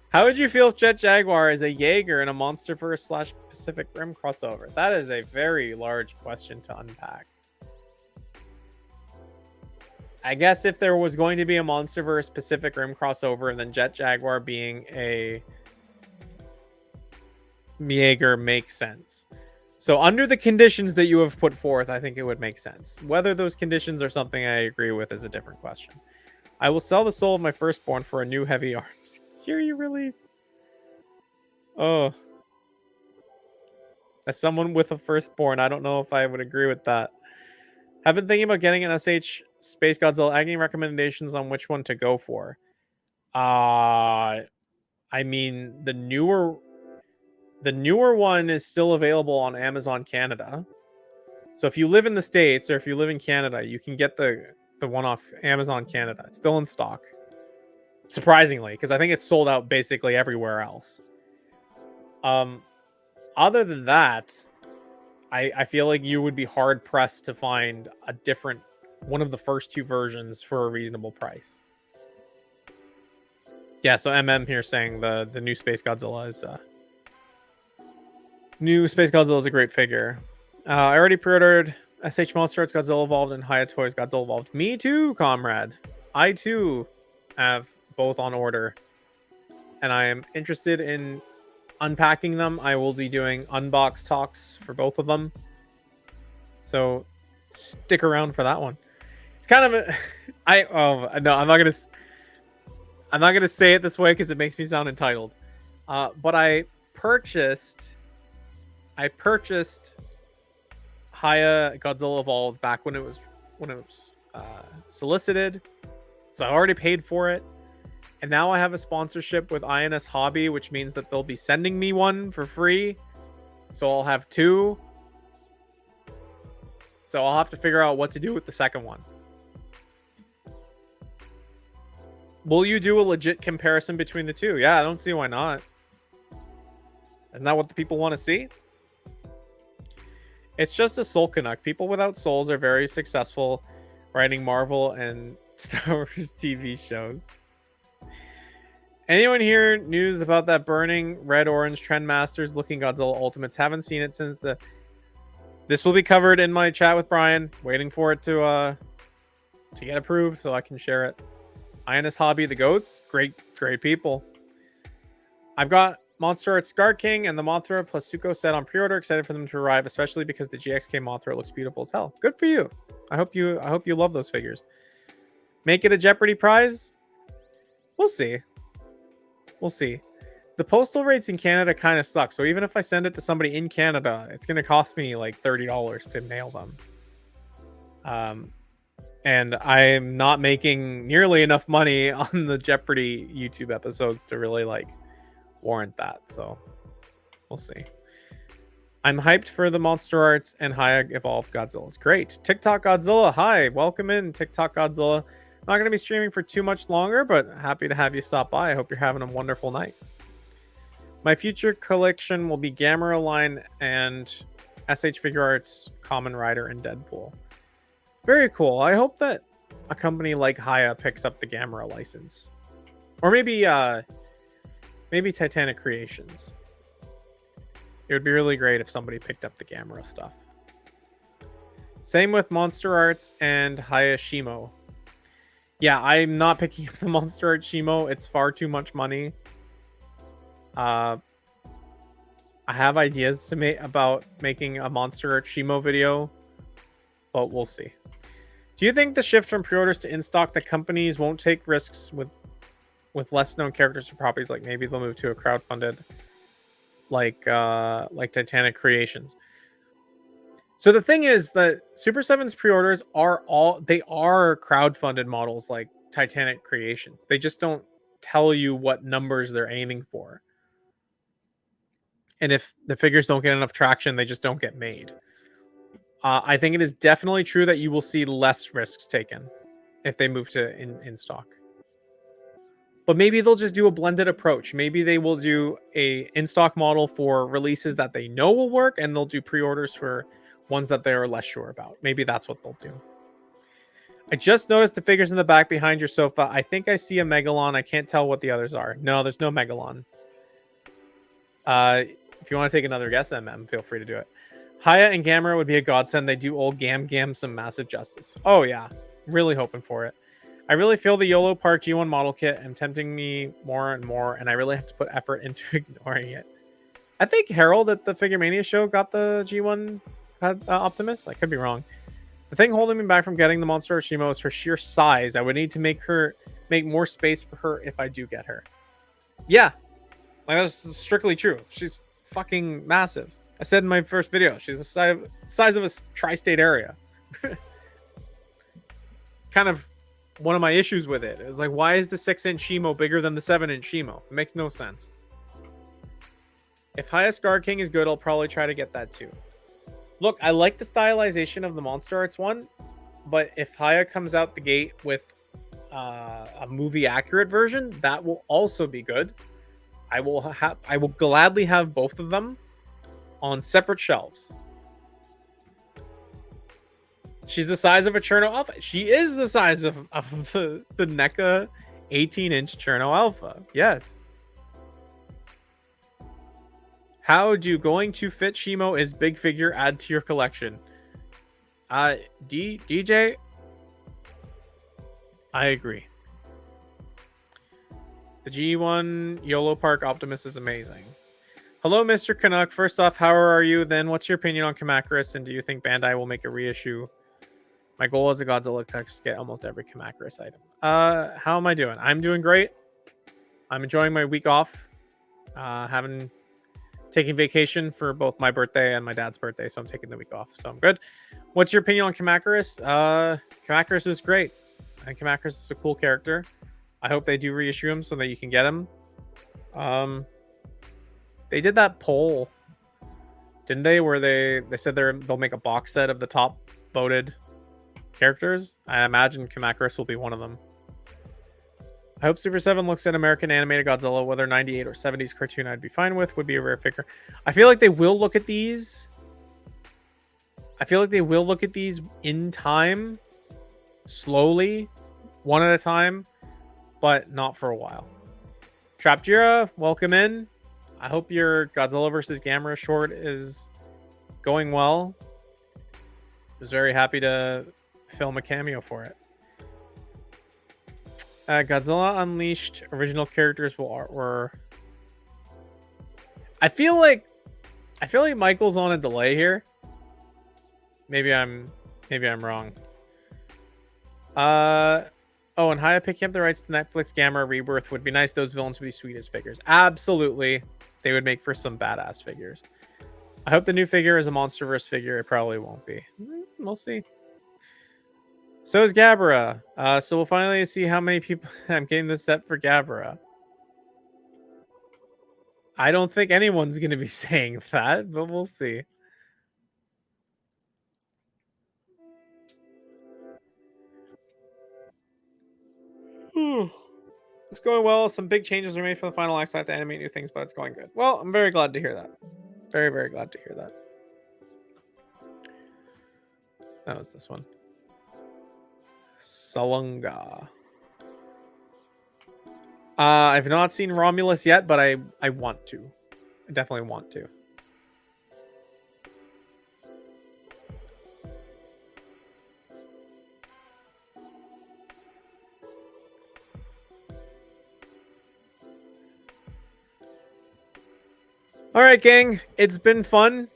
How would you feel if Jet Jaguar is a Jaeger in a MonsterVerse / Pacific Rim crossover? That is a very large question to unpack. I guess if there was going to be a MonsterVerse Pacific Rim crossover and then Jet Jaguar being a Jaeger makes sense. So under the conditions that you have put forth, I think it would make sense. Whether those conditions are something I agree with is a different question. I will sell the soul of my firstborn for a new heavy arms. Kiryu release. Oh. As someone with a firstborn, I don't know if I would agree with that. I've been thinking about getting an SH Space Godzilla. Any recommendations on which one to go for? I mean, the newer one is still available on Amazon Canada. So if you live in the States or if you live in Canada, you can get the one off Amazon Canada. It's still in stock. Surprisingly, because I think it's sold out basically everywhere else. Other than that, I feel like you would be hard pressed to find a different one of the first two versions for a reasonable price. Yeah, so MM here saying the new Space Godzilla is a great figure. I already pre-ordered SH Monster Arts Godzilla Evolved and Hiya Toys Godzilla Evolved. Me too, comrade. I too have both on order, and I am interested in unpacking them. I will be doing unbox talks for both of them, so stick around for that one. It's kind of a I'm not gonna say it this way because it makes me sound entitled, but I purchased Hiya Godzilla Evolved back when it was solicited, so I already paid for it. And now I have a sponsorship with INS Hobby, which means that they'll be sending me one for free. So I'll have two. So I'll have to figure out what to do with the second one. Will you do a legit comparison between the two? Yeah, I don't see why not. Isn't that what the people want to see? It's just a soul Canuck. People without souls are very successful writing Marvel and Star Wars TV shows. Anyone hear news about that burning red-orange Trendmasters looking Godzilla Ultimates? Haven't seen it since the... This will be covered in my chat with Brian. Waiting for it to get approved so I can share it. INS Hobby, the goats. Great people. I've got Monster Arts Scar King and the Mothra plus Suko set on pre-order. Excited for them to arrive, especially because the GXK Mothra looks beautiful as hell. Good for you. I hope you love those figures. Make it a Jeopardy prize? We'll see. We'll see. The postal rates in Canada kind of suck. So even if I send it to somebody in Canada, it's going to cost me like $30 to mail them. And I'm not making nearly enough money on the Jeopardy YouTube episodes to really like warrant that. So we'll see. I'm hyped for the Monster Arts and Hiya Evolved Godzillas. Great. TikTok Godzilla. Hi. Welcome in, TikTok Godzilla. Not going to be streaming for too much longer, but happy to have you stop by. I hope you're having a wonderful night. My future collection will be Gamera line and SH Figure Arts, Kamen Rider, and Deadpool. Very cool. I hope that a company like Hiya picks up the Gamera license. Or maybe Titanic Creations. It would be really great if somebody picked up the Gamera stuff. Same with Monster Arts and Hiya Shimo. Yeah, I'm not picking up the Monster Arts Shimo. It's far too much money. I have ideas to make about making a Monster Arts Shimo video, but we'll see. Do you think the shift from pre-orders to in-stock, that companies won't take risks with less known characters or properties? Like maybe they'll move to a crowdfunded, like Titanic Creations. So the thing is that Super 7's pre-orders are crowdfunded models like Titanic Creations. They just don't tell you what numbers they're aiming for. And if the figures don't get enough traction, they just don't get made. I think it is definitely true that you will see less risks taken if they move to in stock. But maybe they'll just do a blended approach. Maybe they will do a in-stock model for releases that they know will work, and they'll do pre-orders for ones that they are less sure about. Maybe that's what they'll do. I just noticed the figures in the back behind your sofa. I think I see a Megalon. I can't tell what the others are. No, there's no Megalon. If you want to take another guess, MM, feel free to do it. Haya and Gamera would be a godsend. They do old Gam some massive justice. Oh, yeah. Really hoping for it. I really feel the YOLO Park G1 model kit am tempting me more and more, and I really have to put effort into ignoring it. I think Harold at the Figure Mania show got the G1 Optimus. I could be wrong. The thing holding me back from getting the Monster Shimo is her sheer size. I would need to make more space for her if I do get her. Yeah, like that's strictly true. She's fucking massive. I said in my first video, she's the size of a tri-state area. Kind of one of my issues with it is like, why is the 6-inch Shimo bigger than the 7-inch Shimo? It makes no sense. If Highest Guard King is good, I'll probably try to get that too. Look, I like the stylization of the Monster Arts one, but if Haya comes out the gate with a movie accurate version, that will also be good. I will gladly have both of them on separate shelves. She's the size of a Cherno Alpha. She is the size of the NECA 18-inch Cherno Alpha. Yes. How do going to fit Shimo is big figure add to your collection? DJ, I agree. The G1 YOLO Park Optimus is amazing. Hello, Mr. Canuck. First off, how are you? Then, what's your opinion on Kamacuras, and do you think Bandai will make a reissue? My goal as a Godzilla tech is to get almost every Kamacuras item. How am I doing? I'm doing great. I'm enjoying my week off. Taking vacation for both my birthday and my dad's birthday, so I'm taking the week off, so I'm good. What's your opinion on Kamacuras? Kamacuras is great. I think Kamacuras is a cool character. I hope they do reissue him so that you can get him. They did that poll, didn't they? Where they said they'll make a box set of the top voted characters. I imagine Kamacuras will be one of them. I hope Super 7 looks at American animated Godzilla, whether 98 or 70s cartoon I'd be fine with, would be a rare figure. I feel like they will look at these. I feel like they will look at these in time, slowly, one at a time, but not for a while. Trapjira, welcome in. I hope your Godzilla vs. Gamera short is going well. I was very happy to film a cameo for it. Godzilla Unleashed original characters were. I feel like Michael's on a delay here. Maybe I'm wrong. Oh, and Haya picking up the rights to Netflix Gamera Rebirth would be nice. Those villains would be sweet as figures. Absolutely, they would make for some badass figures. I hope the new figure is a Monsterverse figure. It probably won't be. We'll see. So is Gabara. So we'll finally see how many people I'm getting this set for Gabara. I don't think anyone's going to be saying that, but we'll see. It's going well. Some big changes are made for the final acts. I have to animate new things, but it's going good. Well, I'm very glad to hear that. Very, very glad to hear that. That was this one. Salunga. I've not seen Romulus yet, but I want to. I definitely want to. All right, gang. It's been fun.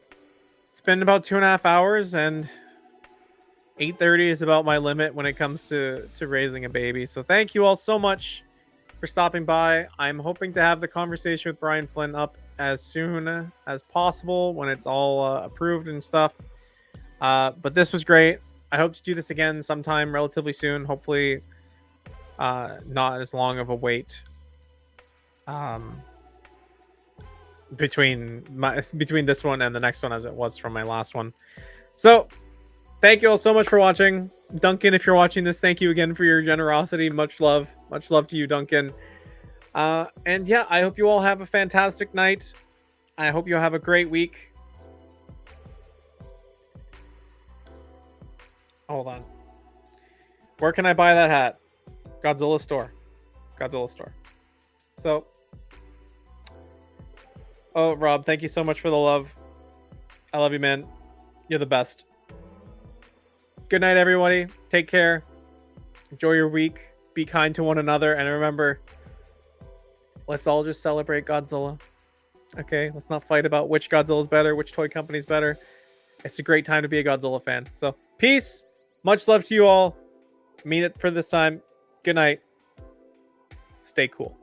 It's been about 2.5 hours, and 8:30 is about my limit when it comes to raising a baby. So thank you all so much for stopping by. I'm hoping to have the conversation with Brian Flynn up as soon as possible when it's all approved and stuff. But this was great. I hope to do this again sometime relatively soon. Hopefully not as long of a wait between this one and the next one as it was from my last one. So thank you all so much for watching. Duncan, if you're watching this, thank you again for your generosity. Much love to you, Duncan. And yeah, I hope you all have a fantastic night. I hope you have a great week. Hold on. Where can I buy that hat? Godzilla store. Godzilla store. So, oh, Rob, thank you so much for the love. I love you, man. You're the best. Good night, everybody. Take care. Enjoy your week. Be kind to one another. And remember, let's all just celebrate Godzilla. Okay? Let's not fight about which Godzilla is better, which toy company is better. It's a great time to be a Godzilla fan. So, peace. Much love to you all. Mean it for this time. Good night. Stay cool.